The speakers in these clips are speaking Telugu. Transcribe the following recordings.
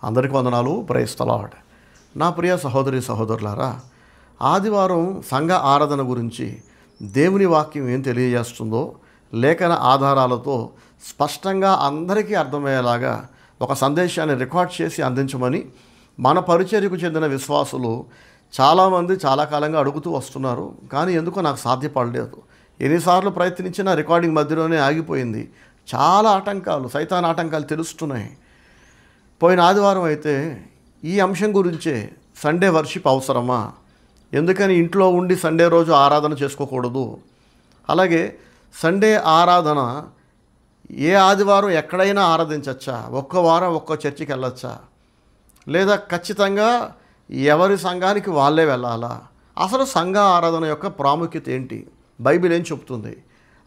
అందరికీ వందనాలు. Praise the Lord. నా ప్రియ సహోదరి సహోదరులారా, ఆదివారం సంఘ ఆరాధన గురించి దేవుని వాక్యం ఏం తెలియజేస్తుందో లేఖన ఆధారాలతో స్పష్టంగా అందరికీ అర్థమయ్యేలాగా ఒక సందేశాన్ని రికార్డ్ చేసి అందించమని మన పరిచర్యకు చెందిన విశ్వాసులు చాలామంది చాలా కాలంగా అడుగుతూ వస్తున్నారు. కానీ ఎందుకో నాకు సాధ్యపడలేదు. ఎన్నిసార్లు ప్రయత్నించినా రికార్డింగ్ మధ్యలోనే ఆగిపోయింది. చాలా ఆటంకాలు, సైతాన్ ఆటంకాలు తెలుస్తున్నాయి. పోయిన ఆదివారం అయితే ఈ అంశం గురించే సండే వర్షిప్ అవసరమా, ఎందుకని ఇంట్లో ఉండి సండే రోజు ఆరాధన చేసుకోకూడదు, అలాగే సండే ఆరాధన ఏ ఆదివారం ఎక్కడైనా ఆరాధించచ్చా, ఒక్క వారం ఒక్క చర్చికి వెళ్ళొచ్చా, లేదా ఖచ్చితంగా ఎవరి సంఘానికి వాళ్ళే వెళ్ళాలా, అసలు సంఘ ఆరాధన యొక్క ప్రాముఖ్యత ఏంటి, బైబిల్ ఏం చెప్తుంది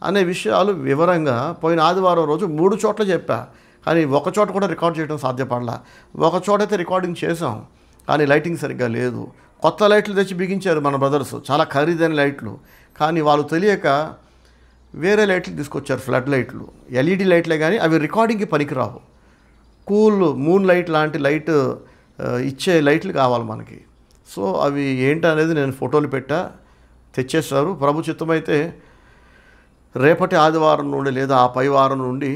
అనే విషయాలు వివరంగా పోయిన ఆదివారం రోజు 3 చోట్ల చెప్పా. కానీ ఒక చోట కూడా రికార్డ్ చేయడం సాధ్యపడలా. ఒక చోట అయితే రికార్డింగ్ చేసాం, కానీ లైటింగ్ సరిగ్గా లేదు. కొత్త లైట్లు తెచ్చి బిగించారు మన బ్రదర్స్, చాలా ఖరీదైన లైట్లు. కానీ వాళ్ళు తెలియక వేరే లైట్లు తీసుకొచ్చారు, ఫ్లడ్ లైట్లు, ఎల్ఈడి లైట్లే, కానీ అవి రికార్డింగ్కి పనికిరావు. కూల్ మూన్ లైట్ లాంటి లైట్ ఇచ్చే లైట్లు కావాలి మనకి. సో అవి ఏంటనేది నేను ఫోటోలు పెట్టా, తెచ్చేస్తారు. ప్రభు చిత్తమైతే రేపటి ఆదివారం నుండి లేదా ఆ పై వారం నుండి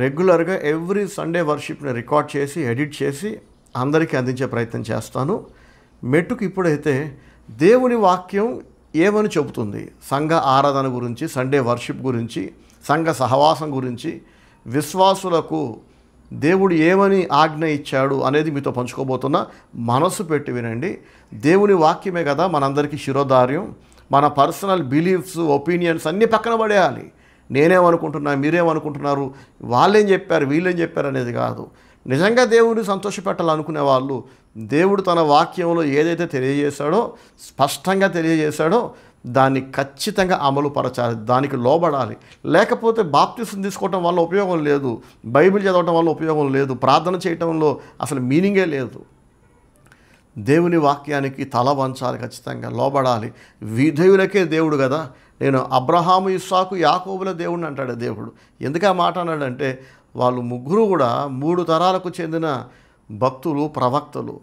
రెగ్యులర్గా ఎవ్రీ సండే వర్షిప్ని రికార్డ్ చేసి ఎడిట్ చేసి అందరికీ అందించే ప్రయత్నం చేస్తాను. మెట్టుకు ఇప్పుడైతే దేవుని వాక్యం ఏమని చెబుతుంది సంఘ ఆరాధన గురించి, సండే వర్షిప్ గురించి, సంఘ సహవాసం గురించి, విశ్వాసులకు దేవుడు ఏమని ఆజ్ఞ ఇచ్చాడు అనేది మీతో పంచుకోబోతున్నా. మనసు పెట్టి వినండి. దేవుని వాక్యమే కదా మనందరికీ శిరోధార్యం. మన పర్సనల్ బిలీఫ్స్, ఒపీనియన్స్ అన్నీ పక్కన పడేయాలి. నేనేమనుకుంటున్నా, మీరేమనుకుంటున్నారు, వాళ్ళేం చెప్పారు, వీళ్ళేం చెప్పారు అనేది కాదు. నిజంగా దేవుడిని సంతోషపెట్టాలనుకునే వాళ్ళు దేవుడు తన వాక్యంలో ఏదైతే తెలియజేశాడో, స్పష్టంగా తెలియజేశాడో దాన్ని ఖచ్చితంగా అమలు పరచాలి, దానికి లోబడాలి. లేకపోతే బాప్తిసం తీసుకోవటం వల్ల ఉపయోగం లేదు, బైబిల్ చదవటం వల్ల ఉపయోగం లేదు, ప్రార్థన చేయటంలో అసలు మీనింగే లేదు. దేవుని వాక్యానికి తల వంచాలి, ఖచ్చితంగా లోబడాలి. విధేయులకే దేవుడు కదా. నేను అబ్రహాము, ఇస్సాకు, యాకోబుల దేవుడిని అంటాడు దేవుడు. ఎందుకు ఆ మాట అన్నాడంటే వాళ్ళు ముగ్గురు కూడా 3 తరాలకు చెందిన భక్తులు, ప్రవక్తలు,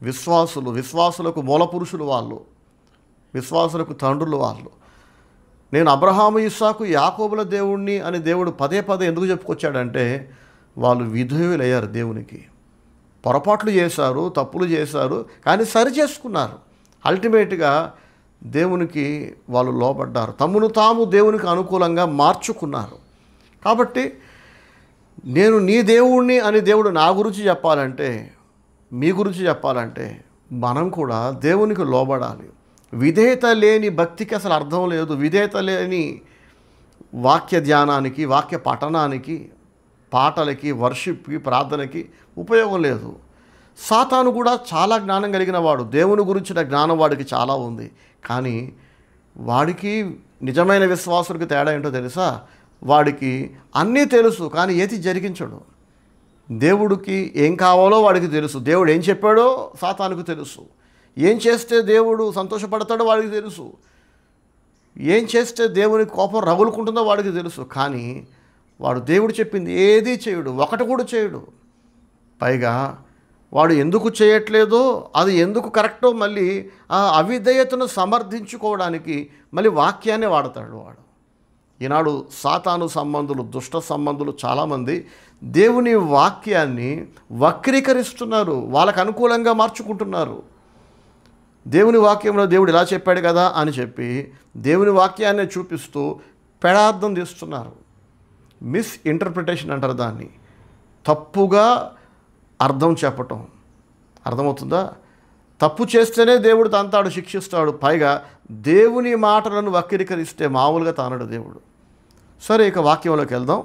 విశ్వాసులు, విశ్వాసులకు మూలపురుషులు వాళ్ళు, విశ్వాసులకు తండ్రులు వాళ్ళు. నేను అబ్రహాము, ఇస్సాకు, యాకోబుల దేవుణ్ణి అని దేవుడు పదే పదే ఎందుకు చెప్పుకొచ్చాడంటే వాళ్ళు విధేయులయ్యారు దేవునికి. పొరపాట్లు చేశారు, తప్పులు చేశారు, కానీ సరి చేసుకున్నారు. అల్టిమేట్గా దేవునికి వాళ్ళు లోబడ్డారు, తమను తాము దేవునికి అనుకూలంగా మార్చుకున్నారు. కాబట్టి నేను నీ దేవుణ్ణి అని దేవుడు నా గురించి చెప్పాలంటే, మీ గురించి చెప్పాలంటే మనం కూడా దేవునికి లోబడాలి. విధేయత లేని భక్తికి అసలు అర్థం లేదు. విధేయత లేని వాక్య ధ్యానానికి, వాక్య పఠనానికి, పాటలకి, వర్షిప్కి, ప్రార్థనకి ఉపయోగం లేదు. సాతాను కూడా చాలా జ్ఞానం కలిగిన వాడు, దేవుని గురించిన జ్ఞానం వాడికి చాలా ఉంది. కానీ వాడికి నిజమైన విశ్వాసులకు తేడా ఏంటో తెలుసా? వాడికి అన్నీ తెలుసు, కానీ ఏది జరిగించడు. దేవుడికి ఏం కావాలో వాడికి తెలుసు, దేవుడు ఏం చెప్పాడో సాతానుకు తెలుసు, ఏం చేస్తే దేవుడు సంతోషపడతాడో వాడికి తెలుసు, ఏం చేస్తే దేవుని కోపం రగులుకుంటుందో వాడికి తెలుసు. కానీ వాడు దేవుడు చెప్పింది ఏదీ చేయడు, ఒకటి కూడా చేయడు. పైగా వాడు ఎందుకు చేయట్లేదో, అది ఎందుకు కరెక్టో మళ్ళీ ఆ అవిధేయతను సమర్థించుకోవడానికి మళ్ళీ వాక్యాన్ని వాడతాడు వాడు. ఈనాడు సాతాను సంబంధులు, దుష్ట సంబంధులు చాలామంది దేవుని వాక్యాన్ని వక్రీకరిస్తున్నారు, వాళ్ళకు అనుకూలంగా మార్చుకుంటున్నారు. దేవుని వాక్యంలో దేవుడు ఇలా చెప్పాడు కదా అని చెప్పి దేవుని వాక్యాన్ని చూపిస్తూ పెడార్థం తీస్తున్నారు. మిస్ఇంటర్ప్రిటేషన్ అంటారు దాన్ని, తప్పుగా అర్థం చెప్పటం. అర్థమవుతుందా? తప్పు చేస్తేనే దేవుడు తంతాడు, శిక్షిస్తాడు. పైగా దేవుని మాటలను వక్రీకరిస్తే మామూలుగా తానడు దేవుడు. సరే, ఇక వాక్యంలోకి వెళ్దాం.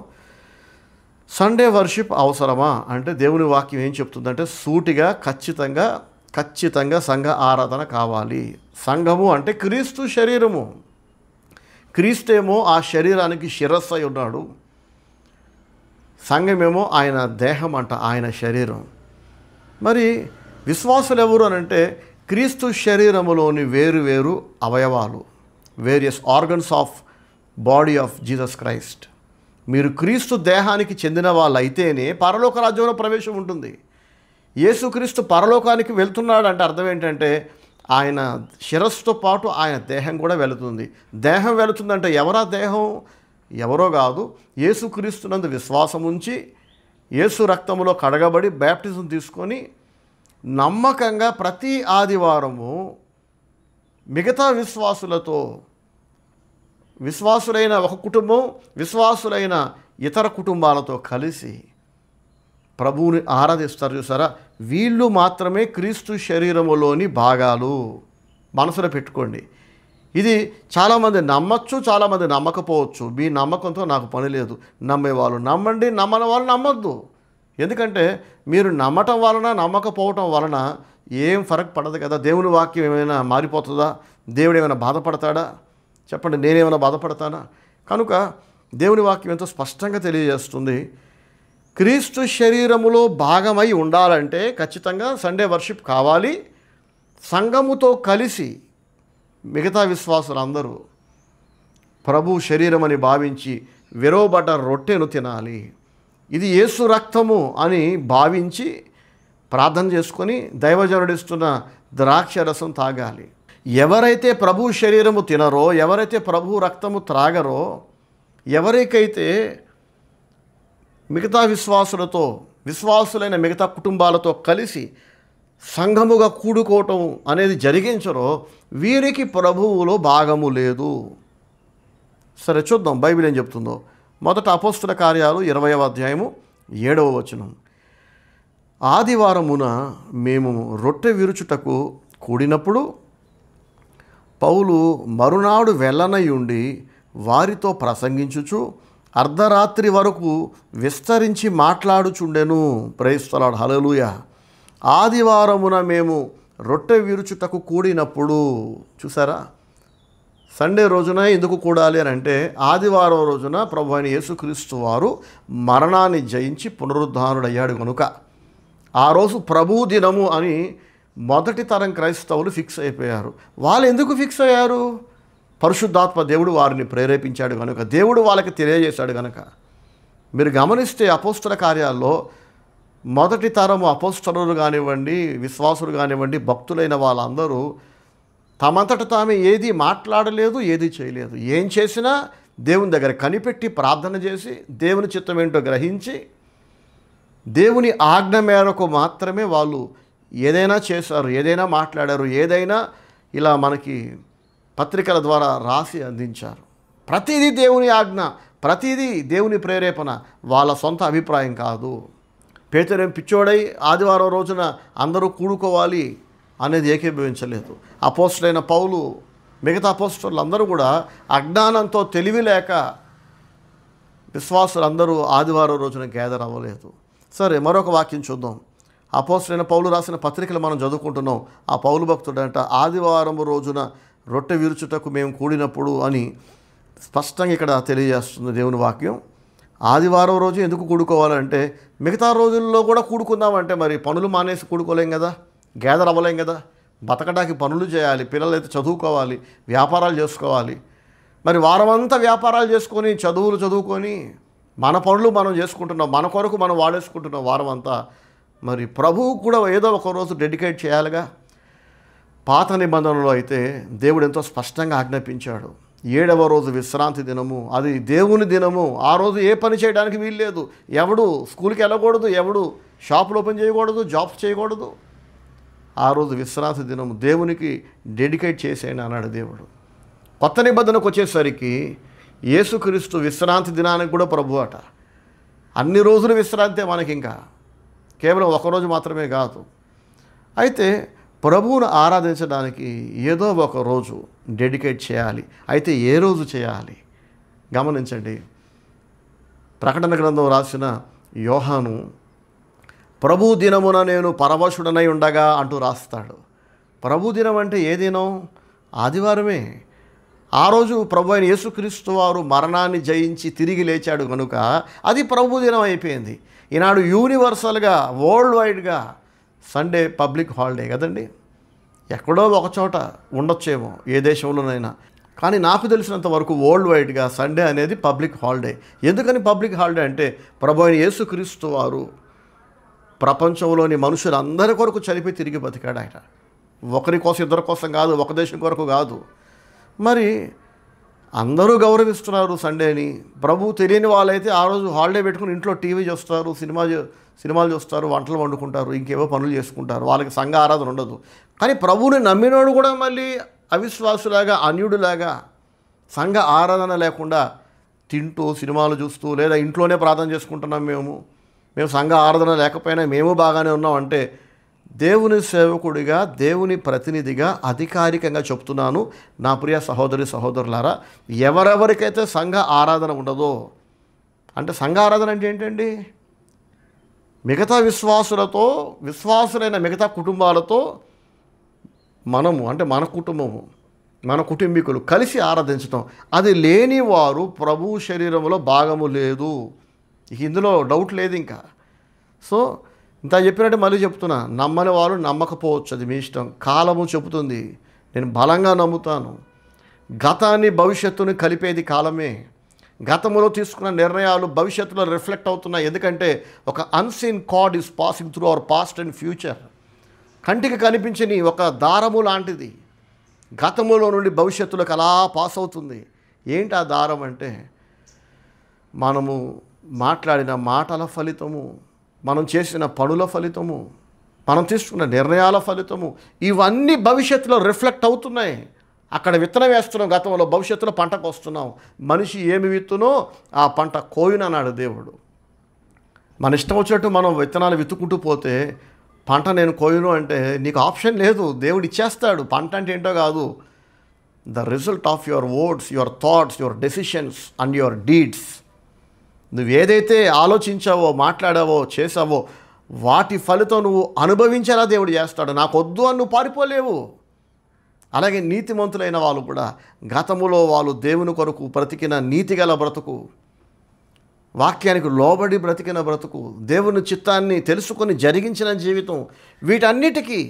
సండే వర్షిప్ అవసరమా అంటే దేవుని వాక్యం ఏం చెప్తుందంటే సూటిగా ఖచ్చితంగా సంఘ ఆరాధన కావాలి. సంఘము అంటే క్రీస్తు శరీరము. క్రీస్తేమో ఆ శరీరానికి శిరస్సు అయి ఉన్నాడు, సంఘమేమో ఆయన దేహం అంట, ఆయన శరీరం. మరి విశ్వాసులు ఎవరు అని అంటే క్రీస్తు శరీరములోని వేరు అవయవాలు, various organs of body of Jesus Christ. మీరు క్రీస్తు దేహానికి చెందిన వాళ్ళైతేనే పరలోక రాజ్యంలో ప్రవేశం ఉంటుంది. యేసుక్రీస్తు పరలోకానికి వెళ్తున్నాడు అంటే అర్థం ఏంటంటే ఆయన శిరస్సుతో పాటు ఆయన దేహం కూడా వెళుతుంది. దేహం వెళుతుందంటే ఎవరా దేహం? ఎవరో కాదు, యేసుక్రీస్తునందు విశ్వాసం ఉంచి యేసు రక్తములో కడగబడి బ్యాప్టిజం తీసుకొని నమ్మకంగా ప్రతి ఆదివారము మిగతా విశ్వాసులతో, విశ్వాసులైన ఒక కుటుంబం, విశ్వాసులైన ఇతర కుటుంబాలతో కలిసి ప్రభువుని ఆరాధిస్తారు. చూసారా, వీళ్ళు మాత్రమే క్రీస్తు శరీరములోని భాగాలు. మనసులో పెట్టుకోండి. ఇది చాలామంది నమ్మచ్చు, చాలామంది నమ్మకపోవచ్చు. మీ నమ్మకంతో నాకు పని లేదు. నమ్మేవాళ్ళు నమ్మండి, నమ్మని వాళ్ళు నమ్మద్దు. ఎందుకంటే మీరు నమ్మటం వలన నమ్మకపోవటం వలన ఏం ఫరక్ పడదు కదా. దేవుని వాక్యం ఏమైనా మారిపోతుందా? దేవుడు ఏమైనా బాధపడతాడా? చెప్పండి, నేనేమైనా బాధపడతానా? కనుక దేవుని వాక్యం ఎంతో స్పష్టంగా తెలియజేస్తుంది. క్రీస్తు శరీరములో భాగమై ఉండాలంటే ఖచ్చితంగా సండే వర్షిప్ కావాలి. సంఘముతో కలిసి మిగతా విశ్వాసులందరూ ప్రభు శరీరం అని భావించి విరవబడ్డ రొట్టెను తినాలి. ఇది యేసు రక్తము అని భావించి ప్రార్థన చేసుకొని దైవజనుడిస్తున్న ద్రాక్ష రసం తాగాలి. ఎవరైతే ప్రభు శరీరము తినరో, ఎవరైతే ప్రభు రక్తము త్రాగరో, ఎవరికైతే మిగతా విశ్వాసులతో, విశ్వాసులైన మిగతా కుటుంబాలతో కలిసి సంఘముగా కూడుకోవటం అనేది జరిగించరో వీరికి ప్రభువులో భాగము లేదు. సరే చూద్దాం బైబిల్ ఏం చెప్తుందో. మొదట అపోస్తల కార్యాలు 20వ అధ్యాయము 7వ వచనం. ఆదివారమున మేము రొట్టె విరుచుటకు కూడినప్పుడు పౌలు మరునాడు వెళ్ళనయుండి వారితో ప్రసంగించుచు అర్ధరాత్రి వరకు విస్తరించి మాట్లాడుచుండెను. ప్రైజ్ ది లార్డ్, హల్లెలూయా. ఆదివారమున మేము రొట్టె విరుచుటకు కూడినప్పుడు, చూసారా, సండే రోజున ఎందుకు కూడాలి అని అంటే ఆదివారం రోజున ప్రభు అయిన యేసుక్రీస్తు వారు మరణాన్ని జయించి పునరుద్ధానుడయ్యాడు కనుక ఆ రోజు ప్రభు దినము అని మొదటి తరం క్రైస్తవులు ఫిక్స్ అయిపోయారు. వాళ్ళు ఎందుకు ఫిక్స్ అయ్యారు? పరిశుద్ధాత్మ దేవుడు వారిని ప్రేరేపించాడు కనుక, దేవుడు వాళ్ళకి తెలియజేశాడు కనుక. మీరు గమనిస్తే అపోస్తల కార్యాల్లో మొదటి తరము అపోస్తలులు కానివ్వండి, విశ్వాసులు కానివ్వండి, భక్తులైన వాళ్ళందరూ తమంతట తామే ఏది మాట్లాడలేదు, ఏది చేయలేదు. ఏం చేసినా దేవుని దగ్గర కనిపెట్టి ప్రార్థన చేసి దేవుని చిత్తం ఏంటో గ్రహించి దేవుని ఆజ్ఞ మేరకు మాత్రమే వాళ్ళు ఏదైనా చేశారు, ఏదైనా మాట్లాడారు, ఏదైనా ఇలా మనకి పత్రికల ద్వారా రాసి అందించారు. ప్రతిదీ దేవుని ఆజ్ఞ, ప్రతిదీ దేవుని ప్రేరేపణ, వాళ్ళ సొంత అభిప్రాయం కాదు. పేతురేం పిచ్చోడై ఆదివారం రోజున అందరూ కూడుకోవాలి అనేది ఏకీభవించలేదు. అపోస్తలుడైన పౌలు, మిగతా అపోస్తలులు అందరూ కూడా అజ్ఞానంతో తెలివి లేక విశ్వాసులందరూ ఆదివారం రోజున గ్యాదర్ అవ్వలేదు. సరే, మరొక వాక్యం చూద్దాం. అపోస్తలుడైన పౌలు రాసిన పత్రికలు మనం చదువుకుంటున్నాం. ఆ పౌలు భక్తుడంట ఆదివారం రోజున రొట్టె విరుచుటకు మేము కూడినప్పుడు అని స్పష్టంగా ఇక్కడ తెలియజేస్తుంది దేవుని వాక్యం. ఆదివారం రోజు ఎందుకు కూడుకోవాలంటే మిగతా రోజుల్లో కూడా కూడుకుందామంటే మరి పనులు మానేసి కూడుకోలేం కదా, గ్యాదర్ అవ్వలేం కదా. బతకడానికి పనులు చేయాలి, పిల్లలైతే చదువుకోవాలి, వ్యాపారాలు చేసుకోవాలి. మరి వారమంతా వ్యాపారాలు చేసుకొని చదువుకొని మన పనులు మనం చేసుకుంటున్నాం, మన కొరకు మనం వాడేసుకుంటున్నాం వారం అంతా. మరి ప్రభువు కూడా ఏదో ఒక రోజు డెడికేట్ చేయాలిగా. పాత నిబంధనలో అయితే దేవుడు ఎంతో స్పష్టంగా ఆజ్ఞాపించాడు. 7వ రోజు విశ్రాంతి దినము, అది దేవుని దినము. ఆ రోజు ఏ పని చేయడానికి వీల్లేదు. ఎవడు స్కూల్కి వెళ్ళకూడదు, ఎవడు షాపులు ఓపెన్ చేయకూడదు, జాబ్స్ చేయకూడదు. ఆ రోజు విశ్రాంతి దినము దేవునికి డెడికేట్ చేసేయండి అన్నాడు దేవుడు. కొత్త నిబంధనకు వచ్చేసరికి యేసుక్రీస్తు విశ్రాంతి దినానికి కూడా ప్రభు అట. అన్ని రోజులు విశ్రాంతే మనకి, ఇంకా కేవలం ఒకరోజు మాత్రమే కాదు. అయితే ప్రభువును ఆరాధించడానికి ఏదో ఒక రోజు డెడికేట్ చేయాలి. అయితే ఏ రోజు చేయాలి గమనించండి. ప్రకటన గ్రంథం రాసిన యోహాను ప్రభు దినమున నేను పరవశుడనై ఉండగా అంటూ రాస్తాడు. ప్రభు దినం అంటే ఏ దినం? ఆదివారమే. ఆ రోజు ప్రభు అయిన యేసుక్రీస్తు వారు మరణాన్ని జయించి తిరిగి లేచాడు కనుక అది ప్రభు దినం అయిపోయింది. ఈనాడు యూనివర్సల్గా, వరల్డ్ వైడ్గా సండే పబ్లిక్ హాలిడే కదండి. ఎక్కడో ఒక చోట ఉండొచ్చేమో ఏ దేశంలోనైనా, కానీ నాకు తెలిసినంత వరకు వరల్డ్ వైడ్గా సండే అనేది పబ్లిక్ హాలిడే. ఎందుకని పబ్లిక్ హాలిడే అంటే ప్రభు అయిన యేసుక్రీస్తు వారు ప్రపంచంలోని మనుషులందరి కొరకు చనిపోయి తిరిగి బతికాడు ఆయన. ఒకరి కోసం ఇద్దరి కోసం కాదు, ఒక దేశం కొరకు కాదు. మరి అందరూ గౌరవిస్తున్నారు సండేని. ప్రభు తెలియని వాళ్ళైతే ఆ రోజు హాలిడే పెట్టుకుని ఇంట్లో టీవీ చూస్తారు, సినిమాలు చూస్తారు, వంటలు వండుకుంటారు, ఇంకేవో పనులు చేసుకుంటారు. వాళ్ళకి సంఘ ఆరాధన ఉండదు. కానీ ప్రభువుని నమ్మినోడు కూడా మళ్ళీ అవిశ్వాసులాగా, అన్యుడిలాగా సంఘ ఆరాధన లేకుండా తింటూ సినిమాలు చూస్తూ, లేదా ఇంట్లోనే ప్రార్థన చేసుకుంటున్నాం మేము సంఘ ఆరాధన లేకపోయినా మేము బాగానే ఉన్నాం అంటే, దేవుని సేవకుడిగా, దేవుని ప్రతినిధిగా అధికారికంగా చెప్తున్నాను నా ప్రియ సహోదరి సహోదరులారా, ఎవరెవరికైతే సంఘ ఆరాధన ఉండదో, అంటే సంఘ ఆరాధన అంటే ఏంటండి? మిగతా విశ్వాసులైన మిగతా కుటుంబాలతో మనము, అంటే మన కుటుంబము, మన కుటుంబీకులు కలిసి ఆరాధించటం. అది లేని వారు ప్రభు శరీరంలో భాగము లేదు. ఇందులో డౌట్ లేదు ఇంకా. సో ఇంత చెప్పినట్టు మళ్ళీ చెప్తున్నా, నమ్మని వారు నమ్మకపోవచ్చు, అది మీ ఇష్టం. కాలము చెబుతుంది, నేను బలంగా నమ్ముతాను. గతాన్ని భవిష్యత్తుని కలిపేది కాలమే. గతంలో తీసుకున్న నిర్ణయాలు భవిష్యత్తులో రిఫ్లెక్ట్ అవుతున్నాయి. ఎందుకంటే ఒక unseen card is passing through our past and future. కంటికి కనిపించని ఒక దారము లాంటిది గతములో నుండి భవిష్యత్తులోకి అలా పాస్ అవుతుంది. ఏంటి ఆ దారం అంటే, మనము మాట్లాడిన మాటల ఫలితము, మనం చేసిన పనుల ఫలితము, మనం తీసుకున్న నిర్ణయాల ఫలితము, ఇవన్నీ భవిష్యత్తులో రిఫ్లెక్ట్ అవుతున్నాయి. అక్కడ విత్తనం వేస్తున్నాం, గతంలో భవిష్యత్తులో పంటకు వస్తున్నాం. మనిషి ఏమి విత్తునో ఆ పంట కోయునన్నాడు దేవుడు. మన ఇష్టం వచ్చినట్టు మనం విత్తనాలు విత్తుకుంటూ పోతే పంట నేను కోయును అంటే నీకు ఆప్షన్ లేదు, దేవుడు ఇచ్చేస్తాడు. పంట అంటే ఏంటో కాదు, the result of your words, your thoughts, your decisions and your deeds. నువ్వు ఏదైతే ఆలోచించావో, మాట్లాడావో, చేసావో వాటి ఫలితం నువ్వు అనుభవించేలా దేవుడు చేస్తాడు. నాకు వద్దు అని నువ్వు పారిపోలేవు. అలాగే నీతిమంతులైన వాళ్ళు కూడా గతములో వాళ్ళు దేవుని కొరకు బ్రతికిన నీతిగల బ్రతుకు, వాక్యానికి లోబడి బ్రతికిన బ్రతుకు, దేవుని చిత్తాన్ని తెలుసుకొని జరిగించిన జీవితం, వీటన్నిటికీ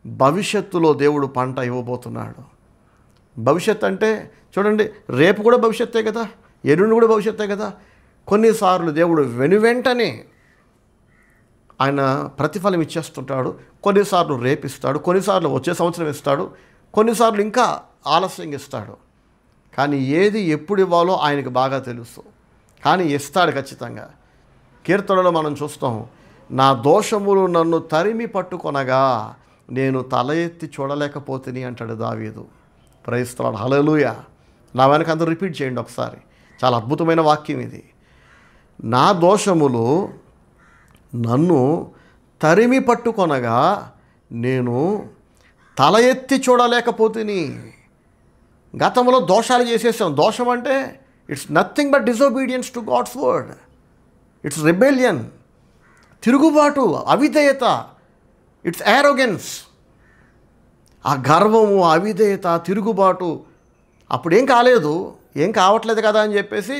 భవిష్యత్తులో దేవుడు పంట ఇవ్వబోతున్నాడు. భవిష్యత్తు అంటే చూడండి, రేపు కూడా భవిష్యత్తే కదా, ఎల్లుండి కూడా భవిష్యత్తే కదా. కొన్నిసార్లు దేవుడు వెనువెంటనే ఆయన ప్రతిఫలం ఇచ్చేస్తుంటాడు. కొన్నిసార్లు రేపిస్తాడు, కొన్నిసార్లు వచ్చే సంవత్సరం ఇస్తాడు, కొన్నిసార్లు ఇంకా ఆలస్యంగా ఇస్తాడు. కానీ ఏది ఎప్పుడు ఇవ్వాలో ఆయనకు బాగా తెలుసు. కానీ ఇస్తాడు ఖచ్చితంగా. కీర్తనలో మనం చూస్తాం, నా దోషములు నన్ను తరిమి పట్టుకొనగా నేను తల ఎత్తి చూడలేకపోతిని అంటాడు దావీదు. ప్రైజ్ ది లార్డ్, హల్లెలూయా. నా వెనక అందరూ రిపీట్ చేయండి ఒకసారి. చాలా అద్భుతమైన వాక్యం ఇది. నా దోషములు నన్ను తరిమి పట్టుకొనగా నేను తల ఎత్తి చూడలేకపోతిని. గతంలో దోషాలు చేసేసాం. దోషం అంటే it's nothing but disobedience to God's word. It's rebellion, తిరుగుబాటు, అవిధేయత, ఇట్స్ యారోగెన్స్. ఆ గర్వము, అవిధేయత, తిరుగుబాటు. అప్పుడేం కాలేదు, ఏం కావట్లేదు కదా అని చెప్పేసి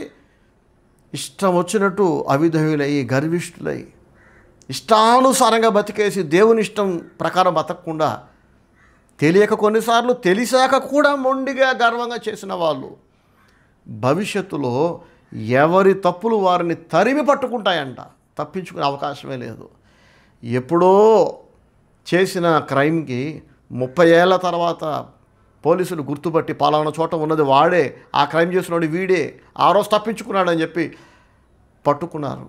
ఇష్టం వచ్చినట్టు అవిధేయులై, గర్విష్ఠులై, ఇష్టానుసారంగా బతికేసి దేవుని ఇష్టం ప్రకారం బతకకుండా, తెలియక కొన్నిసార్లు తెలిసాక కూడా మొండిగా గర్వంగా చేసిన వాళ్ళు భవిష్యత్తులో ఎవరి తప్పులు వారిని తరిమి పట్టుకుంటాయంట. తప్పించుకునే అవకాశమే లేదు. ఎప్పుడో చేసిన క్రైమ్కి 30 ఏళ్ల తర్వాత పోలీసులు గుర్తుపట్టి పలానా చోట ఉన్నది వాడే, ఆ క్రైమ్ చేసినోడు వీడే, ఆ రోజు తప్పించుకున్నాడని చెప్పి పట్టుకున్నారు.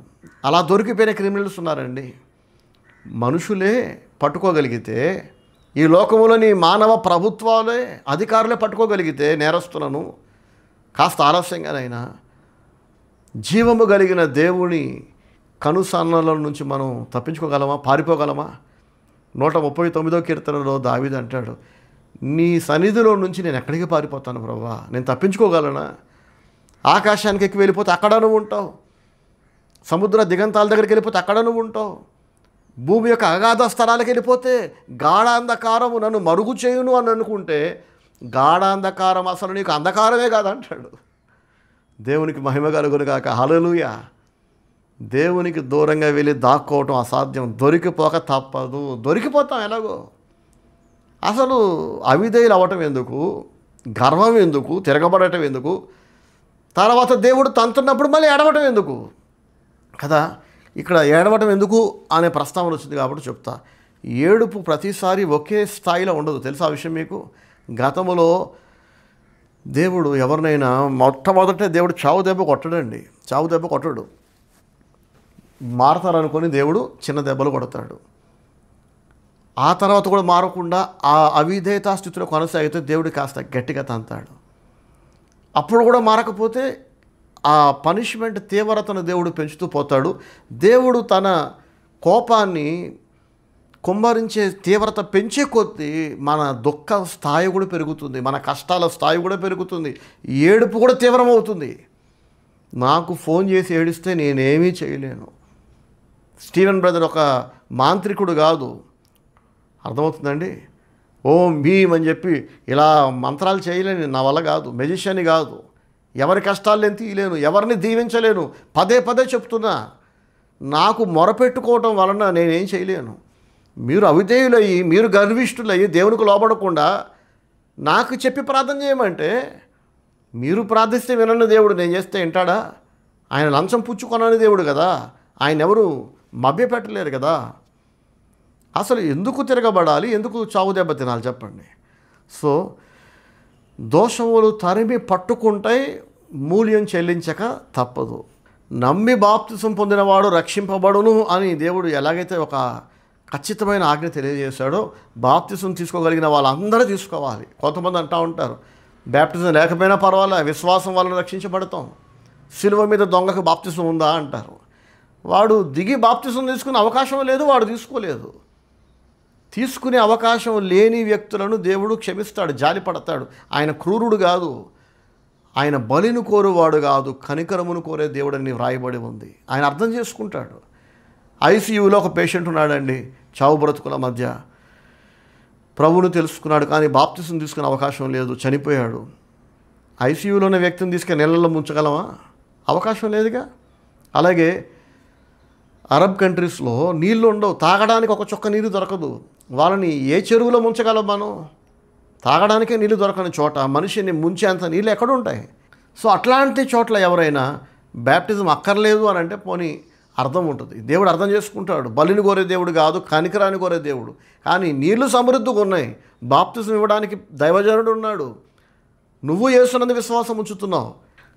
అలా దొరికిపోయిన క్రిమినల్స్ ఉన్నారండి. మనుషులే పట్టుకోగలిగితే, ఈ లోకములోని మానవ ప్రభుత్వాలే, అధికారులే పట్టుకోగలిగితే నేరస్తులను కాస్త ఆలస్యంగానైనా, జీవము కలిగిన దేవుని కనుసన్నల నుంచి మనం తప్పించుకోగలమా, పారిపోగలమా? 139వ కీర్తనలో దావీదు అంటాడు, నీ సన్నిధిలో నుంచి నేను ఎక్కడికి పారిపోతాను ప్రభువా? నేను తప్పించుకోగలనా? ఆకాశానికి ఎక్కి వెళ్ళిపోతే అక్కడ నువ్వు ఉంటావు, సముద్ర దిగంతాల దగ్గరికి వెళ్ళిపోతే అక్కడ నువ్వు ఉంటావు, భూమి యొక్క అగాధ స్థలాలకు వెళ్ళిపోతే గాఢాంధకారము నన్ను మరుగు చేయును అని అనుకుంటే గాఢాంధకారం అసలు నీకు అంధకారమే కాదంటాడు. దేవునికి మహిమ కలుగును గాక, హల్లెలూయా. దేవునికి దూరంగా వెళ్ళి దాక్కోవటం అసాధ్యం, దొరికిపోక తప్పదు. దొరికిపోతాం ఎలాగో. అసలు అవిధేయులు అవ్వటం ఎందుకు, గర్వం ఎందుకు, తిరగబడటం ఎందుకు, తర్వాత దేవుడు తంతున్నప్పుడు మళ్ళీ ఎడవటం ఎందుకు కదా? ఇక్కడ ఏడవటం ఎందుకు అనే ప్రస్తావన వచ్చింది కాబట్టి చెప్తా. ఏడుపు ప్రతిసారి ఒకే స్థాయిలో ఉండదు, తెలుసా ఆ విషయం మీకు? గతంలో దేవుడు ఎవరినైనా మొట్టమొదటే దేవుడు చావు దెబ్బ కొట్టడండి, చావు దెబ్బ కొట్టడు. మారతారనుకొని దేవుడు చిన్న దెబ్బలు కొడతాడు. ఆ తర్వాత కూడా మారకుండా ఆ అవిధేయతా స్థితిలో కొనసాగితే దేవుడు కాస్త గట్టిగా తంతాడు. అప్పుడు కూడా మారకపోతే ఆ పనిష్మెంట్ తీవ్రతను దేవుడు పెంచుతూ పోతాడు. దేవుడు తన కోపాన్ని కుమ్మరించే తీవ్రత పెంచే కొద్దీ మన దుఃఖ స్థాయి కూడా పెరుగుతుంది, మన కష్టాల స్థాయి కూడా పెరుగుతుంది, ఏడుపు కూడా తీవ్రమవుతుంది. నాకు ఫోన్ చేసి ఏడిస్తే నేనేమీ చేయలేను. స్టీవెన్ బ్రదర్ ఒక మాంత్రికుడు కాదు, అర్థమవుతుందండి? ఓం భీమ్ అని చెప్పి ఇలా మంత్రాలు చేయలేను, నా వల్ల కాదు. మెజిషియన్ కాదు, ఎవరి కష్టాలు నేను తీయలేను, ఎవరిని దీవించలేను. పదే పదే చెప్తున్నా, నాకు మొరపెట్టుకోవటం వలన నేనేం చేయలేను. మీరు అవిధేయులయ్యి, మీరు గర్విష్ఠులయ్యి దేవునికి లోబడకుండా నాకు చెప్పి ప్రార్థన చేయమంటే, మీరు ప్రార్థిస్తే వినని దేవుడు నేను చేస్తే వింటాడా? ఆయన లంచం పుచ్చుకొనని దేవుడు కదా, ఆయన ఎవరు మభ్యపెట్టలేరు కదా. అసలు ఎందుకు తిరగబడాలి, ఎందుకు చావు దెబ్బ తినాలి చెప్పండి? సో దోషములు తరిమి పట్టుకుంటాయి, మూల్యం చెల్లించక తప్పదు. నమ్మి బాప్తిసం పొందినవాడు రక్షింపబడును అని దేవుడు ఎలాగైతే ఒక ఖచ్చితమైన ఆజ్ఞ తెలియజేశాడో, బాప్తిసం తీసుకోగలిగిన వాళ్ళందరూ తీసుకోవాలి. కొంతమంది అంటూ ఉంటారు, బాప్తిజం లేకపోయినా పర్వాలే, విశ్వాసం వలన రక్షించబడతాం, సిలువ మీద దొంగకు బాప్తిసం ఉందా అంటారు. వాడు దిగి బాప్తిసం తీసుకునే అవకాశం లేదు, వాడు తీసుకోలేదు. తీసుకునే అవకాశం లేని వ్యక్తులను దేవుడు క్షమిస్తాడు, జాలి పడతాడు. ఆయన క్రూరుడు కాదు, ఆయన బలిని కోరువాడు కాదు, కనికరమును కోరే దేవుడని వ్రాయబడి ఉంది. ఆయన అర్థం చేసుకుంటాడు. ఐసీయూలో ఒక పేషెంట్ ఉన్నాడండి, చావు బ్రతుకుల మధ్య. ప్రభువును తెలుసుకున్నాడు కానీ బాప్తిసం తీసుకునే అవకాశం లేదు, చనిపోయాడు. ఐసీయూలో ఉన్న వ్యక్తిని తీసుకుని నెలల్లో ముంచగలమా? అవకాశం లేదుగా. అలాగే అరబ్ కంట్రీస్లో నీళ్లు ఉండవు, తాగడానికి ఒక చుక్క నీరు దొరకదు. వాళ్ళని ఏ చెరువులో ముంచగలం మనం? తాగడానికే నీళ్ళు దొరకని చోట మనిషిని ముంచేంత నీళ్ళు ఎక్కడ ఉంటాయి? సో అట్లాంటి చోట్ల ఎవరైనా బ్యాప్టిజం అక్కర్లేదు అని అంటే పోనీ అర్థం ఉంటుంది, దేవుడు అర్థం చేసుకుంటాడు. బలిని కోరే దేవుడు కాదు, కనికరాన్ని కోరే దేవుడు. కానీ నీళ్లు సమృద్ధిగా ఉన్నాయి, బాప్తిజం ఇవ్వడానికి దైవజనుడు ఉన్నాడు. నువ్వు యేసునందు విశ్వాసం ఉంచుతున్నావు,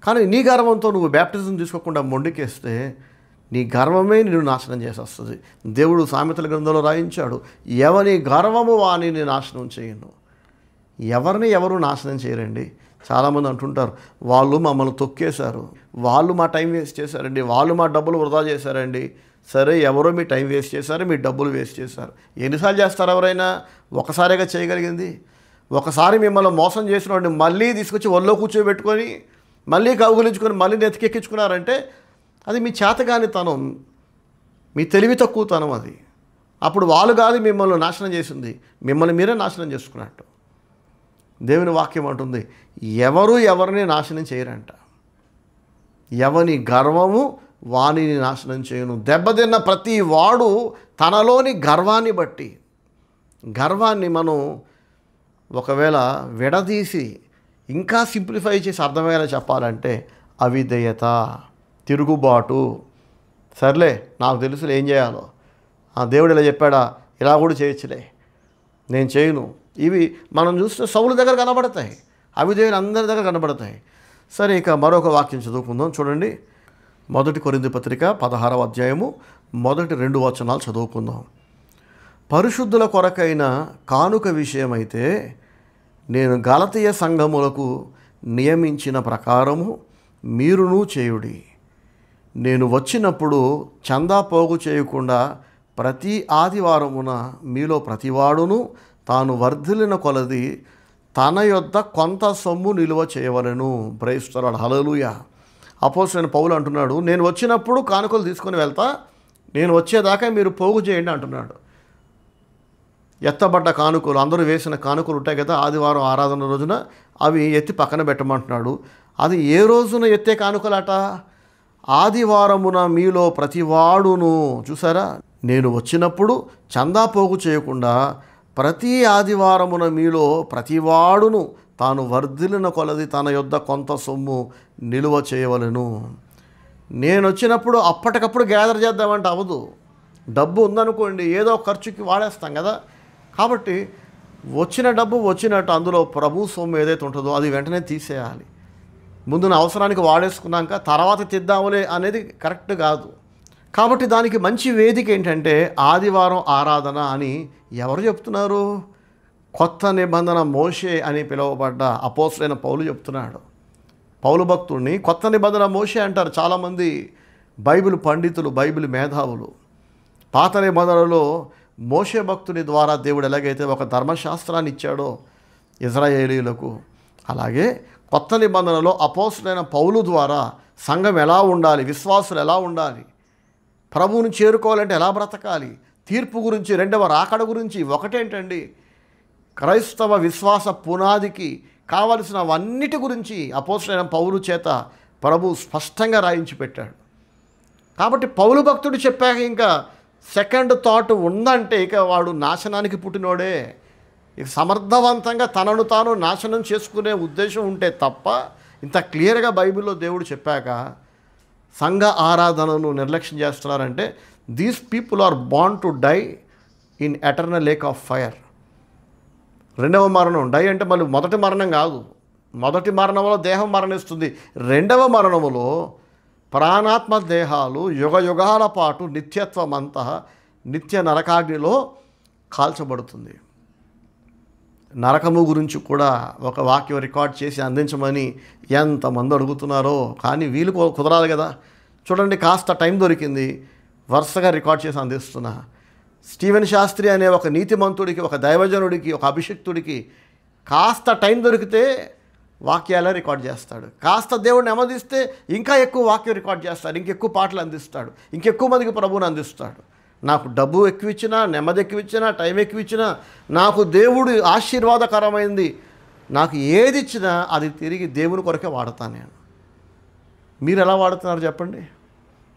కానీ నీ గర్వంతో నువ్వు బ్యాప్టిజం తీసుకోకుండా మొండికేస్తే నీ గర్వమే నిన్ను నాశనం చేసేస్తుంది. దేవుడు సామెతల గ్రంథంలో రాయించాడు, ఎవని గర్వము వానిని నాశనం చేయను. ఎవరిని ఎవరు నాశనం చేయరండి. చాలామంది అంటుంటారు, వాళ్ళు మమ్మల్ని తొక్కేశారు, వాళ్ళు మా టైం వేస్ట్ చేశారండి, వాళ్ళు మా డబ్బులు వృధా చేశారండి. సరే, ఎవరో మీ టైం వేస్ట్ చేశారు, మీ డబ్బులు వేస్ట్ చేశారు. ఎన్నిసార్లు చేస్తారు ఎవరైనా? ఒకసారిగా చేయగలిగింది. ఒకసారి మిమ్మల్ని మోసం చేసిన వాడిని మళ్ళీ తీసుకొచ్చి ఒళ్ళో కూర్చోబెట్టుకొని మళ్ళీ కౌగులించుకొని మళ్ళీ నెతికెక్కించుకున్నారంటే అది మీ చేతగానితనం, మీ తెలివి తక్కువతనం అది. అప్పుడు వాళ్ళు కాదు మిమ్మల్ని నాశనం చేసింది, మిమ్మల్ని మీరే నాశనం చేసుకున్నట్టు. దేవుని వాక్యం అంటుంది, ఎవరు ఎవరిని నాశనం చేయరంట. ఎవని గర్వము వానిని నాశనం చేయను. దెబ్బతిన్న ప్రతి వాడు తనలోని గర్వాన్ని బట్టి, గర్వాన్ని మనం ఒకవేళ విడదీసి ఇంకా సింప్లిఫై చేసి అర్థమయ్యేలా చెప్పాలంటే అవిధేయత, తిరుగుబాటు. సర్లే, నాకు తెలుసులే ఏం చేయాలో, దేవుడు ఇలా చెప్పాడా, ఇలా కూడా చేయొచ్చులే, నేను చేయను. ఇవి మనం చూస్తే సౌలు దగ్గర కనబడతాయి, అవిధేయులు అందరి దగ్గర కనబడతాయి. సరే, ఇక మరొక వాక్యం చదువుకుందాం. చూడండి, 1 కొరింథీ పత్రిక 16వ అధ్యాయము 1-2 వచనాలు చదువుకుందాం. పరిశుద్ధుల కొరకైన కానుక విషయమైతే నేను గలతీయ సంఘములకు నియమించిన ప్రకారము మీరును చేయుడి. నేను వచ్చినప్పుడు చందా పోగు చేయకుండా ప్రతి ఆదివారమున మీలో ప్రతివాడును తాను వర్ధిల్లిన కొలది తన యొద్ద కొంత సొమ్ము నిలువ చేయవలెను. ప్రైజ్ ది లార్డ్, హల్లెలూయా. అపోస్తలుడైన పౌలు అంటున్నాడు, నేను వచ్చినప్పుడు కానుకలు తీసుకొని వెళ్తా, నేను వచ్చేదాకా మీరు పోగు చేయండి అంటున్నాడు. ఎత్తబడ్డ కానుకలు, అందరూ వేసిన కానుకలు ఉంటాయి కదా ఆదివారం ఆరాధన రోజున, అవి ఎత్తి పక్కన పెట్టమంటున్నాడు. అది ఏ రోజున ఎత్తే కానుకలట? ఆదివారమున మీలో ప్రతివాడును. చూసారా, నేను వచ్చినప్పుడు చందా పోగు చేయకుండా ప్రతి ఆదివారమున మీలో ప్రతివాడును తాను వర్ధిల్లిన కొలది తన యొద్ద కొంత సొమ్ము నిలువ చేయవలెను. నేను వచ్చినప్పుడు అప్పటికప్పుడు గ్యాదర్ చేద్దామంటే అవ్వదు. డబ్బు ఉందనుకోండి, ఏదో ఖర్చుకి వాడేస్తాం కదా. కాబట్టి వచ్చిన డబ్బు వచ్చినట్టు అందులో ప్రభు సొమ్ము ఏదైతే ఉంటుందో అది వెంటనే తీసేయాలి. ముందు నా అవసరానికి వాడేసుకున్నాక తర్వాత తిద్దాములే అనేది కరెక్ట్ కాదు. కాబట్టి దానికి మంచి వేదిక ఏంటంటే ఆదివారం ఆరాధన అని ఎవరు చెప్తున్నారు? కొత్త నిబంధన మోషే అని పిలువబడ్డ అపోస్తలుడైన పౌలు చెప్తున్నాడు. పౌలు భక్తుడిని కొత్త నిబంధన మోషే అంటారు చాలామంది బైబిల్ పండితులు, బైబిల్ మేధావులు. పాత నిబంధనలో మోషే భక్తుని ద్వారా దేవుడు ఎలాగైతే ఒక ధర్మశాస్త్రాన్ని ఇచ్చాడో ఇజ్రాయేలీయులకు, అలాగే కొత్త నిబంధనలో అపోస్తలుడైన పౌలు ద్వారా సంఘం ఎలా ఉండాలి, విశ్వాసులు ఎలా ఉండాలి, ప్రభువుని చేరుకోవాలంటే ఎలా బ్రతకాలి, తీర్పు గురించి, రెండవ రాకడ గురించి, ఒకటేంటండి క్రైస్తవ విశ్వాస పునాదికి కావలసినవన్నిటి గురించి అపోస్తలుడైన పౌలు చేత ప్రభు స్పష్టంగా రాయించి పెట్టాడు. కాబట్టి పౌలు భక్తుడు చెప్పాక ఇంకా సెకండ్ థాట్ ఉందంటే ఇక వాడు నాశనానికి పుట్టినోడే. ఇక సమర్థవంతంగా తనను తాను నాశనం చేసుకునే ఉద్దేశం ఉంటే తప్ప ఇంత క్లియర్గా బైబిల్లో దేవుడు చెప్పాక సంఘ ఆరాధనను నిర్లక్ష్యం చేస్తున్నారంటే these people are born to die in eternal lake of fire. రెండవ మరణం, డై అంటే మళ్ళీ మొదటి మరణం కాదు. మొదటి మరణంలో దేహం మరణిస్తుంది. రెండవ మరణములో ప్రాణాత్మ దేహాలు యుగ యుగాల పాటు నిత్యత్వం అంతా నిత్య నరకాగ్నిలో కాల్చబడుతుంది. నరకము గురించి కూడా ఒక వాక్యం రికార్డ్ చేసి అందించమని ఎంతమంది అడుగుతున్నారో, కానీ వీలు కుదరాలి కదా. చూడండి, కాస్త టైం దొరికింది, వరుసగా రికార్డ్ చేసి అందిస్తున్నా. స్టీవెన్ శాస్త్రి అనే ఒక నీతిమంతుడికి, ఒక దైవజనుడికి, ఒక అభిషిక్తుడికి కాస్త టైం దొరికితే వాక్యాలే రికార్డ్ చేస్తాడు. కాస్త దేవుడిని నెమ్మదిస్తే ఇంకా ఎక్కువ వాక్యం రికార్డ్ చేస్తాడు, ఇంకెక్కువ పాటలు అందిస్తాడు, ఇంకెక్కువ మందికి ప్రభువుని అందిస్తాడు. నాకు డబ్బు ఎక్కువ ఇచ్చినా, నెమ్మది ఎక్కువ ఇచ్చినా, టైం ఎక్కువ ఇచ్చినా, నాకు దేవుడు ఆశీర్వాదకరమైంది నాకు ఏది ఇచ్చినా అది తిరిగి దేవుని కొరకే వాడతాను నేను. మీరు ఎలా వాడుతున్నారు చెప్పండి?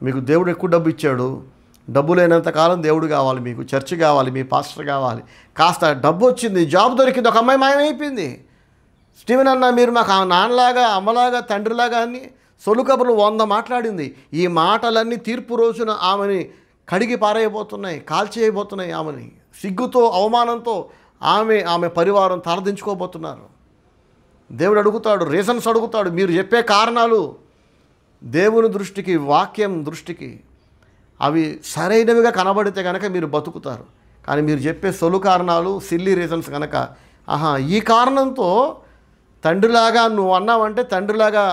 మీకు దేవుడు ఎక్కువ డబ్బు ఇచ్చాడు, డబ్బు లేనంతకాలం దేవుడు కావాలి, మీకు చర్చి కావాలి, మీ పాస్టర్ కావాలి. కాస్త డబ్బు వచ్చింది, జాబ్ దొరికింది, ఒక అమ్మాయి మాయమైపోయింది. స్టీవెన్ అన్న మీరు మాకు నాన్నలాగా, అమ్మలాగా, తండ్రిలాగా అని సొలు కబుర్లు 100 మాట్లాడింది. ఈ మాటలన్నీ తీర్పు రోజున ఆమెని కడిగి పారేయబోతున్నాయి, కాల్చేయబోతున్నాయి. ఆమెని సిగ్గుతో, అవమానంతో ఆమె పరివారం తలదించుకోబోతున్నారు. దేవుడు అడుగుతాడు, రీజన్స్ అడుగుతాడు. మీరు చెప్పే కారణాలు దేవుని దృష్టికి, వాక్యం దృష్టికి అవి సరైనవిగా కనబడితే కనుక మీరు బతుకుతారు. కానీ మీరు చెప్పే సొలు కారణాలు, సిల్లీ రీజన్స్ కనుక, ఈ కారణంతో తండ్రిలాగా నువ్వు అన్నావంటే తండ్రిలాగా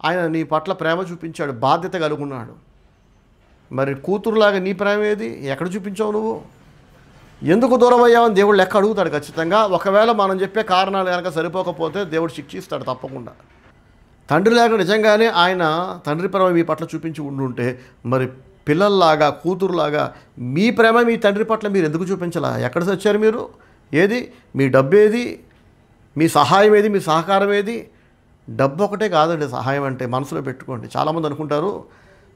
ఆయన నీ పట్ల ప్రేమ చూపించాడు, బాధ్యత కలుగున్నాడు. మరి కూతురులాగా నీ ప్రేమ ఏది? ఎక్కడ చూపించావు నువ్వు? ఎందుకు దూరం అయ్యావని దేవుడు లెక్క అడుగుతాడు ఖచ్చితంగా. ఒకవేళ మనం చెప్పే కారణాలు కనుక సరిపోకపోతే దేవుడు శిక్షిస్తాడు తప్పకుండా. తండ్రిలాగా నిజంగానే ఆయన తండ్రి ప్రేమ మీ పట్ల చూపించి ఉండుంటే మరి పిల్లల్లాగా, కూతురులాగా మీ ప్రేమ మీ తండ్రి పట్ల మీరు ఎందుకు చూపించాలా? ఎక్కడ వచ్చారు మీరు? ఏది మీ డబ్బు? ఏది మీ సహాయం? ఏది మీ సహకారం? ఏది? డబ్బు ఒకటే కాదండి సహాయం అంటే, మనసులో పెట్టుకోండి. చాలామంది అనుకుంటారు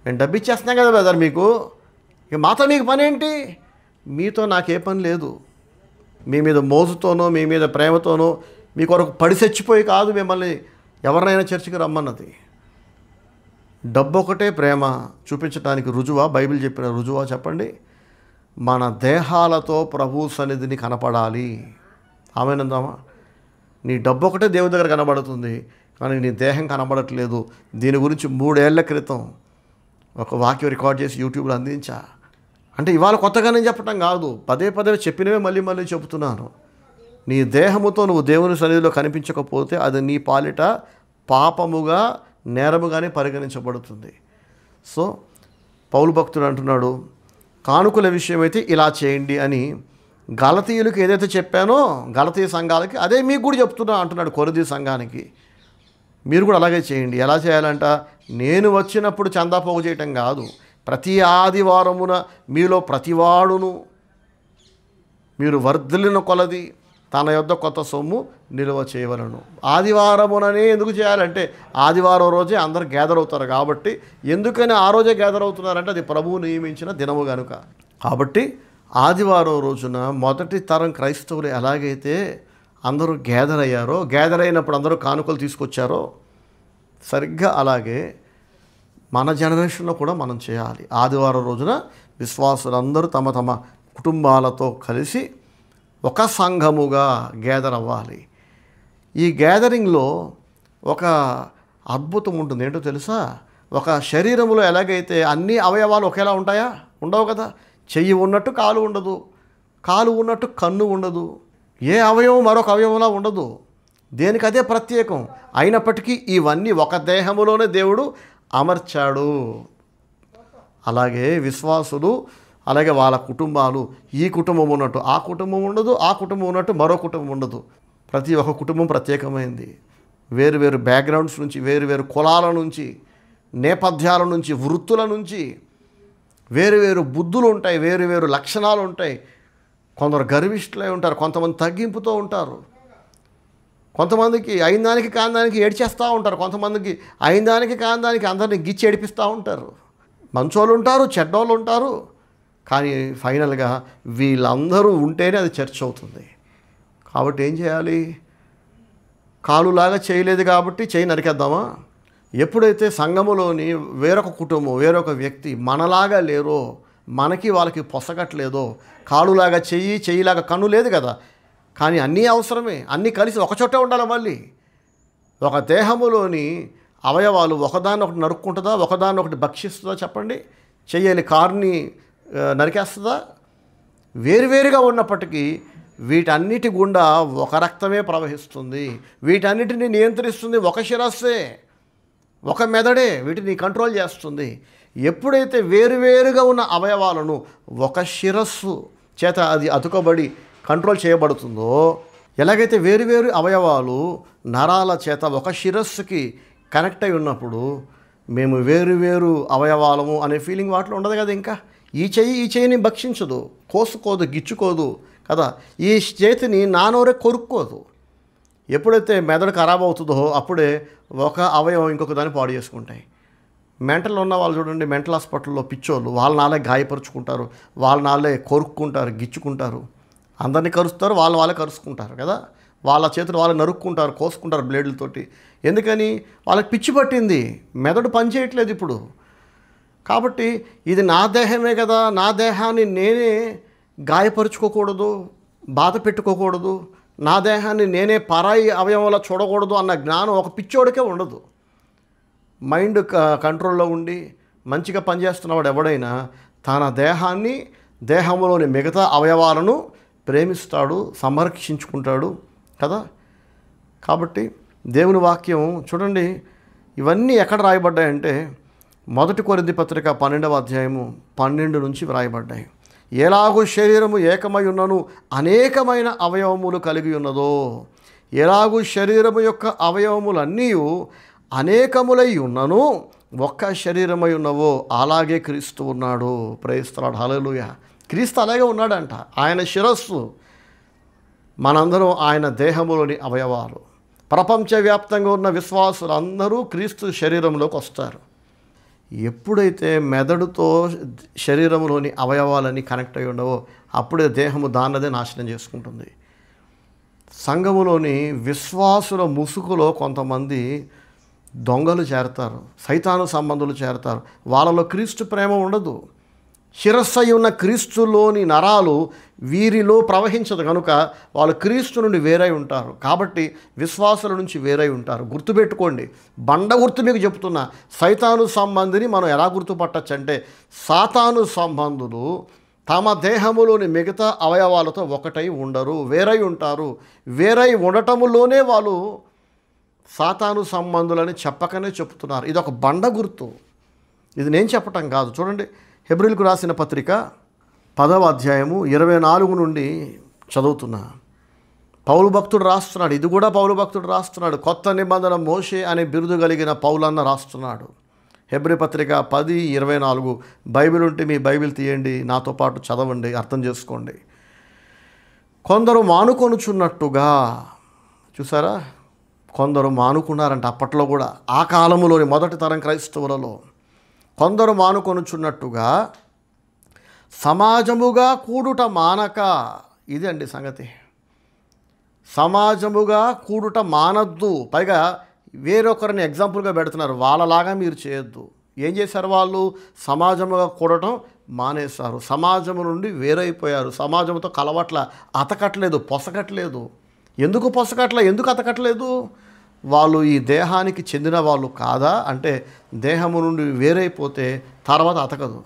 నేను డబ్బు ఇచ్చేస్తున్నాం కదా బ్రదర్ మీకు, ఇక మాతో మీకు పని ఏంటి? మీతో నాకే పని లేదు. మీ మీద మోజుతోనో, మీ మీద ప్రేమతోనో, మీ కొరకు పడి చచ్చిపోయి కాదు మిమ్మల్ని ఎవరినైనా చర్చికి రమ్మన్నది. డబ్బు ఒకటే ప్రేమ చూపించడానికి రుజువా? బైబిల్ చెప్పిన రుజువా చెప్పండి? మన దేహాలతో ప్రభు సన్నిధిని కనపడాలి. ఆమెనందామా? నీ డబ్బు ఒకటే దేవుని దగ్గర కనబడుతుంది, కానీ నీ దేహం కనబడట్లేదు. దీని గురించి 3 ఏళ్ల క్రితం ఒక వాక్యం రికార్డ్ చేసి యూట్యూబ్లో అందించా. అంటే ఇవాళ కొత్తగా నేను చెప్పటం కాదు, పదే చెప్పినవే మళ్ళీ చెబుతున్నాను. నీ దేహముతో నువ్వు దేవుని సన్నిధిలో కనిపించకపోతే అది నీ పాలిట పాపముగా, నేరముగానే పరిగణించబడుతుంది. సో పౌలు భక్తుడు అంటున్నాడు, కానుకల విషయమైతే ఇలా చేయండి అని గలతీయులకు ఏదైతే చెప్పానో గలతీయ సంఘాలకి అదే మీకు కూడా చెప్తున్నా అంటున్నాడు. కొరింథీ సంఘానికి మీరు కూడా అలాగే చేయండి. ఎలా చేయాలంట? నేను వచ్చినప్పుడు చందా పోగు చేయటం కాదు, ప్రతి ఆదివారమున మీలో ప్రతివాడును మీరు వర్ధిల్లిన కొలది తన యొద్ద కొత్త సొమ్ము నిల్వ చేయవలను. ఆదివారముననే ఎందుకు చేయాలంటే ఆదివారం రోజే అందరు గ్యాదర్ అవుతారు కాబట్టి. ఎందుకని ఆ రోజే గ్యాదర్ అవుతున్నారంటే అది ప్రభువు నియమించిన దినము కనుక. కాబట్టి ఆదివారం రోజున మొదటి తరం క్రైస్తవులు ఎలాగైతే అందరూ గ్యాదర్ అయ్యారో, గ్యాదర్ అయినప్పుడు అందరూ కానుకలు తీసుకొచ్చారో, సరిగ్గా అలాగే మన జనరేషన్లో కూడా మనం చేయాలి. ఆదివారం రోజున విశ్వాసులందరూ తమ తమ కుటుంబాలతో కలిసి ఒక సంఘముగా గ్యాదర్ అవ్వాలి. ఈ గ్యాదరింగ్లో ఒక అద్భుతం ఉంటుంది. ఏంటో తెలుసా? ఒక శరీరంలో ఎలాగైతే అన్ని అవయవాలు ఒకేలా ఉంటాయా? ఉండవు కదా. చెయ్యి ఉన్నట్టు కాలు ఉండదు, కాలు ఉన్నట్టు కన్ను ఉండదు, ఏ అవయవం మరొక అవయవంలా ఉండదు. దేనికి అదే ప్రత్యేకం. అయినప్పటికీ ఇవన్నీ ఒక దేహములోనే దేవుడు అమర్చాడు. అలాగే విశ్వాసులు, అలాగే వాళ్ళ కుటుంబాలు, ఈ కుటుంబం ఉన్నట్టు ఆ కుటుంబం ఉండదు, ఆ కుటుంబం ఉన్నట్టు మరో కుటుంబం ఉండదు. ప్రతి ఒక్క కుటుంబం ప్రత్యేకమైంది. వేరు వేరు బ్యాక్గ్రౌండ్స్ నుంచి, వేరు వేరు కులాల నుంచి, నేపథ్యాల నుంచి, వృత్తుల నుంచి వేరు వేరు బుద్ధులు ఉంటాయి, వేరు వేరు లక్షణాలు ఉంటాయి. కొందరు గర్విష్ఠులై ఉంటారు, కొంతమంది తగ్గింపుతో ఉంటారు, కొంతమందికి అయిన దానికి కాని దానికి ఏడ్చేస్తూ ఉంటారు, కొంతమందికి అయిన దానికి కాని దానికి అందరినీ గిచ్చి ఏడిపిస్తూ ఉంటారు. మంచోళ్ళు ఉంటారు, చెడ్డోళ్ళు ఉంటారు. కానీ ఫైనల్గా వీళ్ళందరూ ఉంటేనే అది చర్చ్ అవుతుంది. కాబట్టి ఏం చేయాలి? కాలులాగా చేయలేదు కాబట్టి చేయి నరికేద్దామా? ఎప్పుడైతే సంఘములోని వేరొక కుటుంబం, వేరొక వ్యక్తి మనలాగా లేరో, మనకి వాళ్ళకి పొసగట్లేదో, కాలులాగా చెయ్యి, చెయ్యిలాగా కన్ను లేదు కదా, కానీ అన్నీ అవసరమే, అన్నీ కలిసి ఒకచోటే ఉండాలి. మళ్ళీ ఒక దేహములోని అవయవాలు ఒకదాన్ని ఒకటి నరుక్కుంటుందా, ఒకదాన్ని ఒకటి భక్షిస్తుందా? చెప్పండి. చెయ్యాలి కారుని నరికేస్తుందా? వేరువేరుగా ఉన్నప్పటికీ వీటన్నిటి గుండా ఒక రక్తమే ప్రవహిస్తుంది. వీటన్నిటిని నియంత్రిస్తుంది ఒక శిరస్సే, ఒక మెదడే వీటిని కంట్రోల్ చేస్తుంది. ఎప్పుడైతే వేరువేరుగా ఉన్న అవయవాలను ఒక శిరస్సు చేత అది అతుకబడి కంట్రోల్ చేయబడుతుందో, ఎలాగైతే వేరువేరు అవయవాలు నరాల చేత ఒక శిరస్సుకి కనెక్ట్ అయి ఉన్నప్పుడు మేము వేరువేరు అవయవాలము అనే ఫీలింగ్ వాటిలో ఉండదు కదా. ఇంకా ఈ చెయ్యిని భక్షించదు, కోసుకోదు, గిచ్చుకోదు కదా. ఈ చేతిని నానోరే కొరుక్కోదు. ఎప్పుడైతే మెదడు ఖరాబ్ అవుతుందో అప్పుడే ఒక అవయవం ఇంకొక దాన్ని పాడు చేసుకుంటాయి. మెంటల్ ఉన్న వాళ్ళు చూడండి, మెంటల్ హాస్పిటల్లో పిచ్చోళ్ళు, వాళ్ళ నాళ్ళే గాయపరుచుకుంటారు, వాళ్ళ నాళ్ళే కొరుక్కుంటారు, గిచ్చుకుంటారు, అందరినీ కరుస్తారు, వాళ్ళే కరుచుకుంటారు కదా. వాళ్ళ చేతులు వాళ్ళు నరుక్కుంటారు, కోసుకుంటారు బ్లేడ్లతోటి. ఎందుకని? వాళ్ళకి పిచ్చి పట్టింది, మెదడు పనిచేయట్లేదు ఇప్పుడు. కాబట్టి ఇది నా దేహమే కదా, నా దేహాన్ని నేనే గాయపరుచుకోకూడదు, బాధ పెట్టుకోకూడదు, నా దేహాన్ని నేనే పరాయి అవయవంలో చూడకూడదు అన్న జ్ఞానం ఒక పిచ్చోడికే ఉండదు. మైండ్ కంట్రోల్లో ఉండి మంచిగా పనిచేస్తున్నవాడు ఎవడైనా తన దేహాన్ని, దేహంలోని మిగతా అవయవాలను ప్రేమిస్తాడు, సంరక్షించుకుంటాడు కదా. కాబట్టి దేవుని వాక్యం చూడండి, ఇవన్నీ ఎక్కడ రాయబడ్డాయంటే 1 కొరింథీ పత్రిక 12వ అధ్యాయము 12 నుంచి వ్రాయబడ్డాయి. ఎలాగూ శరీరము ఏకమై ఉన్నను అనేకమైన అవయవములు కలిగి ఉన్నదో, ఎలాగూ శరీరము యొక్క అవయవములన్నీ అనేకములై ఉన్నను ఒక్క శరీరమై ఉన్నవో అలాగే క్రీస్తు ఉన్నాడు. ప్రైజ్ ది లార్డ్, హల్లెలూయా. క్రీస్తు అలాగే ఉన్నాడంట. ఆయన శిరస్సు, మనందరం ఆయన దేహములోని అవయవాలు. ప్రపంచవ్యాప్తంగా ఉన్న విశ్వాసులందరూ క్రీస్తు శరీరంలోకి వస్తారు. ఎప్పుడైతే మెదడుతో శరీరంలోని అవయవాలన్నీ కనెక్ట్ అయి ఉండవో అప్పుడే దేహము దాన్నదే నాశనం చేసుకుంటుంది. సంఘములోని విశ్వాసుల ముసుగులో కొంతమంది దొంగలు చేరతారు, సైతాను సంబంధులు చేరతారు. వాళ్ళలో క్రీస్తు ప్రేమ ఉండదు. శిరస్సు అయి ఉన్న క్రీస్తులోని నరాలు వీరిలో ప్రవహించదు కనుక వాళ్ళు క్రీస్తు నుండి వేరై ఉంటారు. కాబట్టి విశ్వాసుల నుంచి వేరై ఉంటారు. గుర్తుపెట్టుకోండి, బండ గుర్తు మీకు చెప్తున్నా. సైతాను సంబంధిని మనం ఎలా గుర్తుపట్టచ్చు అంటే, సాతాను సంబంధులు తమ దేహములోని మిగతా అవయవాలతో ఒకటై ఉండరు, వేరై ఉంటారు. వేరై ఉండటములోనే వాళ్ళు సాతాను సంబంధులని చెప్పకనే చెప్తున్నారు. ఇది ఒక బండ గుర్తు, ఇది నేను చెప్పటం కాదు. చూడండి, హెబ్రీయులకు రాసిన పత్రిక 10వ అధ్యాయము 24 నుండి చదువుతున్నా. పౌలు భక్తుడు రాస్తున్నాడు, ఇది కూడా పౌలు భక్తుడు రాస్తున్నాడు. కొత్త నిబంధన మోషే అనే బిరుదు కలిగిన పౌలన్న రాస్తున్నాడు. హెబ్రీ పత్రిక 10:24. బైబిల్ ఉంటే మీ బైబిల్ తీయండి, నాతో పాటు చదవండి, అర్థం చేసుకోండి. కొందరు మానుకొనుచున్నట్టుగా, చూసారా, కొందరు మానుకున్నారంట అప్పట్లో కూడా. ఆ కాలంలోని మొదటి తరం క్రైస్తవులలో కొందరు మానుకొనుచున్నట్టుగా సమాజముగా కూడుట మానక, ఇది అండి సంగతి. సమాజముగా కూడుట మానద్దు. పైగా వేరొకరిని ఎగ్జాంపుల్గా పెడుతున్నారు, వాళ్ళలాగా మీరు చేయొద్దు. ఏం చేశారు వాళ్ళు? సమాజముగా కూడటం మానేశారు, సమాజము నుండి వేరైపోయారు, సమాజంతో కలవట్ల, అతకట్లేదు, పొసగట్లేదు. ఎందుకు పొసగట్ల, ఎందుకు అతకట్లేదు? వాళ్ళు ఈ దేహానికి చెందిన వాళ్ళు కాదా అంటే దేహము నుండి వేరైపోతే తర్వాత అతకదు.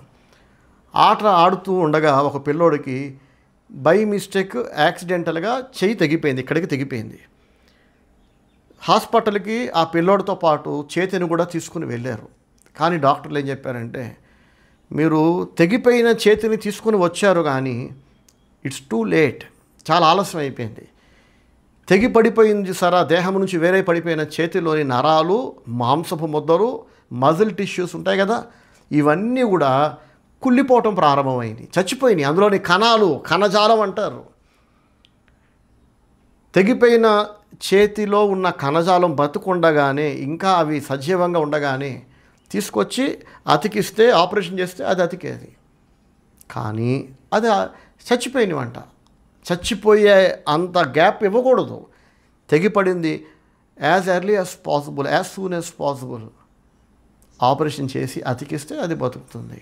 ఆట ఆడుతూ ఉండగా ఒక పిల్లోడికి బై మిస్టేక్ యాక్సిడెంటల్గా చెయ్యి తెగిపోయింది, ఇక్కడికి తెగిపోయింది. హాస్పిటల్కి ఆ పిల్లోడితో పాటు చేతిని కూడా తీసుకుని వెళ్ళారు. కానీ డాక్టర్లు ఏం చెప్పారంటే, మీరు తెగిపోయిన చేతిని తీసుకుని వచ్చారు కానీ ఇట్స్ టూ లేట్, చాలా ఆలస్యం అయిపోయింది. తెగి పడిపోయింది సరా, దేహం నుంచి వేరే పడిపోయిన చేతిలోని నరాలు, మాంసపు ముద్దలు, మజిల్ టిష్యూస్ ఉంటాయి కదా, ఇవన్నీ కూడా కుళ్ళిపోవటం ప్రారంభమైంది, చచ్చిపోయినాయి. అందులోని కణాలు, కణజాలం అంటారు. తెగిపోయిన చేతిలో ఉన్న కణజాలం బతుకుండగానే, ఇంకా అవి సజీవంగా ఉండగానే తీసుకొచ్చి అతికిస్తే, ఆపరేషన్ చేస్తే అది అతికేది. కానీ అది చచ్చిపోయినవంట. చచ్చిపోయే అంత గ్యాప్ ఇవ్వకూడదు. తెగిపడింది, as early as possible, as soon as possible operation చేసి అతికిస్తే అది బతుకుతుంది.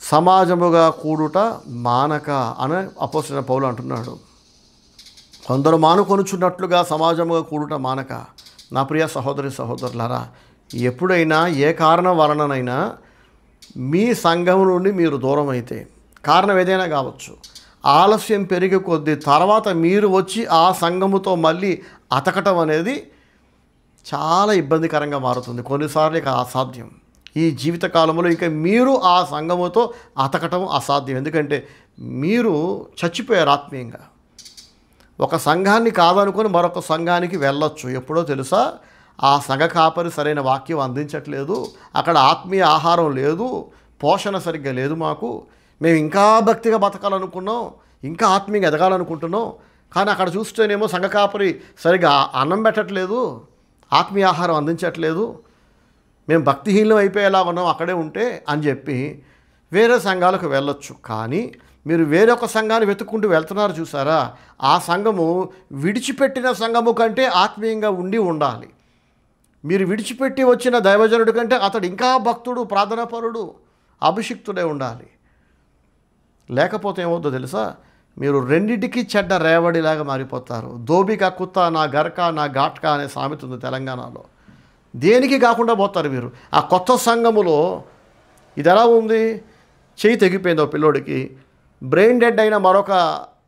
సమాజముగా కూడుట మానక అని అపోస్తలుడైన పౌలు అంటున్నాడు. కొందరు మానుకొనుచున్నట్లుగా సమాజముగా కూడుట మానక. నా ప్రియ సహోదరి సహోదరులారా, ఎప్పుడైనా ఏ కారణం వలననైనా మీ సంఘం నుండి మీరు దూరం అయితే, కారణం ఏదైనా కావచ్చు, ఆలస్యం పెరిగే కొద్దీ తర్వాత మీరు వచ్చి ఆ సంఘముతో మళ్ళీ అతకటం అనేది చాలా ఇబ్బందికరంగా మారుతుంది. కొన్నిసార్లు ఇక అసాధ్యం. ఈ జీవితకాలంలో ఇక మీరు ఆ సంఘముతో అతకటం అసాధ్యం. ఎందుకంటే మీరు చచ్చిపోయారు ఆత్మీయంగా. ఒక సంఘాన్ని కాదనుకొని మరొక సంఘానికి వెళ్ళొచ్చు. ఎప్పుడో తెలుసా, ఆ సంఘ కాపరి సరైన వాక్యం అందించట్లేదు, అక్కడ ఆత్మీయ ఆహారం లేదు, పోషణ సరిగ్గా లేదు, మాకు మేము ఇంకా భక్తిగా బతకాలనుకున్నాం, ఇంకా ఆత్మీయంగా ఎదగాలనుకుంటున్నాం, కానీ అక్కడ చూస్తేనేమో సంఘ కాపరి సరిగ్గా అన్నం పెట్టట్లేదు, ఆత్మీయ ఆహారం అందించట్లేదు, మేము భక్తిహీనం అయిపోయేలా ఉన్నాం అక్కడే ఉంటే అని చెప్పి వేరే సంఘాలకు వెళ్ళొచ్చు. కానీ మీరు వేరొక సంఘాన్ని వెతుక్కుంటూ వెళ్తున్నారు చూసారా, ఆ సంఘము విడిచిపెట్టిన సంఘము కంటే ఆత్మీయంగా ఉండాలి. మీరు విడిచిపెట్టి వచ్చిన దైవజనుడి కంటే అతడు ఇంకా భక్తుడు, ప్రార్థనాపరుడు, అభిషిక్తుడే ఉండాలి. లేకపోతే ఏమవుతుందో తెలుసా, మీరు రెండింటికి చెడ్డ రేవడిలాగా మారిపోతారు. దోబిక కుత్త నా గర్క నా ఘాట్క అనే సామెత ఉంది తెలంగాణలో. దేనికి కాకుండా పోతారు మీరు. ఆ కొత్త సంఘములో ఇది ఎలా ఉంది, చెయ్యి తెగిపోయింది ఒక పిల్లోడికి, బ్రెయిన్ డెడ్ అయిన మరొక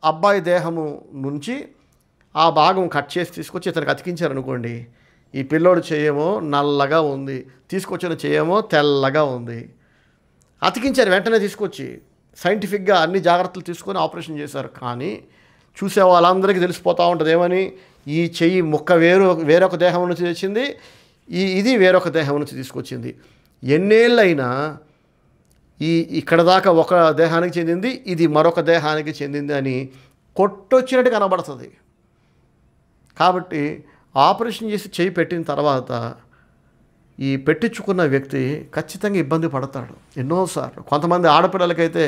అబ్బాయి దేహము నుంచి ఆ భాగం కట్ చేసి తీసుకొచ్చి ఇతనికి అతికించారనుకోండి, ఈ పిల్లోడు చెయ్యేమో నల్లగా ఉంది, తీసుకొచ్చిన చెయ్యేమో తెల్లగా ఉంది. అతికించారు వెంటనే తీసుకొచ్చి, సైంటిఫిక్గా అన్ని జాగ్రత్తలు తీసుకొని ఆపరేషన్ చేశారు. కానీ చూసే వాళ్ళందరికీ తెలిసిపోతూ ఉంటుంది ఏమని, ఈ చెయ్యి ముక్క వేరొక దేహం నుంచి తెచ్చింది, ఇది వేరొక దేహం నుంచి తీసుకొచ్చింది. ఎన్నేళ్ళైనా ఇక్కడ దాకా ఒక దేహానికి చెందింది, ఇది మరొక దేహానికి చెందింది అని కొట్టొచ్చినట్టు కనబడుతుంది. కాబట్టి ఆపరేషన్ చేసి చెయ్యి పెట్టిన తర్వాత ఈ పెట్టించుకున్న వ్యక్తి ఖచ్చితంగా ఇబ్బంది పడతాడు ఎన్నోసార్లు. కొంతమంది ఆడపిల్లలకైతే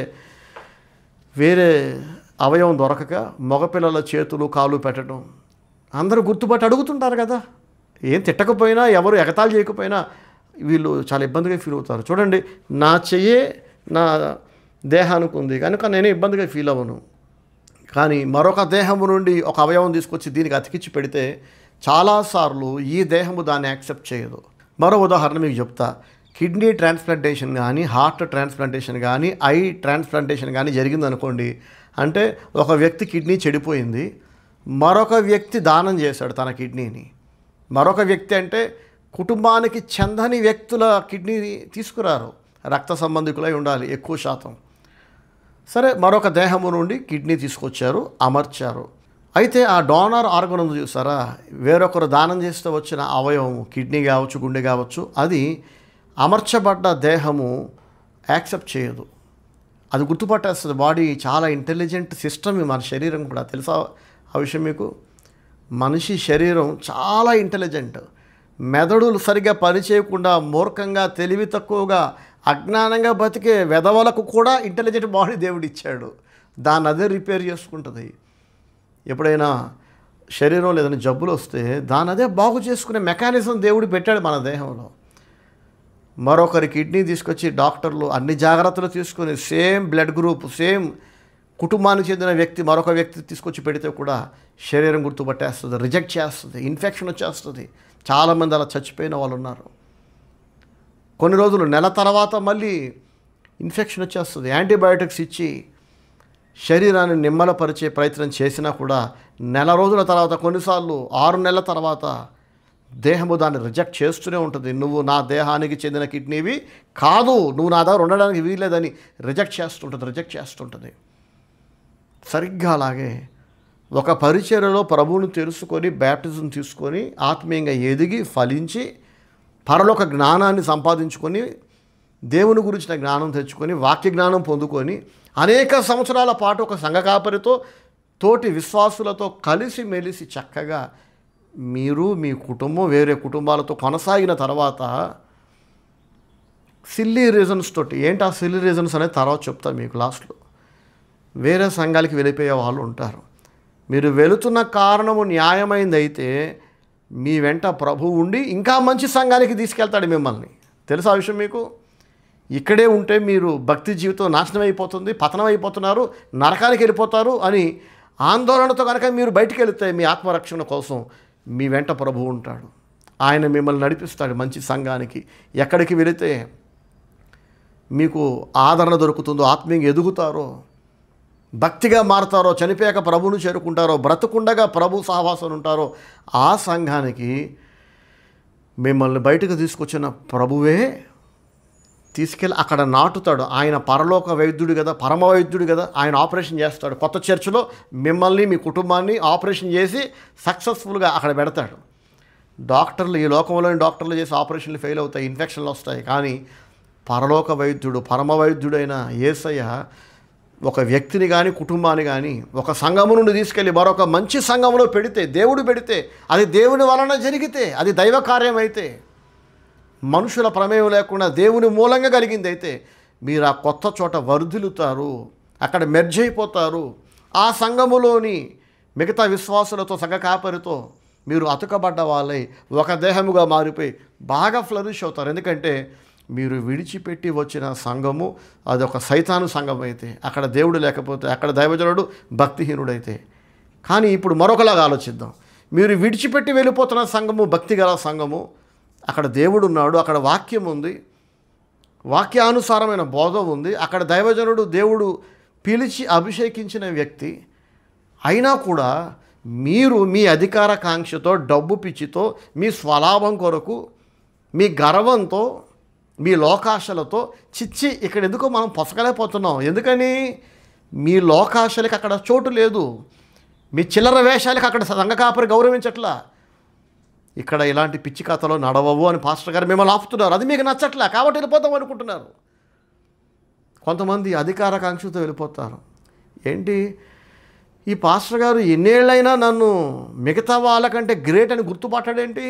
వేరే అవయవం దొరకక మగపిల్లల చేతులు కాళ్ళు పెట్టడం, అందరూ గుర్తుపట్టి అడుగుతుంటారు కదా, ఏం తిట్టకపోయినా ఎవరు ఎగతాళి చేయకపోయినా వీళ్ళు చాలా ఇబ్బందిగా ఫీల్ అవుతారు. చూడండి, నా చెయ్యే నా దేహానికి ఉంది కనుక నేనే ఇబ్బందిగా ఫీల్ అవ్వను, కానీ మరొక దేహము నుండి ఒక అవయవం తీసుకొచ్చి దీనికి అతికించి పెడితే చాలాసార్లు ఈ దేహము దాన్ని యాక్సెప్ట్ చేయదు. మరో ఉదాహరణ మీకు చెప్తా. కిడ్నీ ట్రాన్స్ప్లాంటేషన్ కానీ, హార్ట్ ట్రాన్స్ప్లాంటేషన్ కానీ, ఐ ట్రాన్స్ప్లాంటేషన్ కానీ జరిగిందనుకోండి, అంటే ఒక వ్యక్తి కిడ్నీ చెడిపోయింది, మరొక వ్యక్తి దానం చేశాడు తన కిడ్నీని. మరొక వ్యక్తి అంటే కుటుంబానికి చెందని వ్యక్తుల కిడ్నీని తీసుకురారు, రక్త సంబంధికులై ఉండాలి ఎక్కువ శాతం. సరే, మరొక దేహము నుండి కిడ్నీ తీసుకొచ్చారు, అమర్చారు. అయితే ఆ డోనర్ ఆర్గన్ ఉంది చూసారా, వేరొకరు దానం చేస్తే వచ్చిన అవయవం, కిడ్నీ కావచ్చు, గుండె కావచ్చు, అది అమర్చబడ్డ దేహము యాక్సెప్ట్ చేయదు, అది గుర్తుపట్టేస్తుంది. బాడీ చాలా ఇంటెలిజెంట్ సిస్టమ్ మన శరీరం కూడా. తెలుసా ఆ విషయం మీకు? మనిషి శరీరం చాలా ఇంటెలిజెంట్. మెదడులు సరిగ్గా పనిచేయకుండా మూర్ఖంగా, తెలివి తక్కువగా, అజ్ఞానంగా బతికే వెధవలకు కూడా ఇంటెలిజెంట్ బాడీ దేవుడు ఇచ్చాడు. దాన్ని అదే రిపేర్ చేసుకుంటుంది. ఎప్పుడైనా శరీరంలో ఏదైనా జబ్బులు వస్తే దాన్ని అదే బాగు చేసుకునే మెకానిజం దేవుడు పెట్టాడు మన దేహంలో. మరొకరి కిడ్నీ తీసుకొచ్చి డాక్టర్లు అన్ని జాగ్రత్తలు తీసుకొని సేమ్ బ్లడ్ గ్రూప్, సేమ్ కుటుంబానికి చెందిన వ్యక్తి మరొక వ్యక్తి తీసుకొచ్చి పెడితే కూడా శరీరం గుర్తుపట్టేస్తుంది, రిజెక్ట్ చేస్తుంది, ఇన్ఫెక్షన్ వచ్చేస్తుంది. చాలామంది అలా చచ్చిపోయిన వాళ్ళు ఉన్నారు. కొన్ని రోజులు, నెల తర్వాత మళ్ళీ ఇన్ఫెక్షన్ వచ్చేస్తుంది. యాంటీబయాటిక్స్ ఇచ్చి శరీరాన్ని నిమ్మలపరిచే ప్రయత్నం చేసినా కూడా నెల రోజుల తర్వాత, కొన్నిసార్లు 6 నెలల తర్వాత దేహము దాన్ని రిజెక్ట్ చేస్తూనే ఉంటుంది. నువ్వు నా దేహానికి చెందిన కిడ్నీవి కాదు, నువ్వు నా దగ్గర ఉండడానికి వీల్లేదని రిజెక్ట్ చేస్తుంటుంది. సరిగ్గా అలాగే ఒక పరిచర్యలో ప్రభువును తెలుసుకొని బ్యాప్టిజం తీసుకొని ఆత్మీయంగా ఎదిగి ఫలించి పరలోక జ్ఞానాన్ని సంపాదించుకొని దేవుని గురించిన జ్ఞానం తెచ్చుకొని వాక్య జ్ఞానం పొందుకొని అనేక సంవత్సరాల పాటు ఒక సంఘ కాపరితో తోటి విశ్వాసులతో కలిసి మెలిసి చక్కగా మీరు మీ కుటుంబం వేరే కుటుంబాలతో కొనసాగిన తర్వాత సిల్లీ రీజన్స్ తోటి, ఏంటి ఆ సిల్లీ రీజన్స్ అనేది తర్వాత చెప్తాను మీకు లాస్ట్లో, వేరే సంఘాలకి వెళ్ళిపోయే వాళ్ళు ఉంటారు. మీరు వెళుతున్న కారణము న్యాయమైంది అయితే మీ వెంట ప్రభు ఉండి ఇంకా మంచి సంఘానికి తీసుకెళ్తాడు మిమ్మల్ని. తెలుసా ఆ విషయం మీకు? ఇక్కడే ఉంటే మీరు భక్తి జీవితం నాశనం అయిపోతుంది, పతనం అయిపోతున్నారు, నరకానికి వెళ్ళిపోతారు అని ఆందోళనతో కనుక మీరు బయటికి వెళితే మీ ఆత్మరక్షణ కోసం మీ వెంట ప్రభు ఉంటాడు. ఆయన మిమ్మల్ని నడిపిస్తాడు మంచి సంఘానికి. ఎక్కడికి వెళితే మీకు ఆదరణ దొరుకుతుందో, ఆత్మీయంగా ఎదుగుతారో, భక్తిగా మారుతారో, చనిపోయాక ప్రభువును చేరుకుంటారో, బ్రతుకుండగా ప్రభు సహవాసం ఉంటారో ఆ సంఘానికి మిమ్మల్ని బయటకు తీసుకొచ్చిన ప్రభువే తీసుకెళ్ళి అక్కడ నాటుతాడు. ఆయన పరలోక వైద్యుడు కదా, పరమ వైద్యుడు కదా, ఆయన ఆపరేషన్ చేస్తాడు. కొత్త చర్చిలో మిమ్మల్ని మీ కుటుంబాన్ని ఆపరేషన్ చేసి సక్సెస్ఫుల్గా అక్కడ పెడతాడు. డాక్టర్లు, ఈ లోకంలోని డాక్టర్లు చేసి ఆపరేషన్లు ఫెయిల్ అవుతాయి, ఇన్ఫెక్షన్లు వస్తాయి. కానీ పరలోక వైద్యుడు, పరమ వైద్యుడైన యేసయ్య ఒక వ్యక్తిని కానీ కుటుంబాన్ని కానీ ఒక సంఘము నుండి తీసుకెళ్ళి మరొక మంచి సంఘంలో పెడితే, దేవుడు పెడితే, అది దేవుని వలన జరిగితే, అది దైవ కార్యం అయితే, మనుషుల ప్రమేయం లేకుండా దేవుని మూలంగా కలిగింది అయితే మీరు ఆ కొత్త చోట వర్ధిల్లుతారు, అక్కడ మెర్జ్ అయిపోతారు. ఆ సంఘములోని మిగతా విశ్వాసులతో, సంఘ కాపరితో మీరు అతుకబడ్డ వాళ్ళై ఒక దేహముగా మారిపోయి బాగా ఫ్లరిష్ అవుతారు. ఎందుకంటే మీరు విడిచిపెట్టి వచ్చిన సంఘము అదొక సైతాను సంఘం అయితే, అక్కడ దేవుడు లేకపోతే, అక్కడ దైవజనుడు భక్తిహీనుడైతే. కానీ ఇప్పుడు మరొకలాగా ఆలోచిద్దాం. మీరు విడిచిపెట్టి వెళ్ళిపోతున్న సంఘము భక్తి గల సంఘము, అక్కడ దేవుడు ఉన్నాడు, అక్కడ వాక్యం ఉంది, వాక్యానుసారమైన బోధ ఉంది, అక్కడ దైవజనుడు దేవుడు పిలిచి అభిషేకించిన వ్యక్తి. అయినా కూడా మీరు మీ అధికార కాంక్షతో, డబ్బు పిచ్చితో, మీ స్వలాభం కొరకు, మీ గర్వంతో, మీ లోకాశలతో చిచ్చి ఇక్కడ ఎందుకో మనం పొసకలేకపోతున్నాం. ఎందుకని? మీ లోకాశలకి అక్కడ చోటు లేదు, మీ చిల్లర వేషాలకి అక్కడ సంఘ కాపరి గౌరవించట్లా. ఇక్కడ ఇలాంటి పిచ్చి కథలో నడవవు అని పాస్టర్ గారు మిమ్మల్ని ఆపుతున్నారు. అది మీకు నచ్చట్లే కాబట్టి వెళ్ళిపోతాం అనుకుంటున్నారు. కొంతమంది అధికార కాంక్షతో వెళ్ళిపోతారు. ఏంటి, ఈ పాస్టర్ గారు ఎన్నేళ్ళైనా నన్ను మిగతా వాళ్ళకంటే గ్రేట్ అని గుర్తుపట్టాడేంటి?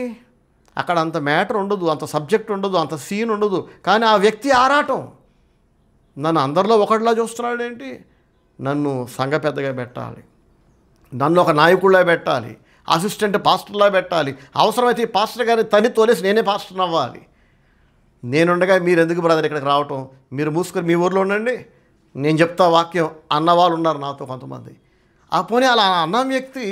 అక్కడ అంత మ్యాటర్ ఉండదు, అంత సబ్జెక్ట్ ఉండదు, అంత సీన్ ఉండదు. కానీ ఆ వ్యక్తి ఆరాటం, నన్ను అందరిలో ఒకటిలా చూస్తున్నాడేంటి? నన్ను సంఘ పెద్దగా పెట్టాలి, నన్ను ఒక నాయకుడిలా పెట్టాలి, అసిస్టెంట్ పాస్టర్లా పెట్టాలి, అవసరమైతే ఈ పాస్టర్ గారిని తని తోలేసి నేనే పాస్టర్ అవ్వాలి. నేనుండగా మీరు ఎందుకు బ్రదర్ ఇక్కడికి రావటం, మీరు మూసుకొని మీ ఊర్లో ఉండండి, నేను చెప్తా వాక్యం అన్నవాళ్ళు ఉన్నారు నాతో కొంతమంది. ఆ పోనీ అలా అన్న వ్యక్తి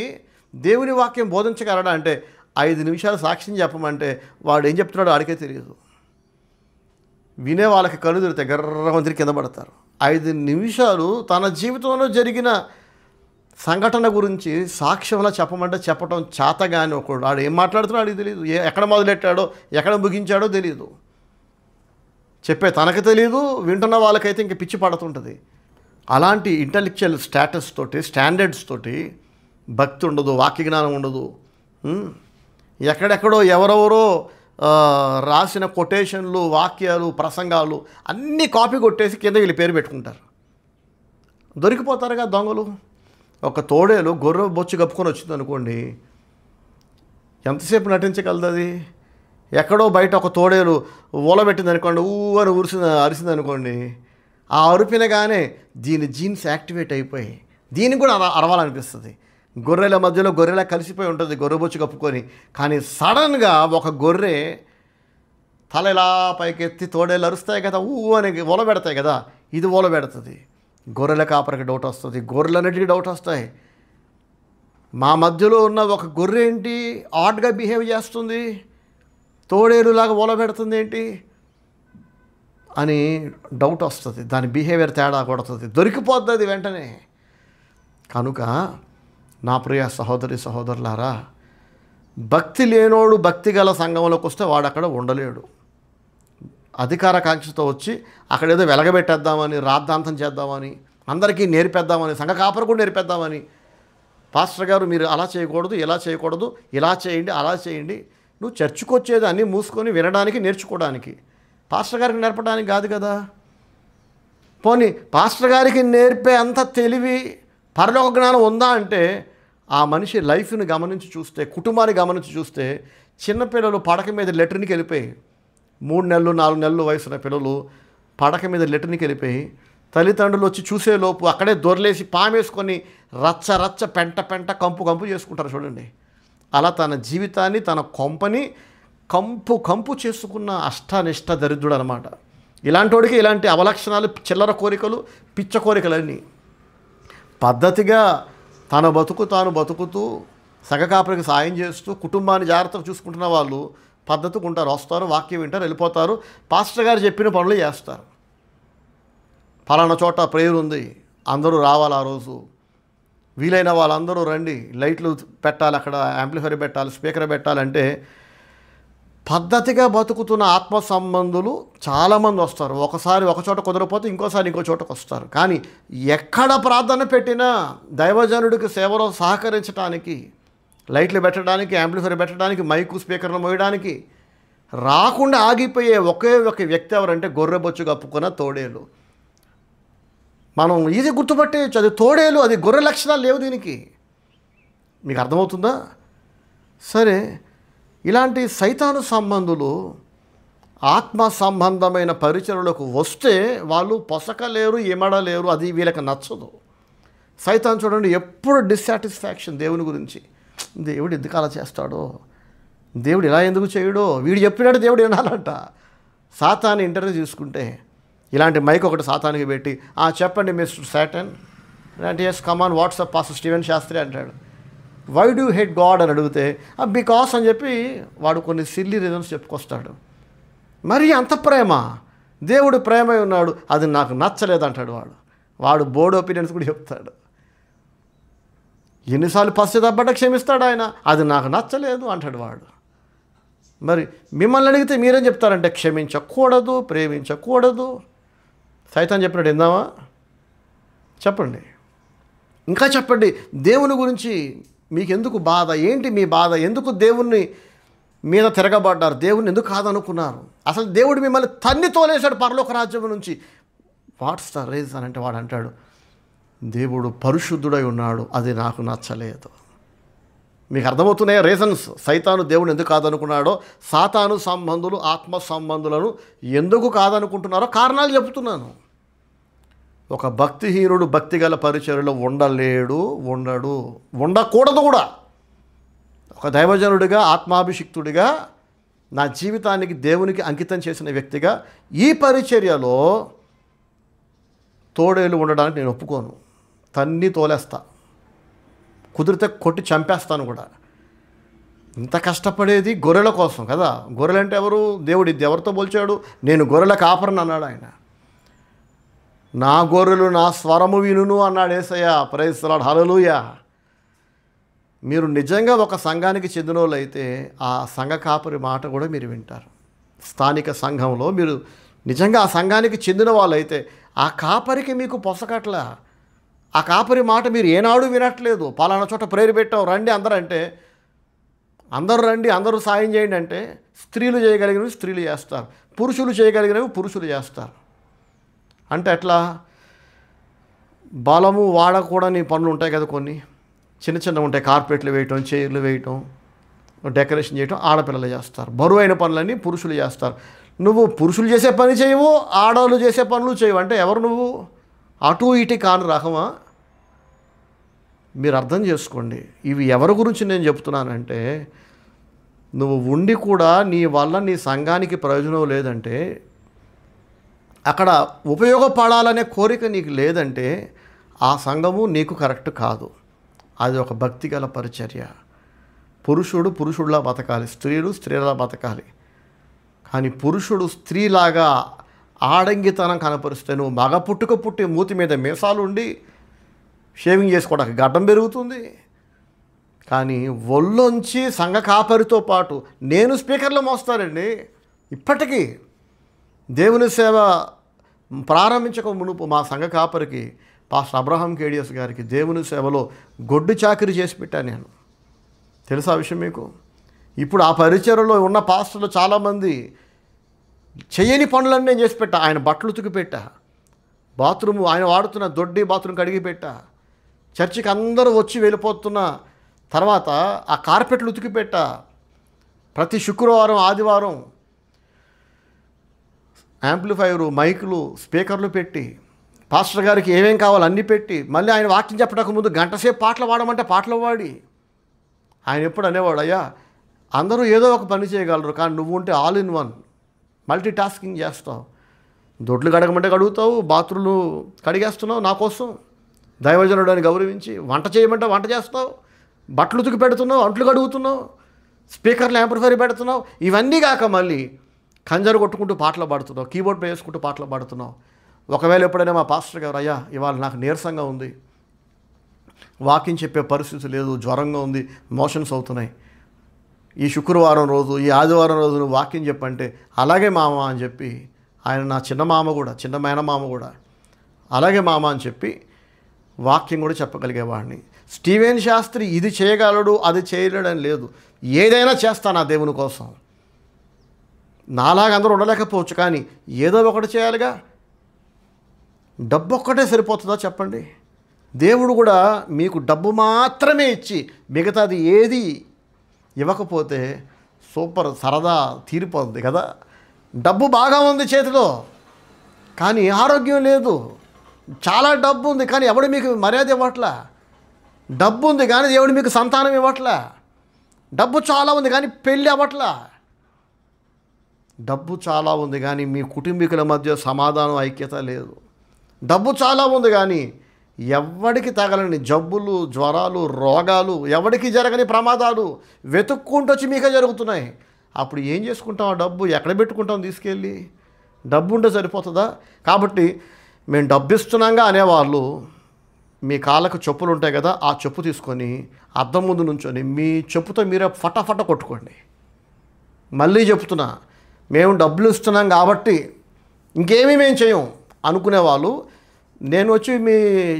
దేవుని వాక్యం బోధించగలడా అంటే 5 నిమిషాలు సాక్ష్యం చెప్పమంటే వాడు ఏం చెప్తున్నాడో వాడికే తెలియదు. వినే వాళ్ళకి కళ్ళు తిరిగితే గర్రమంతిరి కింద పడతారు. 5 నిమిషాలు తన జీవితంలో జరిగిన సంఘటన గురించి సాక్ష్యంలా చెప్పమంటే చెప్పడం చేతగాని ఒకడు, వాడు ఏం మాట్లాడుతున్నాడో తెలియదు, ఎక్కడ మొదలెట్టాడో ఎక్కడ ముగించాడో తెలియదు, చెప్పే తనకు తెలియదు, వింటున్న వాళ్ళకైతే ఇంక పిచ్చి పడుతుంటుంది. అలాంటి ఇంటలెక్చువల్ స్టేటస్ తోటి, స్టాండర్డ్స్ తోటి భక్తి ఉండదు, వాక్య జ్ఞానం ఉండదు. ఎక్కడెక్కడో ఎవరెవరో రాసిన కొటేషన్లు, వాక్యాలు, ప్రసంగాలు అన్నీ కాపీ కొట్టేసి కింద వీళ్ళు పేరు పెట్టుకుంటారు. దొరికిపోతారుగా దొంగలు. ఒక తోడేలు గొర్రె బొచ్చు కప్పుకొని వచ్చింది అనుకోండి, ఎంతసేపు నటించగలదు అది? ఎక్కడో బయట ఒక తోడేలు ఊలబెట్టింది అనుకోండి, అని అరిసింది అనుకోండి, ఆ అరుపినగానే దీని జీన్స్ యాక్టివేట్ అయిపోయి దీనికి కూడా అరవాలనిపిస్తుంది. గొర్రెల మధ్యలో గొర్రెలా కలిసిపోయి ఉంటుంది గొర్రెబొచ్చు కప్పుకొని. కానీ సడన్గా ఒక గొర్రె తల ఇలా పైకెత్తి తోడేళ్ళు అరుస్తాయి కదా, అని ఒల పెడతాయి కదా, ఇది ఒల పెడుతుంది. గొర్రెల కాపరికి డౌట్ వస్తుంది, గొర్రెలన్నిటికీ డౌట్ వస్తాయి. మా మధ్యలో ఉన్న ఒక గొర్రె ఏంటి ఆడ్గా బిహేవ్ చేస్తుంది, తోడేలులాగా ఒల పెడుతుంది ఏంటి అని డౌట్ వస్తుంది. దాని బిహేవియర్ తేడా కొడుతుంది, దొరికిపోద్ది అది వెంటనే. కనుక నా ప్రియ సహోదరి సహోదరులారా, భక్తి లేనోడు భక్తి గల సంఘంలోకి వస్తే వాడు అక్కడ ఉండలేడు. అధికార కాంక్షతో వచ్చి అక్కడ ఏదో వెలగబెట్టేద్దామని, రాద్ధాంతం చేద్దామని, అందరికీ నేర్పేద్దామని, సంఘ కాపరు కూడా నేర్పేద్దామని, పాస్టర్ గారు మీరు అలా చేయకూడదు, ఇలా చేయకూడదు, ఇలా చేయండి, అలా చేయండి. నువ్వు చర్చికి వచ్చేది అన్నీ మూసుకొని వినడానికి, నేర్చుకోవడానికి, పాస్టర్ గారికి నేర్పడానికి కాదు కదా. పోనీ పాస్టర్ గారికి నేర్పే అంత తెలివి, పరలోక జ్ఞానం ఉందా అంటే ఆ మనిషి లైఫ్ని గమనించి చూస్తే, కుటుంబాన్ని గమనించి చూస్తే, చిన్నపిల్లలు పడక మీద లెటర్నికి వెళ్ళిపోయి, 3 నెలలు 4 నెలలు వయసున్న పిల్లలు పడక మీద లెటర్నికి వెళ్ళిపోయి, తల్లిదండ్రులు వచ్చి చూసేలోపు అక్కడే దొరలేసి పామేసుకొని రచ్చ రచ్చ పెంట పెంట కంపు కంపు చేసుకుంటారు చూడండి. అలా తన జీవితాన్ని, తన కొంపని కంపు కంపు చేసుకున్న అష్టనిష్ట దరిద్రుడు అనమాట. ఇలాంటి వాడికి ఇలాంటి అవలక్షణాలు, చిల్లర కోరికలు, పిచ్చ కోరికలన్నీ. పద్ధతిగా తన బతుకు తాను బతుకుతూ సగకాపరికి సాయం చేస్తూ కుటుంబాన్ని జాగ్రత్తగా చూసుకుంటున్న వాళ్ళు పద్ధతిగా ఉంటారు, వస్తారు, వాక్యం వింటారు, వెళ్ళిపోతారు, పాస్టర్ గారు చెప్పిన పనులు చేస్తారు. ఫలానా చోట ప్రేయర్ ఉంది, అందరూ రావాలి, ఆ రోజు వీలైన వాళ్ళందరూ రండి, లైట్లు పెట్టాలి, అక్కడ యాంప్లిఫైర్ పెట్టాలి, స్పీకర్ పెట్టాలంటే పద్ధతిగా బతుకుతున్న ఆత్మ సంబంధులు చాలామంది వస్తారు. ఒకసారి ఒక చోట కుదరకపోతే ఇంకోసారి ఇంకో చోటకు వస్తారు. కానీ ఎక్కడ ప్రార్థన పెట్టినా దైవజనుడికి సేవలో సహకరించడానికి, లైట్లు పెట్టడానికి, యాంప్లిఫైర్ పెట్టడానికి, మైకు స్పీకర్లు మోయడానికి రాకుండా ఆగిపోయే ఒకే ఒక వ్యక్తి ఎవరంటే గొర్రెబొచ్చు కప్పుకున్న తోడేలు. మనం ఇది గుర్తుపట్టేయచ్చు, అది తోడేలు, అది గొర్రె లక్షణాలు లేవు దీనికి. మీకు అర్థమవుతుందా? సరే, ఇలాంటి సైతాను సంబంధులు ఆత్మ సంబంధమైన పరిచర్యలకు వస్తే వాళ్ళు పొసకలేరు, ఇమడలేరు, అది వీళ్ళకి నచ్చదు. సైతాన్ చూడండి ఎప్పుడు డిస్సాటిస్ఫాక్షన్ దేవుని గురించి. దేవుడు ఎందుకు అలా చేస్తాడో, దేవుడు ఇలా ఎందుకు చేయడో, వీడు చెప్పినట్టు దేవుడు వినాలంట. సాతాన్ని ఇంటర్వ్యూ తీసుకుంటే ఇలాంటి మైక్ ఒకటి సాతానికి పెట్టి, చెప్పండి మిస్టర్ సాటన్ అంటే, yes come on what's up pastor Steven Shastri అంటాడు. వై డూ హేట్ గాడ్ అని అడిగితే బికాస్ అని చెప్పి వాడు కొన్ని సిల్లీ రీజన్స్ చెప్పుకొస్తాడు. మరి అంత ప్రేమ, దేవుడు ప్రేమై ఉన్నాడు, అది నాకు నచ్చలేదు అంటాడు వాడు బోర్డ్ ఒపీనియన్స్ కూడా చెప్తాడు. ఎన్నిసార్లు పశ్చాత్తాపడ్డా క్షమిస్తాడు ఆయన, అది నాకు నచ్చలేదు అంటాడు వాడు. మరి మిమ్మల్ని అడిగితే మీరేం చెప్తారంటే క్షమించకూడదు, ప్రేమించకూడదు. సైతాన్ చెప్పినట్టు విందామా? చెప్పండి, ఇంకా చెప్పండి. దేవుని గురించి మీకెందుకు బాధ, ఏంటి మీ బాధ, ఎందుకు దేవుణ్ణి మీద తిరగబడ్డారు, దేవుణ్ణి ఎందుకు కాదనుకున్నారు, అసలు దేవుడు మిమ్మల్ని తన్ని తోలేశాడు పరలోక రాజ్యం నుంచి, వాట్స్ ద రీజన్ అంటే వాడు అంటాడు, దేవుడు పరిశుద్ధుడై ఉన్నాడు, అది నాకు నచ్చలేదు. మీకు అర్థమవుతున్నాయా రీజన్స్? సైతాను దేవుడు ఎందుకు కాదనుకున్నాడో, సాతాను సంబంధులు ఆత్మ సంబంధులను ఎందుకు కాదనుకుంటున్నారో కారణాలు చెబుతున్నాను. ఒక భక్తిహీనుడు భక్తిగల పరిచర్యలో ఉండలేడు, ఉండకూడదు కూడా. ఒక దైవజనుడిగా, ఆత్మాభిషిక్తుడిగా, నా జీవితానికి దేవునికి అంకితం చేసిన వ్యక్తిగా ఈ పరిచర్యలో తోడేలు ఉండడానికి నేను ఒప్పుకోను. తన్ని తోలేస్తా, కుదిరితే కొట్టి చంపేస్తాను కూడా. ఇంత కష్టపడేది గొర్రెల కోసం కదా. గొర్రెలంటే ఎవరు? దేవుడు. ఇది ఎవరితో పోల్చాడు? నేను గొర్రెల కాపరిని అన్నాడు ఆయన. నా గొర్రెలు నా స్వరము వినును అన్నాడు యేసయ్య. ప్రైజ్ ది లార్డ్, హల్లెలూయా. మీరు నిజంగా ఒక సంఘానికి చెందిన వాళ్ళు అయితే ఆ సంఘ కాపరి మాట కూడా మీరు వింటారు. స్థానిక సంఘంలో మీరు నిజంగా ఆ సంఘానికి చెందిన వాళ్ళైతే ఆ కాపరికి మీకు పొసకట్ల, ఆ కాపరి మాట మీరు ఏనాడు వినట్లేదు. పలానా చోట ప్రేరు పెట్టాం, రండి అందరూ అంటే అందరూ రండి, అందరూ సాయం చేయండి అంటే స్త్రీలు చేయగలిగినవి స్త్రీలు చేస్తారు, పురుషులు చేయగలిగినవి పురుషులు చేస్తారు. అంటే ఎట్లా? బలము వాడకూడని పనులు ఉంటాయి కదా, కొన్ని చిన్న చిన్నవి ఉంటాయి. కార్పెట్లు వేయటం, చైర్లు వేయటం, డెకరేషన్ చేయటం ఆడపిల్లలు చేస్తారు. బరువైన పనులన్నీ పురుషులు చేస్తారు. నువ్వు పురుషులు చేసే పని చేయవు, ఆడవాళ్ళు చేసే పనులు చేయవు అంటే ఎవరు నువ్వు? అటు ఇటు కాని రకమా? మీరు అర్థం చేసుకోండి. ఇవి ఎవరి గురించి నేను చెప్తున్నానంటే నువ్వు ఉండి కూడా నీ వల్ల నీ సంఘానికి ప్రయోజనం లేదంటే, అక్కడ ఉపయోగపడాలనే కోరిక నీకు లేదంటే ఆ సంఘము నీకు కరెక్ట్ కాదు. అది ఒక భక్తిగల పరిచర్య. పురుషుడు పురుషుడిలా బతకాలి, స్త్రీలు స్త్రీలా బతకాలి. కానీ పురుషుడు స్త్రీలాగా ఆడంగితనం కనపరిస్తే నువ్వు మగ పుట్టి మూతి మీద మీసాలు ఉండి షేవింగ్ చేసుకోవడానికి గడ్డం పెరుగుతుంది. కానీ ఒళ్ళొంచి సంఘ కాపరితో పాటు నేను స్పీకర్లో మోస్తానండి. ఇప్పటికీ దేవుని సేవ ప్రారంభించక మునుపు మా సంఘ కాపరికి పాస్టర్ అబ్రహాం కేడియస్ గారికి దేవుని సేవలో గొడ్డు చాకిరీ చేసి పెట్టాను నేను. తెలుసా విషయం మీకు? ఇప్పుడు ఆ పరిచర్యలో ఉన్న పాస్టర్లు చాలామంది చేయని పనులన్నీ నేను చేసి పెట్టా. ఆయన బట్టలు ఉతికి పెట్టా, బాత్రూమ్ ఆయన వాడుతున్న దొడ్డి బాత్రూమ్ కడిగి పెట్టా, చర్చికి అందరూ వచ్చి వెళ్ళిపోతున్న తర్వాత ఆ కార్పెట్లు ఉతికి పెట్టా, ప్రతి శుక్రవారం ఆదివారం యాంప్లిఫైరు మైకులు స్పీకర్లు పెట్టి పాస్టర్ గారికి ఏమేం కావాలో అన్నీ పెట్టి, మళ్ళీ ఆయన వాక్యం చెప్పడానికి ముందు గంట సేపు పాటలు పాడమంటే పాటలు పాడి, ఆయన ఎప్పుడు అనేవాడు, అయ్యా అందరూ ఏదో ఒక పని చేయగలరు, కానీ నువ్వు ఉంటే all in one multi tasking చేస్తావు. దొడ్లు కడగమంటే కడుగుతావు, బాత్రూమ్లు కడిగేస్తున్నావు నా కోసం, దైవజనుడు అని గౌరవించి. వంట చేయమంటే వంట చేస్తావు, బట్టలు ఉతికి పెడుతున్నావు, అంట్లు కడుగుతున్నావు, స్పీకర్లు యాంప్లిఫైర్ పెడుతున్నావు. ఇవన్నీ కాక మళ్ళీ కంజరు కొట్టుకుంటూ పాటలు పాడుతున్నావు, కీబోర్డ్ ప్లే చేసుకుంటూ పాటలు పాడుతున్నావు. ఒకవేళ ఎప్పుడైనా మా పాస్టర్ గారు, అయ్యా ఇవాళ నాకు నీరసంగా ఉంది, వాకింగ్ చెప్పే పరిస్థితి లేదు, జ్వరంగా ఉంది, మోషన్స్ అవుతున్నాయి, ఈ శుక్రవారం రోజు ఈ ఆదివారం రోజు నువ్వు వాకింగ్ చెప్పంటే, అలాగే మామ అని చెప్పి, ఆయన నా చిన్న మామ కూడా, చిన్న మేనమామ కూడా, అలాగే మామ అని చెప్పి వాక్యం కూడా చెప్పగలిగేవాడిని. స్టీవెన్ శాస్త్రి ఇది చేయగలడు అది చేయలేడని లేదు, ఏదైనా చేస్తాను ఆ దేవుని కోసం. నాలాగా అందరూ ఉండలేకపోవచ్చు, కానీ ఏదో ఒకటి చేయాలిగా. డబ్బు ఒక్కటే సరిపోతుందా చెప్పండి? దేవుడు కూడా మీకు డబ్బు మాత్రమే ఇచ్చి మిగతాది ఏది ఇవ్వకపోతే సూపర్ సరదా తీరిపోతుంది కదా. డబ్బు బాగా ఉంది చేతిలో, కానీ ఆరోగ్యం లేదు. చాలా డబ్బు ఉంది, కానీ ఎవడు మీకు మర్యాద ఇవ్వట్లా. డబ్బు ఉంది కానీ దేవుడు మీకు సంతానం ఇవ్వట్లా. డబ్బు చాలా ఉంది కానీ పెళ్ళి అవ్వట్లా. డబ్బు చాలా ఉంది కానీ మీ కుటుంబీకుల మధ్య సమాధానం ఐక్యత లేదు. డబ్బు చాలా ఉంది కానీ ఎవడికి తగలని జబ్బులు, జ్వరాలు, రోగాలు, ఎవడికి జరగని ప్రమాదాలు వెతుక్కుంటూ వచ్చి మీకే జరుగుతున్నాయి. అప్పుడు ఏం చేసుకుంటాం? ఆ డబ్బు ఎక్కడ పెట్టుకుంటాం తీసుకెళ్ళి? డబ్బు ఉంటే సరిపోతుందా? కాబట్టి మేము డబ్బు ఇస్తున్నాంగా అనేవాళ్ళు మీ కాళ్ళకు చెప్పులు ఉంటాయి కదా, ఆ చెప్పు తీసుకొని అద్దం ముందు నుంచొని మీ చెప్పుతో మీరే ఫటాఫట కొట్టుకోండి. మళ్ళీ చెప్తున్నా, మేము డబ్బులు ఇస్తున్నాం కాబట్టి ఇంకేమీ మేము చేయం అనుకునేవాళ్ళు, నేను వచ్చి మీ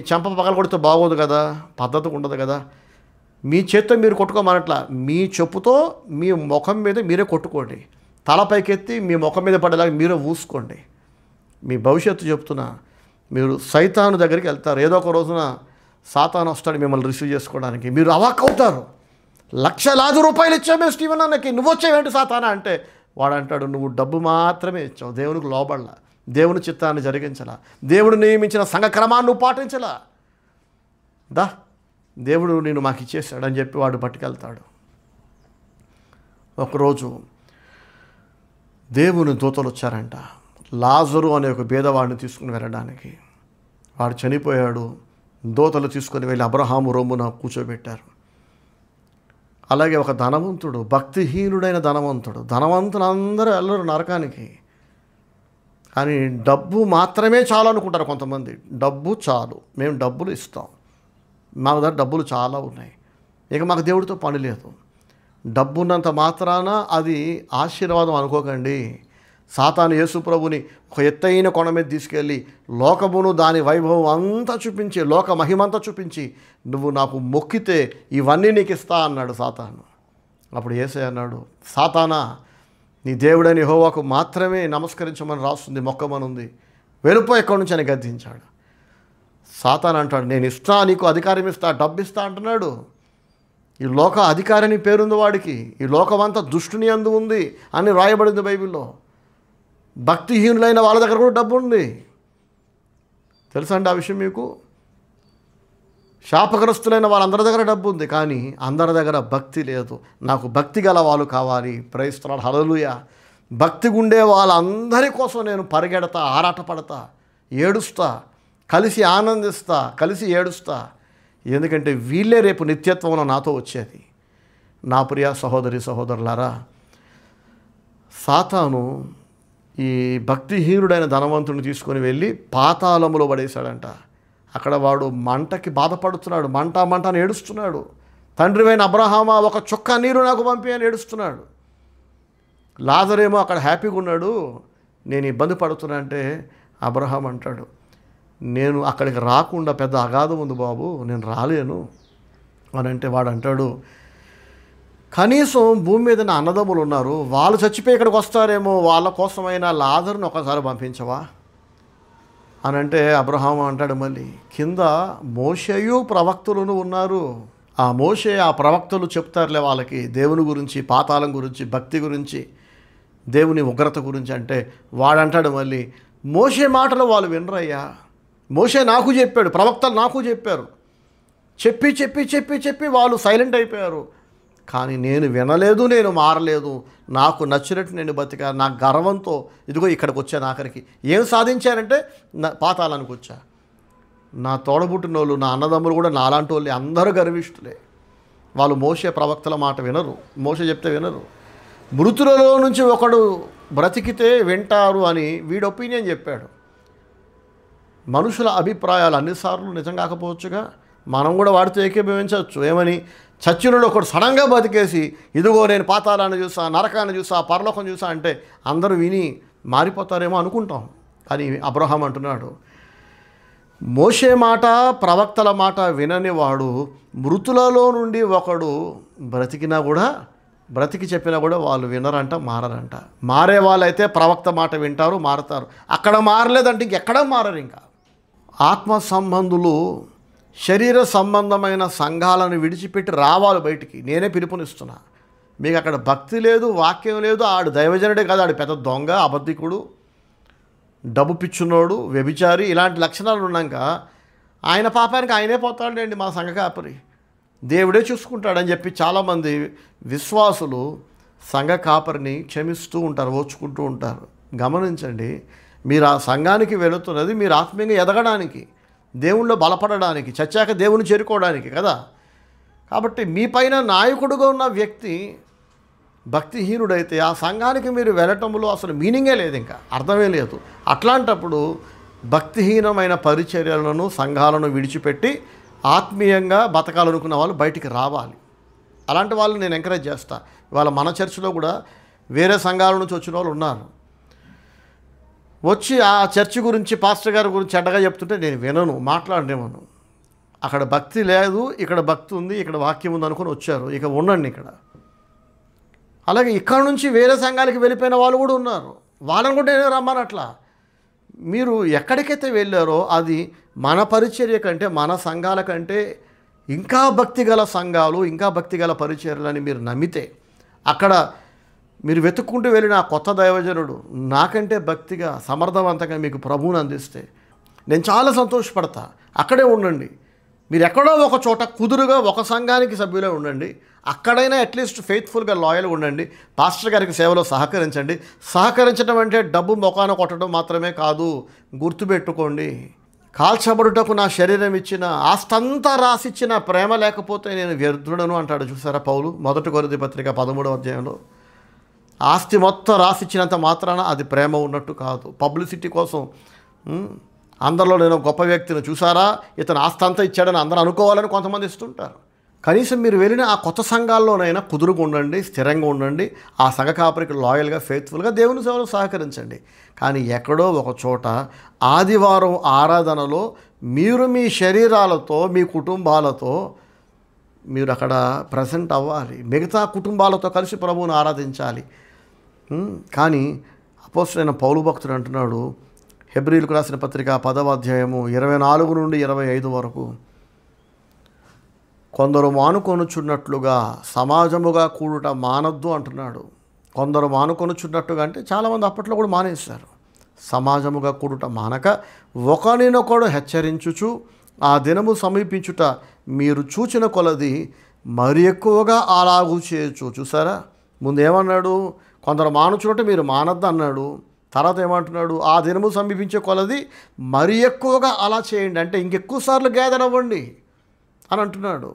చెంప పగల కొడితే బాగోదు కదా, పద్ధతిగా ఉండదు కదా. మీ చేత్తో మీరు కొట్టుకోమనట్లా, మీ చెప్పుతో మీ ముఖం మీద మీరే కొట్టుకోండి. తలపైకెత్తి మీ ముఖం మీద పడేలాగా మీరే ఊసుకోండి. మీ భవిష్యత్తు చెప్తున్నా, మీరు సైతాను దగ్గరికి వెళ్తారు. ఏదో ఒక రోజున సాతాను వస్తాడు మిమ్మల్ని రిసీవ్ చేసుకోవడానికి. మీరు అవాక్ అవుతారు. లక్షలాది రూపాయలు ఇచ్చామే స్టీవెన్ అన్నకి, నువ్వు వచ్చేవేంటి సాతానా అంటే, వాడు అంటాడు, నువ్వు డబ్బు మాత్రమే ఇచ్చావు, దేవునికి లోబడలా, దేవుని చిత్తాన్ని జరిగించలా, దేవుడు నియమించిన సంఘ క్రమాన్ని నువ్వు పాటించలా. దేవుడు నేను మాకు ఇచ్చేసాడు అని చెప్పి వాడు పట్టుకెళ్తాడు. ఒకరోజు దేవుని దూతలు వచ్చారంట లాజరు అనే ఒక బీదవాడిని తీసుకుని వెళ్ళడానికి. వాడు చనిపోయాడు. దూతలు తీసుకొని వెళ్ళి అబ్రహాము రొమ్మున కూర్చోబెట్టారు. అలాగే ఒక ధనవంతుడు, భక్తిహీనుడైన ధనవంతుడు, ధనవంతులందరూ వెళ్ళరు నరకానికి, కానీ డబ్బు మాత్రమే చాలు అనుకుంటారు కొంతమంది. డబ్బు చాలు, మేము డబ్బులు ఇస్తాం, మా దగ్గర డబ్బులు చాలా ఉన్నాయి, ఇక మాకు దేవుడితో పని లేదు. డబ్బు ఉన్నంత మాత్రాన అది ఆశీర్వాదం అనుకోకండి. సాతాను యేసు ప్రభుని ఒక ఎత్తైన కొండ మీద తీసుకెళ్ళి లోకమును దాని వైభవం అంతా చూపించి, లోక మహిమంతా చూపించి, నువ్వు నాకు మొక్కితే ఇవన్నీ నీకు ఇస్తా అన్నాడు సాతాను. అప్పుడు యేసయ్య అన్నాడు, సాతానా, నీ దేవుడని యెహోవాకు మాత్రమే నమస్కరించమని రాస్తుంది, మొక్కమనుంది, వెళ్ళిపో ఎక్కడి నుంచి అని గద్దించాడు. సాతాను అంటాడు, నేను ఇస్తా, నీకు అధికారం ఇస్తా, డబ్బు ఇస్తా అంటున్నాడు. ఈ లోక అధికారిని పేరుంది వాడికి, ఈ లోకమంతా దుష్టుని యందు ఉంది అని రాయబడింది బైబిల్లో. భక్తిహీనులైన వాళ్ళ దగ్గర కూడా డబ్బు ఉంది. తెలుసా అండి ఆ విషయం మీకు? శాపగ్రస్తులైన వాళ్ళందరి దగ్గర డబ్బు ఉంది, కానీ అందరి దగ్గర భక్తి లేదు. నాకు భక్తి గల వాళ్ళు కావాలి. ప్రైజ్ ది లార్డ్, హల్లెలూయా. భక్తి గుండే వాళ్ళందరి కోసం నేను పరిగెడతా, ఆరాటపడతా, ఏడుస్తా, కలిసి ఆనందిస్తా, కలిసి ఏడుస్తా. ఎందుకంటే వీళ్ళే రేపు నిత్యత్వంలో నాతో వచ్చేది. నా ప్రియ సహోదరి సహోదరులారా, సాతాను ఈ భక్తిహీనుడైన ధనవంతుని తీసుకొని వెళ్ళి పాతాళములో పడేశాడంట. అక్కడ వాడు మంటకి బాధపడుతున్నాడు, మంట మంట అని ఏడుస్తున్నాడు. తండ్రివైన అబ్రహామా, ఒక చుక్క నీరు నాకు పంపి అని ఏడుస్తున్నాడు. లాజరేమో అక్కడ హ్యాపీగా ఉన్నాడు. నేను ఇబ్బంది పడుతున్నా అంటే అబ్రహాం అంటాడు, నేను అక్కడికి రాకుండా పెద్ద అగాధం ఉంది బాబు, నేను రాలేను అని అంటే వాడు అంటాడు, కనీసం భూమి మీద నా అన్నదమ్ములు ఉన్నారు, వాళ్ళు చచ్చిపోయి ఇక్కడికి వస్తారేమో, వాళ్ళ కోసమైనా లాజరుని ఒకసారి పంపించవా అని అంటే అబ్రహాము అంటాడు, మళ్ళీ కింద మోషేయు ప్రవక్తలను ఉన్నారు, ఆ మోషే ఆ ప్రవక్తలు చెప్తారులే వాళ్ళకి దేవుని గురించి, పాతాళం గురించి, భక్తి గురించి, దేవుని ఉగ్రత గురించి. అంటే వాడంటాడు మళ్ళీ, మోషే మాటలు వాళ్ళు వినరయ్యా, మోషే నాకు చెప్పాడు, ప్రవక్తలు నాకు చెప్పారు, చెప్పి చెప్పి చెప్పి చెప్పి వాళ్ళు సైలెంట్ అయిపోయారు, కానీ నేను వినలేదు, నేను మారలేదు, నాకు నచ్చినట్టు నేను బతికా, నా గర్వంతో ఇదిగో ఇక్కడికి వచ్చాను. ఆఖరికి ఏం సాధించానంటే పాతాళానికి వచ్చా. నా తోడబుట్టిన వాళ్ళు, నా అన్నదమ్ములు కూడా నాలాంటి వాళ్ళు అందరూ గర్విష్ఠులే. వాళ్ళు మోషే ప్రవక్తల మాట వినరు, మోషే చెప్తే వినరు. మృతులలో నుంచి ఒకడు బ్రతికితే వింటారు అని వీడు ఒపీనియన్ చెప్పాడు. మనుషుల అభిప్రాయాలు అన్నిసార్లు నిజం కాకపోవచ్చుగా, మనం కూడా వాడితో ఏకీభవించవచ్చు. ఏమని, చచ్చినుడు ఒకడు సడన్గా బతికేసి ఇదిగో నేను పాతాళాన్ని చూసా, నరకాన్ని చూసా, పరలోకం చూసా అంటే అందరూ విని మారిపోతారేమో అనుకుంటాం. కానీ అబ్రహాం అంటున్నాడు, మోషే మాట ప్రవక్తల మాట వినని వాడు మృతులలో నుండి ఒకడు బ్రతికి చెప్పినా కూడా వాళ్ళు వినరంట, మారరంట. మారే వాళ్ళైతే ప్రవక్త మాట వింటారు, మారతారు. అక్కడ మారలేదంటే ఇంకెక్కడ మారరు. ఇంకా ఆత్మ సంబంధులు శరీర సంబంధమైన సంఘాలను విడిచిపెట్టి రావాలి బయటికి. నేనే పిలుపునిస్తున్నా. మీకు అక్కడ భక్తి లేదు, వాక్యం లేదు, ఆడు దైవజనుడే కాదు, ఆడు పెద్ద దొంగ, అబద్ధికుడు, డబ్బు పిచ్చున్నోడు, వ్యభిచారి, ఇలాంటి లక్షణాలు ఉన్నాక ఆయన పాపానికి ఆయనే పోతాడండి మా సంఘ కాపరి, దేవుడే చూసుకుంటాడని చెప్పి చాలామంది విశ్వాసులు సంఘ కాపరిని క్షమిస్తూ ఉంటారు, ఓర్చుకుంటూ ఉంటారు. గమనించండి, మీరు ఆ సంఘానికి వెళుతున్నది మీరు ఆత్మీయంగా ఎదగడానికి, దేవుళ్ళో బలపడడానికి, చచ్చాక దేవుని చేరుకోవడానికి కదా. కాబట్టి మీ పైన నాయకుడుగా ఉన్న వ్యక్తి భక్తిహీనుడైతే ఆ సంఘానికి మీరు వెళ్ళటంలో అసలు మీనింగే లేదు, ఇంకా అర్థమే లేదు. అట్లాంటప్పుడు భక్తిహీనమైన పరిచర్యలను, సంఘాలను విడిచిపెట్టి ఆత్మీయంగా బతకాలనుకున్న వాళ్ళు బయటికి రావాలి. అలాంటి వాళ్ళు నేను ఎంకరేజ్ చేస్తా. ఇవాళ మన చర్చిలో కూడా వేరే సంఘాల నుంచి వచ్చిన వాళ్ళు ఉన్నారు. వచ్చి ఆ చర్చి గురించి, పాస్టర్ గారి గురించి చెడ్డగా చెప్తుంటే నేను వినను, మాట్లాడనేమను. అక్కడ భక్తి లేదు, ఇక్కడ భక్తి ఉంది, ఇక్కడ వాక్యం ఉంది అనుకుని వచ్చారు, ఇక ఉండండి ఇక్కడ. అలాగే ఇక్కడ నుంచి వేరే సంఘాలకి వెళ్ళిపోయిన వాళ్ళు కూడా ఉన్నారు. వాళ్ళని కూడా నేను రమ్మనట్లా. మీరు ఎక్కడికైతే వెళ్ళారో అది మన పరిచర్య కంటే, మన సంఘాల కంటే ఇంకా భక్తిగల సంఘాలు, ఇంకా భక్తిగల పరిచర్యలని మీరు నమ్మితే, అక్కడ మీరు వెతుక్కుంటూ వెళ్ళిన ఆ కొత్త దైవజనుడు నాకంటే భక్తిగా, సమర్థవంతంగా మీకు ప్రభువుని అందిస్తే నేను చాలా సంతోషపడతా. అక్కడే ఉండండి. మీరు ఎక్కడో ఒక చోట కుదురుగా ఒక సంఘానికి సభ్యులే ఉండండి. అక్కడైనా అట్లీస్ట్ ఫెయిత్ఫుల్గా, లాయల్గా ఉండండి. పాస్టర్ గారికి సేవలో సహకరించండి. సహకరించడం అంటే డబ్బు మొఖాన కొట్టడం మాత్రమే కాదు. గుర్తుపెట్టుకోండి, కాల్చబడుటకు నా శరీరం ఇచ్చిన, ఆస్తంతా రాసిచ్చిన ప్రేమ లేకపోతే నేను వ్యర్థుడను అంటాడు. చూసారా పౌలు 1 కొరింథీ పత్రిక 13వ అధ్యాయంలో. ఆస్తి మొత్తం రాసిచ్చినంత మాత్రాన అది ప్రేమ ఉన్నట్టు కాదు. పబ్లిసిటీ కోసం అందరిలో నేను గొప్ప వ్యక్తిని, చూసారా ఇతను ఆస్తి అంతా ఇచ్చాడని అందరూ అనుకోవాలని కొంతమంది ఇస్తుంటారు. కనీసం మీరు వెళ్ళిన ఆ కొత్త సంఘాల్లోనైనా కుదురుగా ఉండండి, స్థిరంగా ఉండండి. ఆ సంఘ కాపరికి లాయల్గా, ఫెయిత్ఫుల్గా దేవుని సేవలో సహకరించండి. కానీ ఎక్కడో ఒక చోట ఆదివారం ఆరాధనలో మీరు మీ శరీరాలతో, మీ కుటుంబాలతో మీరు అక్కడ ప్రజెంట్ అవ్వాలి. మిగతా కుటుంబాలతో కలిసి ప్రభువుని ఆరాధించాలి. కానీ అపోస్తలుడైన పౌలు భక్తుడు అంటున్నాడు, హెబ్రీయులకు రాసిన పత్రిక 10వ అధ్యాయము 24 నుండి 25 వరకు, కొందరు మానుకొనుచున్నట్లుగా సమాజముగా కూడుట మానొద్దు అంటున్నాడు. కొందరు మానుకొనుచున్నట్టుగా అంటే చాలామంది అప్పట్లో కూడా మానేశారు. సమాజముగా కూడుట మానక ఒకరినొకడు హెచ్చరించుచు ఆ దినము సమీపించుట మీరు చూచిన కొలది మరి ఎక్కువగా అలాగూ చేయొచ్చు. చూసారా, ముందు ఏమన్నాడు? కొందరు మానుచున్నట్టు మీరు మానద్దు అన్నాడు. తర్వాత ఏమంటున్నాడు? ఆ దినము సమీపించే కొలది మరి ఎక్కువగా అలా చేయండి, అంటే ఇంకెక్కువ సార్లు గ్యాదర్ అవ్వండి అని అంటున్నాడు.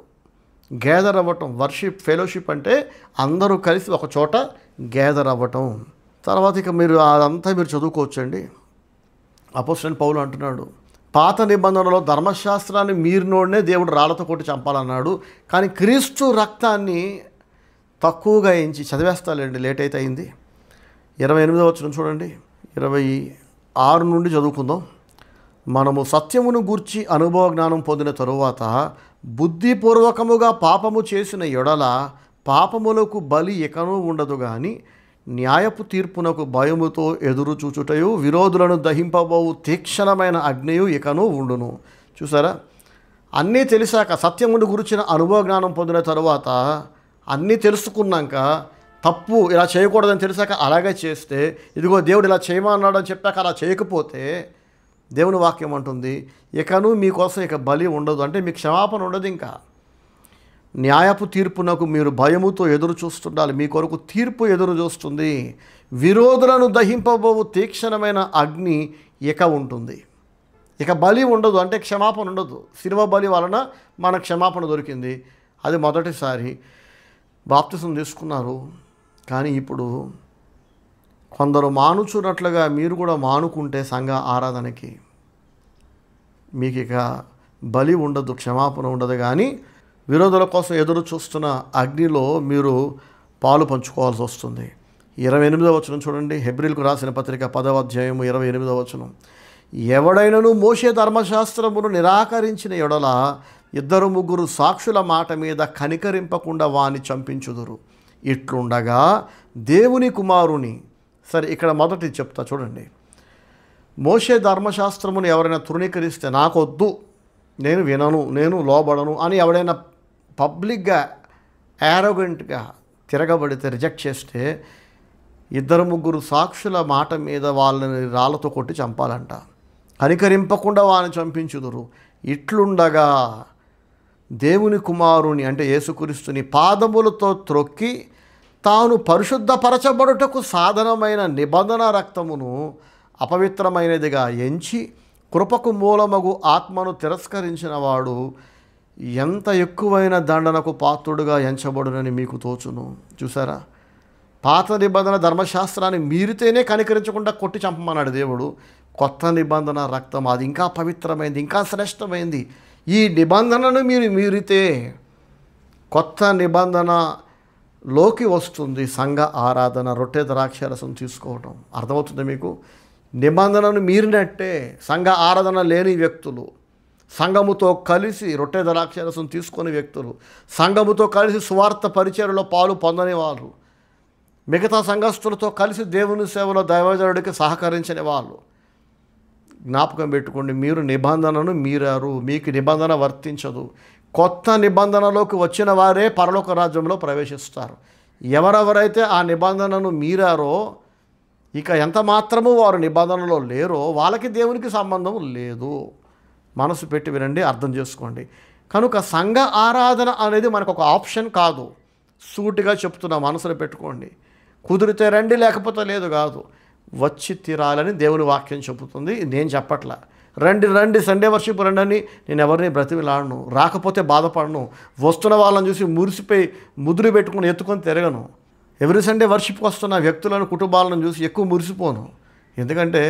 గ్యాదర్ అవ్వటం, వర్షిప్, ఫెలోషిప్ అంటే అందరూ కలిసి ఒక చోట గ్యాదర్ అవ్వటం. తర్వాత ఇక మీరు అదంతా మీరు చదువుకోవచ్చండి. అపోస్తలుడైన పౌలు అంటున్నాడు, పాత నిబంధనలో ధర్మశాస్త్రాన్ని మీరినోడనే దేవుడు రాళ్లతో కొట్టి చంపాలన్నాడు, కానీ క్రీస్తు రక్తాన్ని తక్కువగా ఎంచి చదివేస్తాలేండి, లేట్ అయితే అయింది. 28వ వచనం చూడండి, 26 నుండి చదువుకుందాం. మనము సత్యమును గూర్చి అనుభవ జ్ఞానం పొందిన తరువాత బుద్ధిపూర్వకముగా పాపము చేసిన ఎడల పాపములకు బలి ఎకనూ ఉండదు, కానీ న్యాయపు తీర్పునకు భయముతో ఎదురు చూచుటయు విరోధులను దహింపబోవు తీక్షణమైన అగ్నియు ఇకను ఉండును. చూసారా, అన్నీ తెలిసాక, సత్యమును గురించిన అనుభవ జ్ఞానం పొందిన తరువాత, అన్నీ తెలుసుకున్నాక, తప్పు ఇలా చేయకూడదని తెలిసాక అలాగే చేస్తే, ఇదిగో దేవుడు ఇలా చేయమన్నాడు అని చెప్పాక అలా చేయకపోతే, దేవుని వాక్యం అంటుంది ఇకను మీకోసం ఇక బలి ఉండదు, అంటే మీకు క్షమాపణ ఉండదు. ఇంకా న్యాయపు తీర్పునకు మీరు భయముతో ఎదురు చూస్తుండాలి, మీ కొరకు తీర్పు ఎదురు చూస్తుంది. విరోధులను దహింపబోవు తీక్షణమైన అగ్ని ఇక ఉంటుంది. ఇక బలి ఉండదు, అంటే క్షమాపణ ఉండదు. శిలువ బలి వలన మన క్షమాపణ దొరికింది. అది మొదటిసారి బాప్తిసం తీసుకున్నారు. కానీ ఇప్పుడు కొందరు మానుచున్నట్లుగా మీరు కూడా మానుకుంటే సంఘ ఆరాధనకి మీకు ఇక బలి ఉండదు, క్షమాపణ ఉండదు, కానీ విరోధుల కోసం ఎదురు చూస్తున్న అగ్నిలో మీరు పాలు పంచుకోవాల్సి వస్తుంది. 28వ వచనం చూడండి, హెబ్రీలకు రాసిన పత్రిక 10వ అధ్యాయం 28వ వచనం. ఎవడైనను మోషే ధర్మశాస్త్రమును నిరాకరించిన ఎడల 2-3 సాక్షుల మాట మీద కనికరింపకుండా వాని చంపించుదురు. ఇట్లుండగా దేవుని కుమారుని, సరే ఇక్కడ మొదటి చెప్తా చూడండి, మోషే ధర్మశాస్త్రమును ఎవరైనా తృణీకరిస్తే, నాకొద్దు, నేను వినను, నేను లోబడను అని ఎవడైనా పబ్లిక్గా యారోగెంట్గా తిరగబడితే, రిజెక్ట్ చేస్తే 2-3 సాక్షుల మాట మీద వాళ్ళని రాళ్ళతో కొట్టి చంపాలంట. కనికరింపకుండా వాళ్ళని చంపించుదురు. ఇట్లుండగా దేవుని కుమారుని, అంటే యేసుక్రీస్తుని పాదములతో త్రొక్కి తాను పరిశుద్ధపరచబడుటకు సాధనమైన నిబంధన రక్తమును అపవిత్రమైనదిగా ఎంచి కృపకు మూలమగు ఆత్మను తిరస్కరించిన వాడు ఎంత ఎక్కువైన దండనకు పాత్రుడుగా ఎంచబడునని మీకు తోచును. చూసారా, పాత నిబంధన ధర్మశాస్త్రాన్ని మీరితేనే కనికరించకుండా కొట్టి చంపమన్నాడు దేవుడు. కొత్త నిబంధన రక్తం అది ఇంకా పవిత్రమైంది, ఇంకా శ్రేష్టమైంది. ఈ నిబంధనను మీరు మీరితే కొత్త నిబంధనలోకి వస్తుంది సంఘ ఆరాధన, రొట్టె ద్రాక్షారసం తీసుకోవటం. అర్థమవుతుంది మీకు? నిబంధనను మీరినట్టే సంఘ ఆరాధన లేని వ్యక్తులు, సంఘముతో కలిసి రొట్టె ద్రాక్షారసం తీసుకునే వ్యక్తులు, సంఘముతో కలిసి సువార్త పరిచర్యలో పాలు పొందని వారు, మిగతా సంఘస్థులతో కలిసి దేవుని సేవలో దైవజనుడికి సహకరించని వాళ్ళు, జ్ఞాపకం పెట్టుకోండి, మీరు నిబంధనను మీరారు, మీకు నిబంధన వర్తించదు. కొత్త నిబంధనలోకి వచ్చిన వారే పరలోక రాజ్యంలో ప్రవేశిస్తారు. ఎవరెవరైతే ఆ నిబంధనను మీరారో, ఇక ఎంత మాత్రము వారు నిబంధనలో లేరో వాళ్ళకి దేవునికి సంబంధం లేదు. మనసు పెట్టి వినండి, అర్థం చేసుకోండి. కనుక సంఘ ఆరాధన అనేది మనకు ఒక ఆప్షన్ కాదు. సూటిగా చెప్తున్నా, మనసులో పెట్టుకోండి. కుదిరితే రండి, లేకపోతే లేదు కాదు. వచ్చి తీరాలని దేవుని వాక్యం చెబుతుంది, నేను చెప్పట్లా. రండి రండి సండే వర్షిప్ రండి అని నేను ఎవరిని బ్రతిమిలాడను, రాకపోతే బాధపడను, వస్తున్న వాళ్ళని చూసి మురిసిపోయి ముదురు పెట్టుకుని ఎత్తుకొని తిరగను. ఎవ్రీ సండే వర్షిప్కి వస్తున్న వ్యక్తులను, కుటుంబాలను చూసి ఎక్కువ మురిసిపోను. ఎందుకంటే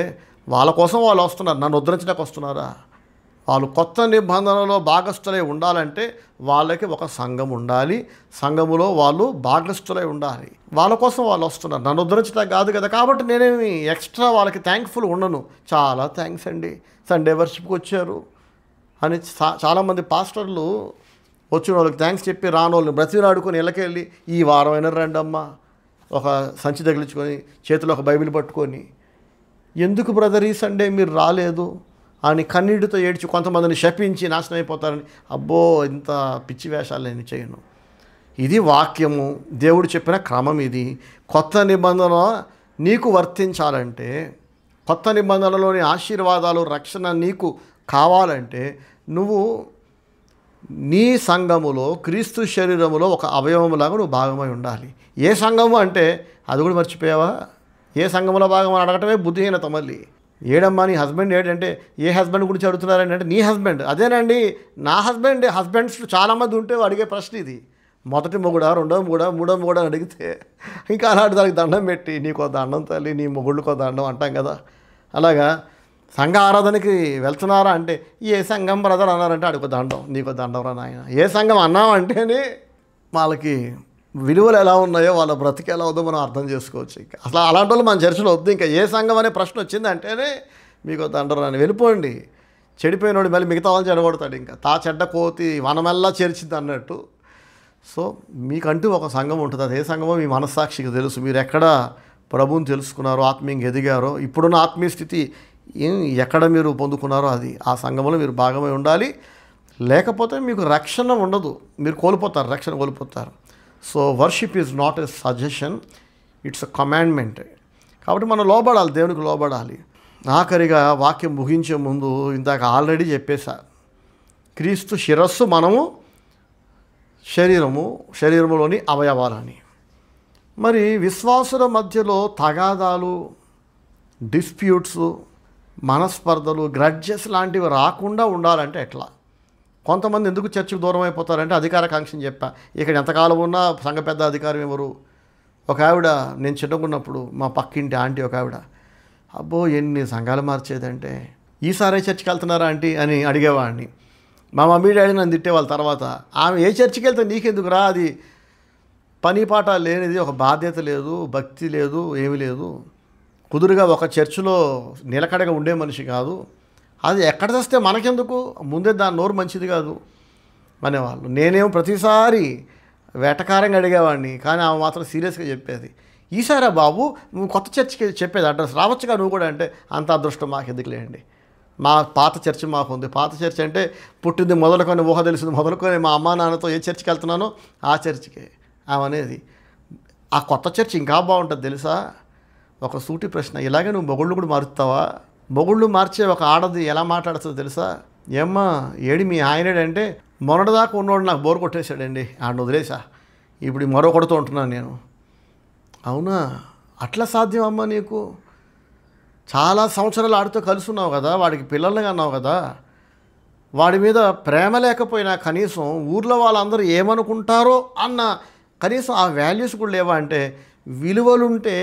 వాళ్ళ కోసం వాళ్ళు వస్తున్నారు, నన్ను ఉద్ధరించడానికి వస్తున్నారా? వాళ్ళు కొత్త నిబంధనలో భాగస్థులై ఉండాలంటే వాళ్ళకి ఒక సంఘం ఉండాలి, సంఘములో వాళ్ళు భాగస్థులై ఉండాలి. వాళ్ళ కోసం వాళ్ళు వస్తున్నారు, నన్ను ఉద్ధరించడం కాదు కదా. కాబట్టి నేనేమి ఎక్స్ట్రా వాళ్ళకి థ్యాంక్ఫుల్ ఉండను. చాలా థ్యాంక్స్ అండి, సండే వర్షిప్కి వచ్చారు అని చాలామంది పాస్టర్లు వచ్చిన వాళ్ళకి థ్యాంక్స్ చెప్పి రాని వాళ్ళని బ్రతిలాడుకొని ఇళ్ళకెళ్ళి, ఈ వారమైనా రండి అమ్మా, ఒక సంచి తగిలించుకొని చేతిలో ఒక బైబిల్ పట్టుకొని, ఎందుకు బ్రదర్ ఈ సండే మీరు రాలేదు అని కన్నీటితో ఏడ్చి కొంతమందిని శపించి నాశనం అయిపోతారని, అబ్బో ఇంత పిచ్చి వేషాలు నేను చేయను. ఇది వాక్యము, దేవుడు చెప్పిన క్రమం ఇది. కొత్త నిబంధన నీకు వర్తించాలంటే, కొత్త నిబంధనలోని ఆశీర్వాదాలు, రక్షణ నీకు కావాలంటే నువ్వు నీ సంఘములో క్రీస్తు శరీరములో ఒక అవయవములాగా నువ్వు భాగమై ఉండాలి. ఏ సంఘము అంటే అది కూడా మర్చిపోయావా? ఏ సంఘములో భాగం అని అడగటమే బుద్ధిహీనత. మళ్ళీ ఏడమ్మా నీ హస్బెండ్ ఏంటంటే ఏ హస్బెండ్ గురించి అడుగుతున్నారంటే నీ హస్బెండ్. అదేనండి నా హస్బెండ్స్ చాలామంది ఉంటే అడిగే ప్రశ్న ఇది. మొదటి మొగుడా, రెండో మొగుడా, మూడో మొగుడా అని అడిగితే ఇంకా అలాంటి దానికి దండం పెట్టి నీకో దండం తల్లి, నీ మొగుళ్ళకో దండం అంటాం కదా. అలాగా సంఘ ఆరాధనకి వెళ్తున్నారా అంటే ఏ సంఘం బ్రదర్ అన్నారంటే అడిగో దండం, నీకో దండం రా నాయన. ఏ సంఘం అన్నామంటేనే వాళ్ళకి విలువలు ఎలా ఉన్నాయో వాళ్ళ బ్రతికి ఎలా ఉందో మనం అర్థం చేసుకోవచ్చు. ఇంకా అసలు అలాంటి వాళ్ళు మన చర్చలో వద్దు. ఇంకా ఏ సంఘం అనే ప్రశ్న వచ్చింది అంటేనే మీకు దండం రాని వెళ్ళిపోండి. చెడిపోయినోడు మళ్ళీ మిగతా వాళ్ళు చెడగొడతాడు. ఇంకా తా చెడ్డ కోతి వనమెల్లా చేర్చింది అన్నట్టు. సో మీకంటూ ఒక సంఘం ఉంటుంది. అది ఏ సంఘమో మీ మనస్సాక్షికి తెలుసు. మీరు ఎక్కడ ప్రభువుని తెలుసుకున్నారో, ఆత్మీయంగా ఎదిగారో, ఇప్పుడున్న ఆత్మీయ స్థితి ఎక్కడ మీరు పొందుకున్నారో అది ఆ సంఘంలో మీరు భాగమై ఉండాలి. లేకపోతే మీకు రక్షణ ఉండదు, మీరు కోల్పోతారు, రక్షణ కోల్పోతారు. So worship is not a suggestion, it's a commandment. కాబట్టి మనం లోబడాలి, దేవునికి లోబడాలి. ఆఖరిగా వాక్యం ముగించే ముందు ఇందాక ఆల్రెడీ చెప్పేశా, క్రీస్తు శిరస్సు, మనము శరీరములోని అవయవాలని. మరి విశ్వాసుల మధ్యలో తగాదాలు, డిస్ప్యూట్స్, మనస్పర్ధలు, గ్రడ్జెస్ లాంటివి రాకుండా ఉండాలంటే ఎట్లా? కొంతమంది ఎందుకు చర్చికి దూరం అయిపోతారంటే అధికారకాంక్షని చెప్పా. ఇక్కడ ఎంతకాలం ఉన్నా సంఘ పెద్ద అధికారం ఎవరు? ఒక ఆవిడ, నేను చిన్నకున్నప్పుడు మా పక్కింటి ఆంటీ ఒక ఆవిడ, అబ్బో ఎన్ని సంఘాలు మార్చేదంటే, ఈసారి చర్చికి వెళ్తున్నారా ఆంటీ అని అడిగేవాడిని. మా మమ్మీ డాడీ నన్ను తిట్టేవాళ్ళ. తర్వాత ఆమె ఏ చర్చికి వెళ్తే నీకెందుకు రా, అది పని పాట లేనిది, ఒక బాధ్యత లేదు, భక్తి లేదు, ఏమీ లేదు, కుదురుగా ఒక చర్చిలో నిలకడగా ఉండే మనిషి కాదు, అది ఎక్కడ తెస్తే మనకెందుకు, ముందే దాని నోరు మంచిది కాదు అనేవాళ్ళు. నేనేమో ప్రతిసారి వెటకారంగా అడిగేవాడిని, కానీ ఆమె మాత్రం సీరియస్గా చెప్పేది. ఈసారా బాబు నువ్వు కొత్త చర్చికి చెప్పేది అడ్రస్ రావచ్చుగా నువ్వు కూడా అంటే, అంత అదృష్టం మాకు ఎందుకులేండి, మా పాత చర్చి మాకుంది. పాత చర్చి అంటే పుట్టింది మొదలుకొని, ఊహ తెలిసింది మొదలుకొని మా అమ్మా నాన్నతో ఏ చర్చికి వెళ్తున్నానో ఆ చర్చికే ఆమె అనేది. ఆ కొత్త చర్చి ఇంకా బాగుంటుంది తెలుసా? ఒక సూటి ప్రశ్న, ఇలాగే నువ్వు మొగుళ్ళు కూడా మారుస్తావా? మొగుళ్ళు మార్చే ఒక ఆడది ఎలా మాట్లాడుతుందో తెలుసా? ఏమ్మా ఏడి మీ ఆయనేడంటే, మొన్నటిదాకా ఉన్నోడు నాకు బోరు కొట్టేశాడండి, ఆడిని వదిలేసా, ఇప్పుడు మరొకటితో ఉంటున్నాను నేను. అవునా, అట్లా సాధ్యం అమ్మా నీకు? చాలా సంవత్సరాలు ఆడితో కలిసి ఉన్నావు కదా, వాడికి పిల్లల్ని అన్నావు కదా, వాడి మీద ప్రేమ లేకపోయినా కనీసం ఊర్లో వాళ్ళందరూ ఏమనుకుంటారో అన్న కనీసం ఆ వాల్యూస్ కూడా లేవా అంటే, విలువలుంటే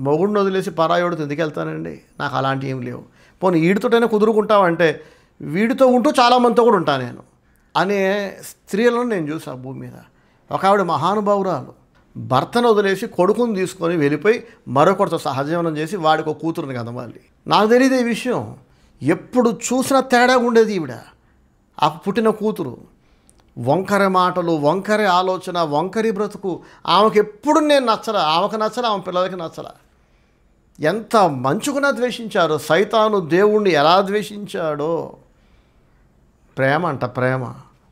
మొగుడిని వదిలేసి పరాయోడితో ఎందుకు వెళ్తానండి, నాకు అలాంటివి ఏం లేవు. పోనీ వీడితోటైనా కుదురుకుంటావంటే, వీడితో ఉంటూ చాలామందితో కూడా ఉంటాను నేను అనే స్త్రీలను నేను చూసా భూమి మీద. ఒక ఆవిడ మహానుభావురాలు, భర్తను వదిలేసి కొడుకుని తీసుకొని వెళ్ళిపోయి మరొకరితో సహజీవనం చేసి వాడికి ఒక కూతురుని కదా. మళ్ళీ నాకు తెలియదు ఈ విషయం, ఎప్పుడు చూసినా తేడా ఉండేది ఈవిడ. ఆ పుట్టిన కూతురు వంకర మాటలు, వంకర ఆలోచన, వంకరి బ్రతుకు. ఆమెకు ఎప్పుడు నేను నచ్చలా, ఆమెకు నచ్చలా, ఆమె పిల్లలకి నచ్చలా. ఎంత మంచుకున్నా ద్వేషించారో, సైతాను దేవుణ్ణి ఎలా ద్వేషించాడో. ప్రేమ అంట, ప్రేమ,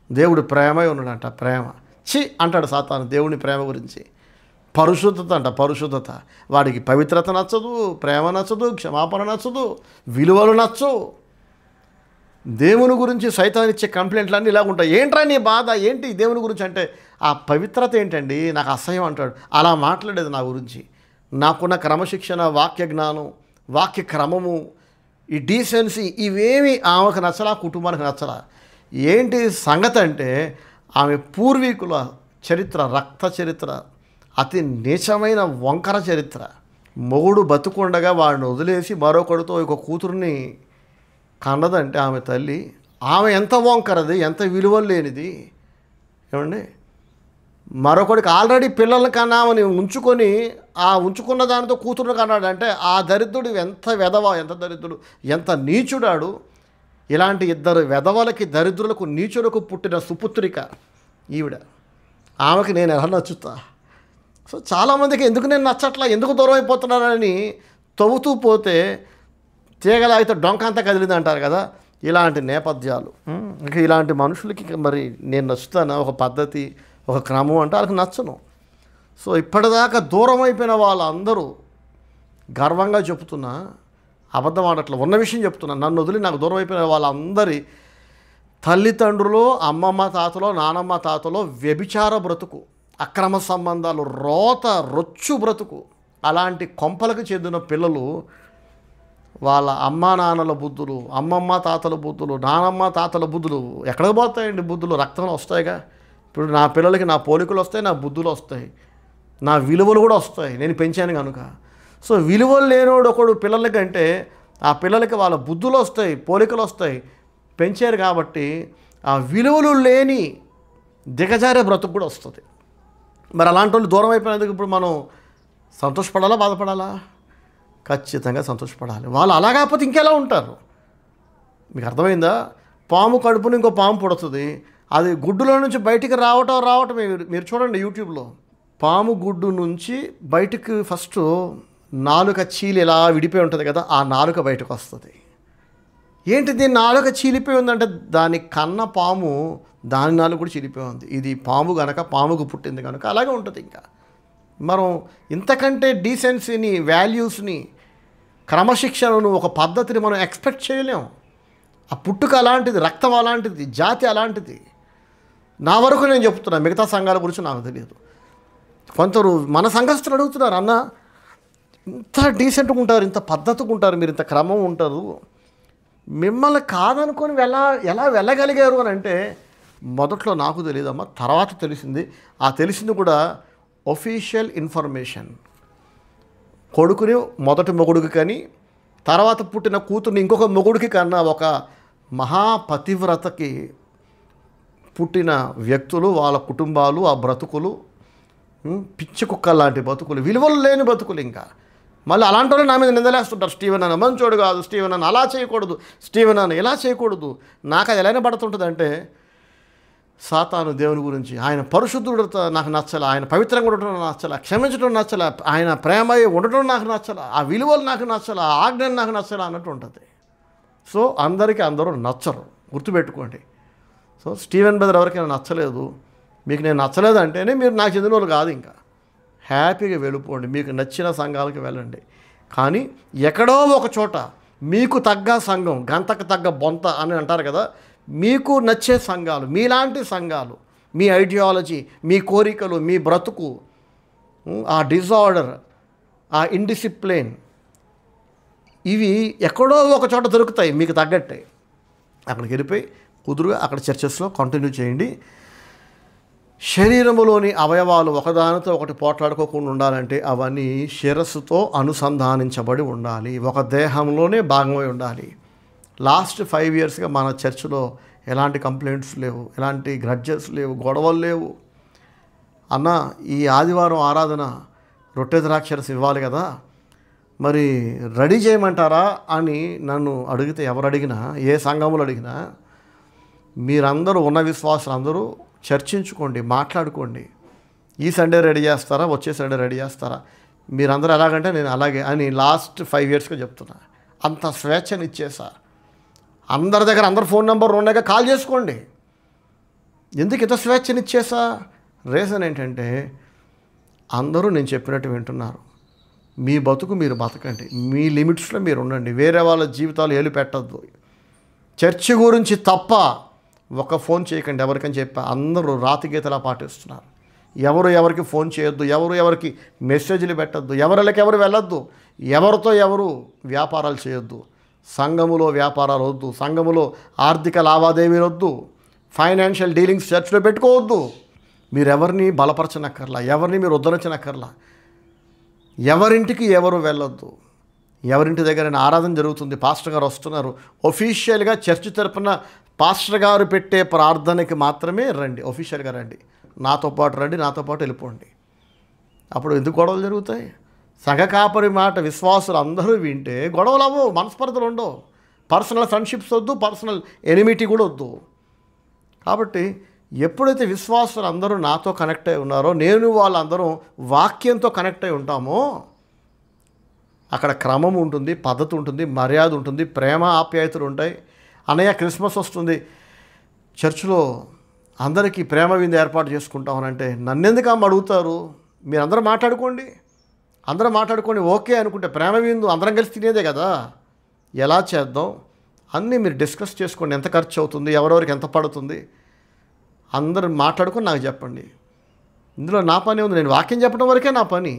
దేవుడు ప్రేమే ఉన్నాడంట, ప్రేమ చి అంటాడు సాతాను దేవుని ప్రేమ గురించి. పరిశుద్ధత అంట, పరిశుద్ధత. వాడికి పవిత్రత నచ్చదు, ప్రేమ నచ్చదు, క్షమాపణ నచ్చదు, విలువలు నచ్చవు. దేవుని గురించి సైతాన్ ఇచ్చే కంప్లైంట్లు అన్నీ ఇలా ఉంటాయి. ఏంట్రా నీ బాధ ఏంటి దేవుని గురించి అంటే, ఆ పవిత్రత ఏంటండి నాకు అసహ్యం అంటాడు. అలా మాట్లాడేది నా గురించి. నాకున్న క్రమశిక్షణ, వాక్య జ్ఞానం, వాక్య క్రమము, ఈ డీసెన్సీ ఇవేమి ఆమెకు నచ్చలా, కుటుంబానికి నచ్చలా. ఏంటి సంగతి అంటే, ఆమె పూర్వీకుల చరిత్ర, రక్త చరిత్ర, అతి నీచమైన వంకర చరిత్ర. మొగుడు బతుకుండగా వాడిని వదిలేసి మరొకడితో ఒక కూతుర్ని కన్నదంటే ఆమె తల్లి, ఆమె ఎంత వంకరది, ఎంత విలువలు లేనిది ఏమండి. మరొకడికి ఆల్రెడీ పిల్లల్ని కన్నామని ఉంచుకొని, ఆ ఉంచుకున్న దానితో కూతురుని కన్నాడంటే ఆ దరిద్రుడు ఎంత వెధవ, ఎంత దరిద్రుడు, ఎంత నీచుడాడు. ఇలాంటి ఇద్దరు వెధవలకి, దరిద్రులకు, నీచులకు పుట్టిన సుపుత్రిక ఈవిడ. ఆమెకి నేను ఎలా నచ్చుతా? సో చాలామందికి ఎందుకు నేను నచ్చట్లా, ఎందుకు దూరం అయిపోతున్నానని తవ్వుతూ పోతే తీగలాగితే డొంక అంతా కదిలింది అంటారు కదా. ఇలాంటి నేపథ్యాలు, ఇంకా ఇలాంటి మనుషులకి మరి నేను నచ్చుతాను. ఒక పద్ధతి, ఒక క్రమం అంటే వాళ్ళకి నచ్చను. సో ఇప్పటిదాకా దూరం అయిపోయిన వాళ్ళందరూ గర్వంగా చెప్తున్నా, అబద్ధం ఆడట్లా, ఉన్న విషయం చెప్తున్నా, నన్ను వదిలి నాకు దూరం అయిపోయిన వాళ్ళందరి తల్లిదండ్రులు, అమ్మమ్మ తాతలో, నానమ్మ తాతలో వ్యభిచార బ్రతుకు, అక్రమ సంబంధాలు, రోత రొచ్చు బ్రతుకు. అలాంటి కొంపలకు చెందిన పిల్లలు వాళ్ళ అమ్మా నాన్నల బుద్ధులు, అమ్మమ్మ తాతల బుద్ధులు, నానమ్మ తాతల బుద్ధులు ఎక్కడికి పోతాయండి? బుద్ధులు రక్తంలో వస్తాయిగా. ఇప్పుడు నా పిల్లలకి నా పోలికలు వస్తాయి, నా బుద్ధులు వస్తాయి, నా విలువలు కూడా వస్తాయి, నేను పెంచాను కనుక. సో విలువలు లేనోడు ఒకడు పిల్లలకంటే ఆ పిల్లలకి వాళ్ళ బుద్ధులు వస్తాయి, పోలికలు వస్తాయి, పెంచారు కాబట్టి ఆ విలువలు లేని దిగజారే బ్రతుకు కూడా వస్తుంది. మరి అలాంటి వాళ్ళు దూరం అయిపోయినందుకు ఇప్పుడు మనం సంతోషపడాలా, బాధపడాలా? ఖచ్చితంగా సంతోషపడాలి. వాళ్ళు అలా కాకపోతే ఇంకెలా ఉంటారు? మీకు అర్థమైందా? పాము కడుపుని ఇంకో పాము పుడుతుంది, అది గుడ్డులో నుంచి బయటికి రావటం మీరు చూడండి యూట్యూబ్లో. పాము గుడ్డు నుంచి బయటికి ఫస్ట్ నాలుక చీలి ఎలా విడిపోయి ఉంటుంది కదా, ఆ నాలుక బయటకు వస్తుంది. ఏంటిది నాలుక చీలిపోయి ఉందంటే దాని కన్న పాము దాని నాలుక కూడా చీలిపోయి ఉంది. ఇది పాము కనుక, పాముకు పుట్టింది కనుక అలాగే ఉంటుంది. ఇంకా మనం ఇంతకంటే డీసెన్సీని, వాల్యూస్ని, క్రమశిక్షణను, ఒక పద్ధతిని మనం ఎక్స్పెక్ట్ చేయలేం. ఆ పుట్టుక అలాంటిది, రక్తం అలాంటిది, జాతి అలాంటిది. నా వరకు నేను చెప్తున్నా, మిగతా సంఘాల గురించి నాకు తెలియదు. కొందరు మన సంఘస్థులు అడుగుతున్నారు, అన్న ఇంత డీసెంట్గా ఉంటారు, ఇంత పద్ధతిగా ఉంటారు, మీరు ఇంత క్రమం ఉంటారు, మిమ్మల్ని కాదనుకొని ఎలా వెళ్ళగలిగారు అని అంటే, మొదట్లో నాకు తెలియదమ్మా, తర్వాత తెలిసింది. ఆ తెలిసింది కూడా ఒఫీషియల్ ఇన్ఫర్మేషన్. కొడుకుని మొదటి మొగుడికి కానీ, తర్వాత పుట్టిన కూతుర్ని ఇంకొక మొగుడికి కన్నా ఒక మహాపతివ్రతకి పుట్టిన వ్యక్తులు, వాళ్ళ కుటుంబాలు, ఆ బ్రతుకులు పిచ్చి కుక్క లాంటి బతుకులు, విలువలు లేని బతుకులు. ఇంకా మళ్ళీ అలాంటి వాళ్ళు నా మీద నిందలేస్తుంటారు, స్టీవెన్ అన్న మంచోడు కాదు, స్టీవెన్ అన్న అలా చేయకూడదు, స్టీవెన్ అన్న ఇలా చేయకూడదు. నాకు అది ఎలానే పడుతుంటుంది అంటే, సాతాను దేవుని గురించి, ఆయన పరిశుద్ధుడు నాకు నచ్చల, ఆయన పవిత్రంగా ఉండటం నచ్చల, క్షమించడం నచ్చల, ఆయన ప్రేమ ఉండటం నాకు నచ్చల, ఆ విలువలు నాకు నచ్చల, ఆ ఆజ్ఞలు నాకు నచ్చల అన్నట్టు ఉంటుంది. సో అందరికీ అందరూ నచ్చరు, గుర్తుపెట్టుకోండి. సో స్టీవెన్ బ్రదర్ ఎవరికైనా నచ్చలేదు, మీకు నేను నచ్చలేదు అంటేనే మీరు నాకు చెందిన వాళ్ళు కాదు. ఇంకా హ్యాపీగా వెళ్ళిపోండి, మీకు నచ్చిన సంఘాలకు వెళ్ళండి. కానీ ఎక్కడో ఒక చోట మీకు తగ్గ సంఘం, గంతకు తగ్గ బొంత అని అంటారు కదా, మీకు నచ్చే సంఘాలు, మీలాంటి సంఘాలు, మీ ఐడియాలజీ, మీ కోరికలు, మీ బ్రతుకు, ఆ డిజార్డర్, ఆ ఇండిసిప్లిన్, ఇవి ఎక్కడో ఒక చోట దొరుకుతాయి మీకు తగ్గట్టే. అక్కడికి వెళ్ళిపోయి కుదురుగా అక్కడ చర్చెస్లో కంటిన్యూ చేయండి. శరీరములోని అవయవాలు ఒకదానితో ఒకటి పోట్లాడుకోకుండా ఉండాలంటే అవన్నీ శిరస్సుతో అనుసంధానించబడి ఉండాలి, ఒక దేహంలోనే భాగమై ఉండాలి. లాస్ట్ 5 yearsగా మన చర్చిలో ఎలాంటి కంప్లైంట్స్ లేవు, ఎలాంటి గ్రడ్జెస్ లేవు, గొడవలు లేవు. అన్న ఈ ఆదివారం ఆరాధన రొట్టె ద్రాక్షరసం ఇవ్వాలి కదా, మరి రెడీ చేయమంటారా అని నన్ను అడిగితే, ఎవరు అడిగినా, ఏ సంఘములు అడిగినా, మీరందరూ ఉన్న విశ్వాసులు అందరూ చర్చించుకోండి, మాట్లాడుకోండి. ఈ సండే రెడీ చేస్తారా, వచ్చే సండే రెడీ చేస్తారా, మీరందరూ ఎలాగంటే నేను అలాగే అని లాస్ట్ 5 yearsగా చెప్తున్నా. అంత స్వేచ్ఛనిచ్చేసా. అందరి దగ్గర అందరు ఫోన్ నెంబర్ ఉన్నాక కాల్ చేసుకోండి. ఎందుకు ఇంత స్వేచ్ఛనిచ్చేసా? రీజన్ ఏంటంటే అందరూ నేను చెప్పినట్టు వింటున్నారు. మీ బతుకు మీరు బతకండి, మీ లిమిట్స్లో మీరు ఉండండి, వేరే వాళ్ళ జీవితాలు ఏలు పెట్టద్దు. చర్చి గురించి తప్ప ఒక ఫోన్ చేయకండి ఎవరికని చెప్పి అందరూ రాతిగీతలా పాటిస్తున్నారు. ఎవరికి ఫోన్ చేయొద్దు, ఎవరికి మెసేజ్లు పెట్టద్దు, ఎవరికి ఎవరు వెళ్ళొద్దు, ఎవరితో ఎవరు వ్యాపారాలు చేయొద్దు, సంఘములో వ్యాపారాలు వద్దు, సంఘములో ఆర్థిక లావాదేవీలు వద్దు, ఫైనాన్షియల్ డీలింగ్స్ చర్చిలో పెట్టుకోవద్దు. మీరు ఎవరిని బలపరచనక్కర్లా, ఎవరిని మీరు ఉద్ధరించనక్కర్లా, ఎవరింటికి ఎవరు వెళ్ళొద్దు. ఎవరింటి దగ్గర ఆరాధన జరుగుతుంది, పాస్టర్ గారు వస్తున్నారు, ఒఫీషియల్గా చర్చి తరపున పాస్టర్ గారు పెట్టే ప్రార్థనకి మాత్రమే రండి, ఒఫీషియల్గా రండి, నాతో పాటు రండి, నాతో పాటు వెళ్ళిపోండి. అప్పుడు ఎందుకు గొడవలు జరుగుతాయి? సగ కాపరి మాట విశ్వాసులు అందరూ వింటే గొడవలు అవ్వవు, మనస్పర్ధలు ఉండవు, పర్సనల్ ఫ్రెండ్షిప్స్ వద్దు, పర్సనల్ ఎనిమిటీ కూడా వద్దు. కాబట్టి ఎప్పుడైతే విశ్వాసులు అందరూ నాతో కనెక్ట్ అయి ఉన్నారో, నేను వాళ్ళందరం వాక్యంతో కనెక్ట్ అయి ఉంటామో, అక్కడ క్రమం ఉంటుంది, పద్ధతి ఉంటుంది, మర్యాద ఉంటుంది, ప్రేమ ఆప్యాయతలు ఉంటాయి. అన్నయ్య క్రిస్మస్ వస్తుంది, చర్చిలో అందరికీ ప్రేమ విందు ఏర్పాటు చేసుకుంటామనంటే నన్నెందుకు అమ్మ అడుగుతారు? మీరందరూ మాట్లాడుకోండి, ఓకే అనుకుంటే ప్రేమ విందు అందరం కలిసి తినేదే కదా. ఎలా చేద్దాం, అన్నీ మీరు డిస్కస్ చేసుకోండి. ఎంత ఖర్చు అవుతుంది, ఎవరెవరికి ఎంత పడుతుంది, అందరూ మాట్లాడుకొని నాకు చెప్పండి. ఇందులో నా పని ఉంది. నేను వాక్యం చెప్పడం వరకే నా పని.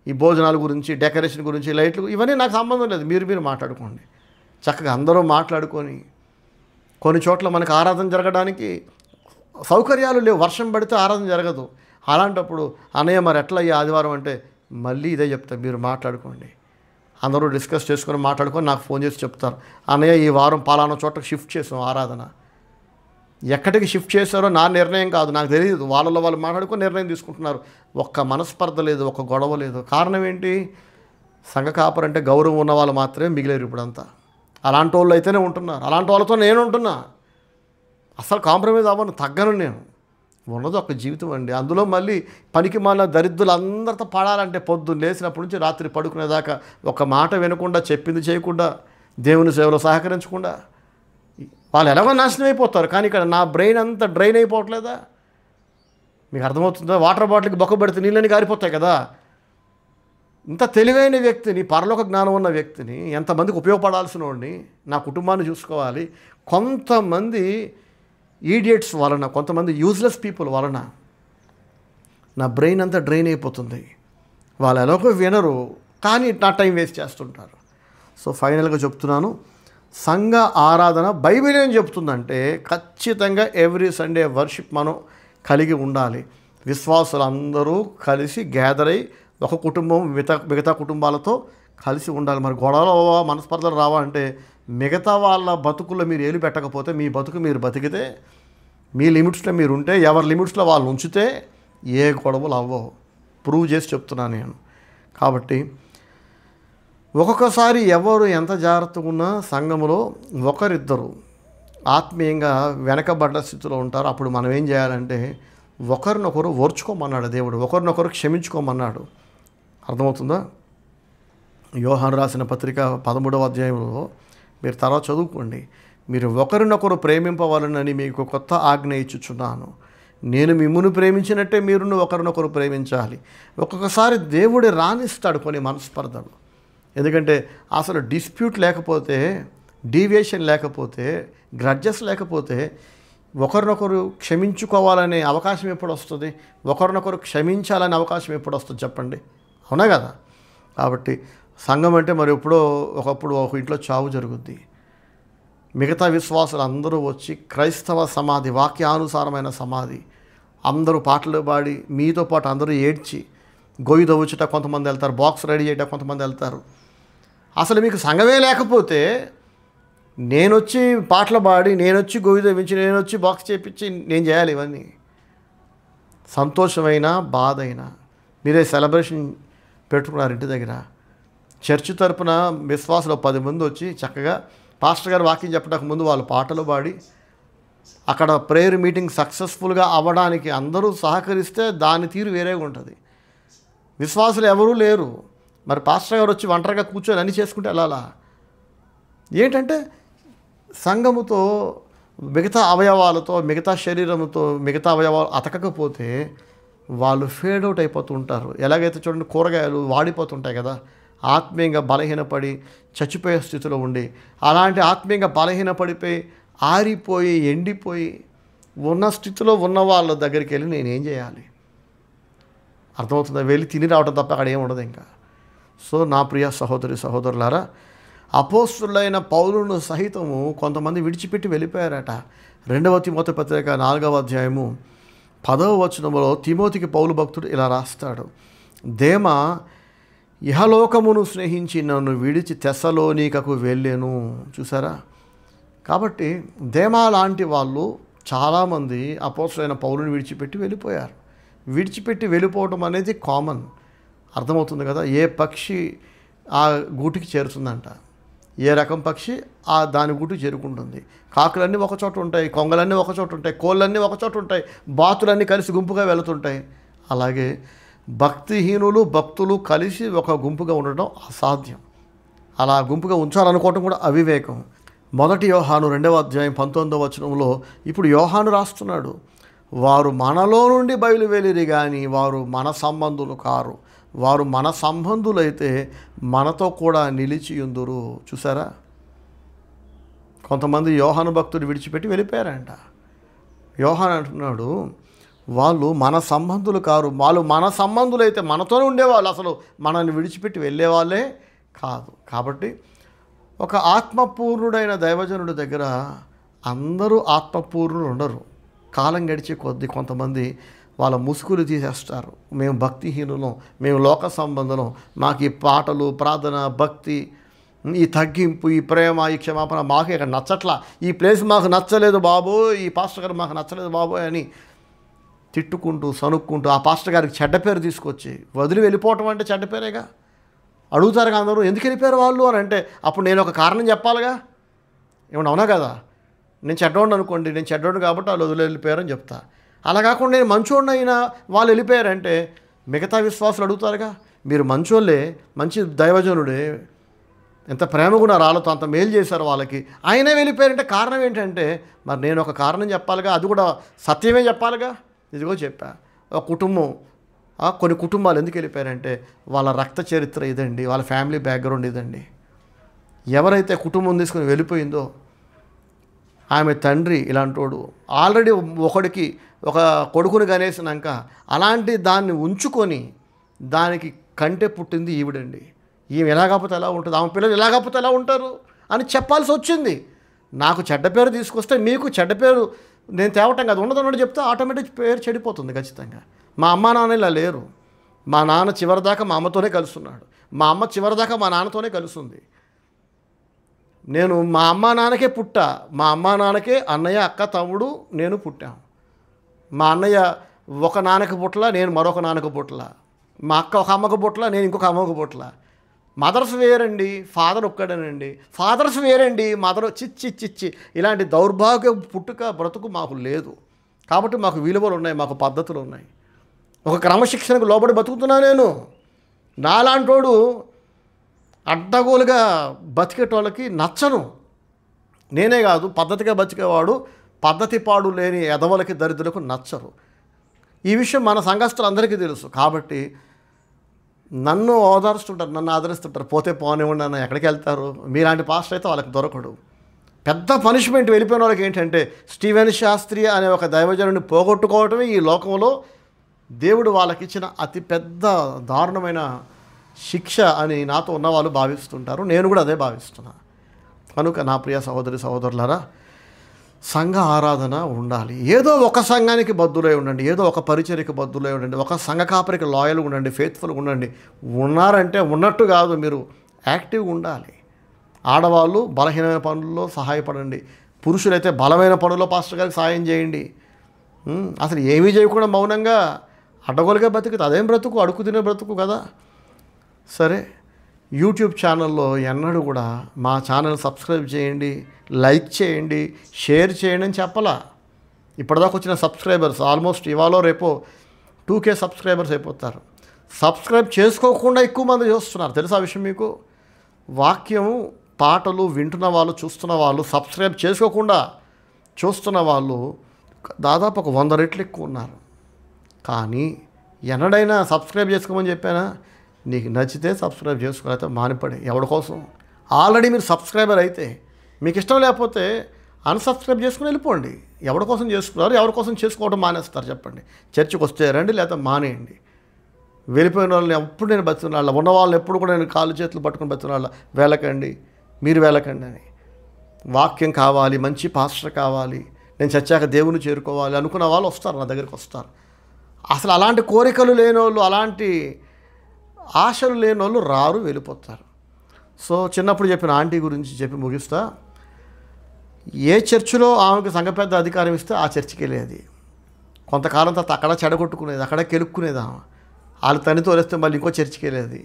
ఈ భోజనాల గురించి, డెకరేషన్ గురించి, లైట్లు ఇవన్నీ నాకు సంబంధం లేదు. మీరు మాట్లాడుకోండి. చక్కగా అందరూ మాట్లాడుకొని, కొన్ని చోట్ల మనకు ఆరాధన జరగడానికి సౌకర్యాలు లేవు. వర్షం పడితే ఆరాధన జరగదు. అలాంటప్పుడు అన్నయ్య మరి ఎట్లా ఈ ఆదివారం అంటే మళ్ళీ ఇదే చెప్తా, మీరు మాట్లాడుకోండి. అందరూ డిస్కస్ చేసుకొని మాట్లాడుకొని నాకు ఫోన్ చేసి చెప్తారు, అన్నయ్య ఈ వారం పలానా చోటకి షిఫ్ట్ చేసాం ఆరాధన. ఎక్కడికి షిఫ్ట్ చేశారో నా నిర్ణయం కాదు, నాకు తెలియదు. వాళ్ళలో వాళ్ళు మాట్లాడుకొని నిర్ణయం తీసుకుంటున్నారు. ఒక్క మనస్పర్ధ లేదు, ఒక్క గొడవ లేదు. కారణం ఏంటి? సంఘ కాపరంటే గౌరవం ఉన్న వాళ్ళు మాత్రమే మిగిలేరు ఇప్పుడంతా. అలాంటి వాళ్ళు అయితేనే ఉంటున్నారు. అలాంటి వాళ్ళతో నేను ఉంటున్నా. అసలు కాంప్రమైజ్ అవ్వను, తగ్గను. నేను ఉన్నది ఒక జీవితం అండి. అందులో మళ్ళీ పనికి మాలిన దరిద్రులు అందరితో పడాలంటే పొద్దున్న లేచినప్పటి నుంచి రాత్రి పడుకునేదాకా ఒక మాట వినకుండా, చెప్పింది చేయకుండా, దేవుని సేవలో సహకరించకుండా వాళ్ళు ఎలాగో నాశనం అయిపోతారు. కానీ ఇక్కడ నా బ్రెయిన్ అంతా డ్రైన్ అయిపోవట్లేదా? మీకు అర్థమవుతుందా? వాటర్ బాటిల్కి బొక్క పెడితే నీళ్ళని కారిపోతాయి కదా. ఇంత తెలివైన వ్యక్తిని, పరలోక జ్ఞానం ఉన్న వ్యక్తిని, ఎంతమందికి ఉపయోగపడాల్సిన వాడిని, నా కుటుంబాన్ని చూసుకోవాలి. కొంతమంది ఈడియట్స్ వలన, కొంతమంది యూజ్లెస్ పీపుల్ వలన నా బ్రెయిన్ అంతా డ్రైన్ అయిపోతుంది. వాళ్ళు ఎలాగో వినరు, కానీ నా టైం వేస్ట్ చేస్తుంటారు. సో ఫైనల్గా చెప్తున్నాను, సంఘ ఆరాధన బైబిల్ ఏం చెప్తుందంటే ఖచ్చితంగా ఎవ్రీ సండే వర్షిప్ మనం కలిగి ఉండాలి. విశ్వాసులు అందరూ కలిసి గ్యాదర్ అయ్యి ఒక కుటుంబం మిగతా కుటుంబాలతో కలిసి ఉండాలి. మరి గొడవలు మనస్పర్ధలు రావా అంటే మిగతా వాళ్ళ బతుకుల్లో మీరు ఏలు పెట్టకపోతే, మీ బతుకు మీరు బతికితే, మీ లిమిట్స్లో మీరు ఉంటే, ఎవరి లిమిట్స్లో వాళ్ళు ఉంచితే ఏ గొడవలు అవ్వవు. ప్రూవ్ చేసి చెప్తున్నాను నేను. కాబట్టి ఒక్కొక్కసారి ఎవరు ఎంత జాగ్రత్తగా ఉన్నా సంఘములో ఒకరిద్దరు ఆత్మీయంగా వెనకబడ్డ స్థితిలో ఉంటారు. అప్పుడు మనం ఏం చేయాలంటే ఒకరినొకరు ఓర్చుకోమన్నాడు దేవుడు, ఒకరినొకరు క్షమించుకోమన్నాడు. అర్థమవుతుందా? యోహాను రాసిన పత్రిక 13వ అధ్యాయంలో మీరు తర్వాత చదువుకోండి. మీరు ఒకరినొకరు ప్రేమింపవాలనని మీకు కొత్త ఆజ్ఞ ఇచ్చుచున్నాను, నేను మిమ్మును ప్రేమించినట్టే మీరును ఒకరినొకరు ప్రేమించాలి. ఒక్కొక్కసారి దేవుడు రానిస్తాడు కొన్ని మనస్పర్ధలు. ఎందుకంటే అసలు డిస్ప్యూట్ లేకపోతే, డీవియేషన్ లేకపోతే, గ్రడ్జెస్ లేకపోతే ఒకరినొకరు క్షమించుకోవాలనే అవకాశం ఎప్పుడు వస్తుంది? ఒకరినొకరు క్షమించాలనే అవకాశం ఎప్పుడు వస్తుంది చెప్పండి? అవునా కదా? కాబట్టి సంఘం అంటే మరి ఎప్పుడో ఒకప్పుడు ఒక ఇంట్లో చావు జరుగుద్ది. మిగతా విశ్వాసులు అందరూ వచ్చి క్రైస్తవ సమాధి, వాక్యానుసారమైన సమాధి, అందరూ పాటలు పాడి మీతో పాటు అందరూ ఏడ్చి, గొయ్యి దవ్వుచుట కొంతమంది వెళ్తారు, బాక్స్ రెడీ చేయటం కొంతమంది వెళ్తారు. అసలు మీకు సంఘమే లేకపోతే నేనొచ్చి పాటలు పాడి, నేనొచ్చి గొయ్యి దవ్వించి, నేనొచ్చి బాక్స్ చేపించి నేను చేయాలి ఇవన్నీ? సంతోషమైన బాధ అయినా మీరే సెలబ్రేషన్ పెట్టుకున్నారు ఇంటి దగ్గర. చర్చి తరపున విశ్వాసులు 10 మంది వచ్చి చక్కగా పాస్టర్ గారు వాక్యం చెప్పడానికి ముందు వాళ్ళు పాటలు పాడి, అక్కడ ప్రేయర్ మీటింగ్ సక్సెస్ఫుల్గా అవ్వడానికి అందరూ సహకరిస్తే దాని తీరు వేరేగా ఉంటుంది. విశ్వాసులు ఎవరూ లేరు, మరి పాస్టర్ గారు వచ్చి ఒంటరిగా కూర్చొని అన్నీ చేసుకుంటే వెళ్ళాలా? ఏంటంటే సంఘముతో, మిగతా అవయవాలతో, మిగతా శరీరంతో మిగతా అవయవాలు అతకకపోతే వాళ్ళు ఫేడ్ అవుట్ అయిపోతూ ఉంటారు. ఎలాగైతే చూడండి, కూరగాయలు వాడిపోతుంటాయి కదా, ఆత్మీయంగా బలహీనపడి చచ్చిపోయే స్థితిలో ఉండి, అలాంటి ఆత్మీయంగా బలహీనపడిపోయి ఆరిపోయి ఎండిపోయి ఉన్న స్థితిలో ఉన్న వాళ్ళ దగ్గరికి వెళ్ళి నేనేం చేయాలి? అర్థమవుతుందా? వెళ్ళి తిని రావడం తప్ప అక్కడ ఏం ఉండదు ఇంకా. సో నా ప్రియ సహోదరి సహోదరులారా, అపోస్తులైన పౌలును సహితము కొంతమంది విడిచిపెట్టి వెళ్ళిపోయారట. 2వ తిమోతి పత్రిక 4వ అధ్యాయము 10వ వచనంలో తిమోతికి పౌలు భక్తుడు ఇలా రాస్తాడు, దేమా ఇహలోకమును స్నేహించి నన్ను విడిచి తెస్సలోనికకు వెళ్ళెను. చూసారా? కాబట్టి దేమా లాంటి వాళ్ళు చాలామంది అపోస్తులైన పౌలుని విడిచిపెట్టి వెళ్ళిపోయారు. విడిచిపెట్టి వెళ్ళిపోవటం అనేది కామన్. అర్థమవుతుంది కదా? ఏ పక్షి ఆ గూటికి చేరుతుందంట, ఏ రకం పక్షి ఆ దాని గూటికి చేరుకుంటుంది. కాకులన్నీ ఒకచోట ఉంటాయి, కొంగలన్నీ ఒకచోట ఉంటాయి, కోళ్ళన్నీ ఒకచోట ఉంటాయి, బాతులన్నీ కలిసి గుంపుగా వెళుతుంటాయి. అలాగే భక్తిహీనులు భక్తులు కలిసి ఒక గుంపుగా ఉండడం అసాధ్యం. అలా గుంపుగా ఉంచాలనుకోవటం కూడా అవివేకం. 1 యోహాను 2వ అధ్యాయం 19వ వచనంలో ఇప్పుడు యోహాను రాస్తున్నాడు, వారు మనలో నుండి బయలువెళ్ళిరి కానీ వారు మన సంబంధులు కారు, వారు మన సంబంధులైతే మనతో కూడా నిలిచియుందురు. చూసారా? కొంతమంది యోహాను భక్తుడు విడిచిపెట్టి వెళ్ళిపోయారంట. యోహాను అంటున్నాడు, వాళ్ళు మన సంబంధులు కారు, వాళ్ళు మన సంబంధులు అయితే మనతోనే ఉండేవాళ్ళు, అసలు మనల్ని విడిచిపెట్టి వెళ్ళేవాళ్ళే కాదు. కాబట్టి ఒక ఆత్మపూర్ణుడైన దైవజనుడి దగ్గర అందరూ ఆత్మపూర్ణులు ఉండరు. కాలం గడిచే కొద్దీ కొంతమంది వాళ్ళ ముసుగులు తీసేస్తారు. మేము భక్తిహీనులం, మేము లోక సంబంధులం, మాకు ఈ పాటలు, ప్రార్థన, భక్తి, ఈ తగ్గింపు, ఈ ప్రేమ, ఈ క్షమాపణ మాకు ఇక్కడ నచ్చట్లా, ఈ ప్లేస్ మాకు నచ్చలేదు బాబు, ఈ పాస్టర్ గారు మాకు నచ్చలేదు బాబు అని తిట్టుకుంటూ సనుక్కుంటూ ఆ పాస్టర్ గారికి చెడ్డ పేరు తీసుకొచ్చి వదిలి వెళ్ళిపోవటం అంటే చెడ్డ పేరేగా. అడుగుతారుగా అందరూ, ఎందుకు వెళ్ళిపోయారు వాళ్ళు అని అంటే అప్పుడు నేను ఒక కారణం చెప్పాలిగా. ఏమన్నా అవునా కదా? నేను చెడ్డోడిని అనుకోండి, నేను చెడ్డోడు కాబట్టి వాళ్ళు వదిలి వెళ్ళిపోయారని చెప్తా. అలా కాకుండా నేను మంచోడిని అయినా వాళ్ళు వెళ్ళిపోయారంటే మిగతా విశ్వాసులు అడుగుతారుగా, మీరు మంచోళ్ళే, మంచి దైవజనుడే, ఎంత ప్రేమగా ఉన్నారు వాళ్ళతో, అంత మేలు చేశారు వాళ్ళకి, ఆయనే వెళ్ళిపోయారంటే కారణం ఏంటంటే మరి నేను ఒక కారణం చెప్పాలిగా, అది కూడా సత్యమే చెప్పాలిగా. ఇదిగో చెప్పా, ఒక కుటుంబం, కొన్ని కుటుంబాలు ఎందుకు వెళ్ళిపోయారంటే వాళ్ళ రక్త చరిత్ర ఇదండి, వాళ్ళ ఫ్యామిలీ బ్యాక్గ్రౌండ్ ఇదండి. ఎవరైతే కుటుంబం తీసుకుని వెళ్ళిపోయిందో ఆమె తండ్రి ఇలాంటోడు, ఆల్రెడీ ఒకడికి ఒక కొడుకుని కనేసినాక అలాంటి దాన్ని ఉంచుకొని దానికి కంటే పుట్టింది ఈవిడండి. ఈమె ఎలాగపోతే ఎలా ఉంటుంది, ఆమె పిల్లలు ఎలాగపోతే ఎలా ఉంటారు అని చెప్పాల్సి వచ్చింది. నాకు చెడ్డ పేరు తీసుకొస్తే మీకు చెడ్డ పేరు నేను తేవటం కదా, ఉన్నదన్నట్టు చెప్తే ఆటోమేటిక్ పేరు చెడిపోతుంది ఖచ్చితంగా. మా అమ్మ నాన్న ఇలా లేరు, మా నాన్న చివరిదాకా మా అమ్మతోనే కలుస్తున్నాడు, మా అమ్మ చివరిదాకా మా నాన్నతోనే కలుస్తుంది. నేను మా అమ్మ నాన్నకే పుట్టా, మా అమ్మ నాన్నకే అన్నయ్య, అక్క, తమ్ముడు, నేను పుట్టాం. మా అన్నయ్య ఒక నాన్నకు పుట్ల, నేను మరొక నాన్నకు పుట్ల, మా అక్క ఒక అమ్మకు పుట్ల, నేను ఇంకొక అమ్మకు పుట్ల. మదర్స్ వేరండి, ఫాదర్ ఒక్కడేనండి, ఫాదర్స్ వేరండి, మదర్ చిచ్చి ఇలాంటి దౌర్భాగ్య పుట్టుక బ్రతుకు మాకు లేదు. కాబట్టి మాకు విలువలు ఉన్నాయి, మాకు పద్ధతులు ఉన్నాయి, ఒక క్రమశిక్షణకు లోబడి బతుకుతున్నా. నేను నాలాంటోడు అడ్డగోలుగా బతికేటోళ్ళకి నచ్చను. నేనే కాదు, పద్ధతిగా బతికేవాడు పద్ధతి పాడు లేని ఎదవలకి, దరిద్రులకు నచ్చరు. ఈ విషయం మన సంఘస్థులందరికీ తెలుసు. కాబట్టి నన్ను ఓదారుస్తుంటారు, నన్ను ఆదరిస్తుంటారు, పోతే పోనివ్వండి అన్న, ఎక్కడికి వెళ్తారు, మీలాంటి పాస్టర్ అయితే వాళ్ళకి దొరకడు. పెద్ద పనిష్మెంట్ వెళ్ళిపోయిన వాళ్ళకి ఏంటంటే స్టీవెన్ శాస్త్రి అనే ఒక దైవజనుడిని పోగొట్టుకోవటమే ఈ లోకంలో దేవుడు వాళ్ళకి ఇచ్చిన అతిపెద్ద దారుణమైన శిక్ష అని నాతో ఉన్నవాళ్ళు భావిస్తుంటారు. నేను కూడా అదే భావిస్తున్నా. కనుక నా ప్రియ సహోదరి సహోదరులారా, సంఘ ఆరాధన ఉండాలి. ఏదో ఒక సంఘానికి బద్దులై ఉండండి, ఏదో ఒక పరిచర్యకి బద్దులై ఉండండి, ఒక సంఘ కాపరికి లాయల్గా ఉండండి, ఫెయిత్ఫుల్గా ఉండండి. ఉన్నారంటే ఉన్నట్టు కాదు, మీరు యాక్టివ్గా ఉండాలి. ఆడవాళ్ళు బలహీనమైన పనుల్లో సహాయపడండి, పురుషులైతే బలమైన పనుల్లో పాస్టర్ గారికి సహాయం చేయండి. అసలు ఏమీ చేయకుండా మౌనంగా అడ్డగోలుగా బతుకుతుంది, అదేం బ్రతుకు, అడుగు తినే బ్రతుకు కదా. సరే, యూట్యూబ్ ఛానల్లో ఎన్నడూ కూడా మా ఛానల్ సబ్స్క్రైబ్ చేయండి, లైక్ చేయండి, షేర్ చేయండి అని చెప్పలా. ఇప్పటిదాకా వచ్చిన సబ్స్క్రైబర్స్ ఆల్మోస్ట్ ఇవాళ రేపో 2K సబ్స్క్రైబర్స్ అయిపోతారు. సబ్స్క్రైబ్ చేసుకోకుండా ఎక్కువ మంది చూస్తున్నారు, తెలుసా ఆ విషయం మీకు? వాక్యం, పాటలు వింటున్న వాళ్ళు, చూస్తున్న వాళ్ళు, సబ్స్క్రైబ్ చేసుకోకుండా చూస్తున్న వాళ్ళు దాదాపు ఒక 100 రెట్లు ఎక్కువ ఉన్నారు. కానీ ఎన్నడైనా సబ్స్క్రైబ్ చేసుకోమని చెప్పానా? నీకు నచ్చితే సబ్స్క్రైబ్ చేసుకోలేకపోతే మానిపడి. ఎవరి కోసం? ఆల్రెడీ మీరు సబ్స్క్రైబర్ అయితే మీకు ఇష్టం లేకపోతే అన్సబ్స్క్రైబ్ చేసుకుని వెళ్ళిపోండి. ఎవరి కోసం చేసుకున్నారు, ఎవరి కోసం చేసుకోవడం మానేస్తారు చెప్పండి? చర్చికి వస్తే రండి, లేకపోతే మానేయండి. వెళ్ళిపోయిన వాళ్ళని ఎప్పుడు నేను బతుకున్న వాళ్ళ, ఉన్న వాళ్ళని ఎప్పుడు కూడా నేను కాళ్ళు చేతులు పట్టుకుని బతుకున్న వాళ్ళ, వెళ్ళకండి, మీరు వెళ్ళకండి అని. వాక్యం కావాలి, మంచి పాస్టర్ కావాలి, నేను చచ్చాక దేవుని చేరుకోవాలి అనుకున్న వాళ్ళు వస్తారు, నా దగ్గరికి వస్తారు. అసలు అలాంటి కోరికలు లేని వాళ్ళు, అలాంటి ఆశలు లేని వాళ్ళు రారు, వెళ్ళిపోతారు. సో చిన్నప్పుడు చెప్పిన ఆంటీ గురించి చెప్పి ముగిస్తా. ఏ చర్చిలో ఆమెకు సంఘ పెద్ద అధికారం ఇస్తే ఆ చర్చికి వెళ్ళేది. కొంతకాలం తర్వాత అక్కడ చెడగొట్టుకునేది, అక్కడ కెలుక్కునేది. ఆమె వాళ్ళ తనితో వస్తే మళ్ళీ ఇంకో చర్చికి వెళ్ళేది.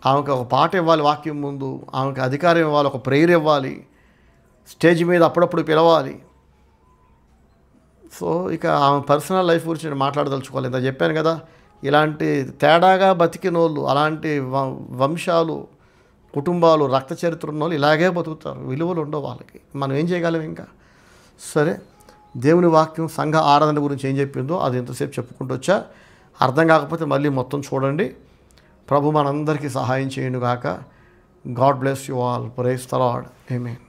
ఆమెకు ఒక పాట ఇవ్వాలి, వాక్యం ముందు ఆమెకు అధికారం ఇవ్వాలి, ఒక ప్రేయర్ ఇవ్వాలి, స్టేజ్ మీద అప్పుడప్పుడు పిలవాలి. సో ఇక ఆమె పర్సనల్ లైఫ్ గురించి నేను మాట్లాడదలుచుకోవాలి. ఇంత చెప్పాను కదా, ఇలాంటి తేడాగా బతికిన వాళ్ళు, అలాంటి వంశాలు, కుటుంబాలు, రక్త చరిత్ర ఉన్న వాళ్ళు ఇలాగే బతుకుతారు, విలువలు ఉండవు వాళ్ళకి. మనం ఏం చేయగలం ఇంకా? సరే, దేవుని వాక్యం సంఘ ఆరాధన గురించి ఏం చెప్పిందో అది ఎంతసేపు చెప్పుకుంటూ వచ్చా. అర్థం కాకపోతే మళ్ళీ మొత్తం చూడండి. ప్రభు మనందరికీ సహాయం చేయును గాక. God bless you all. Praise the Lord. Amen.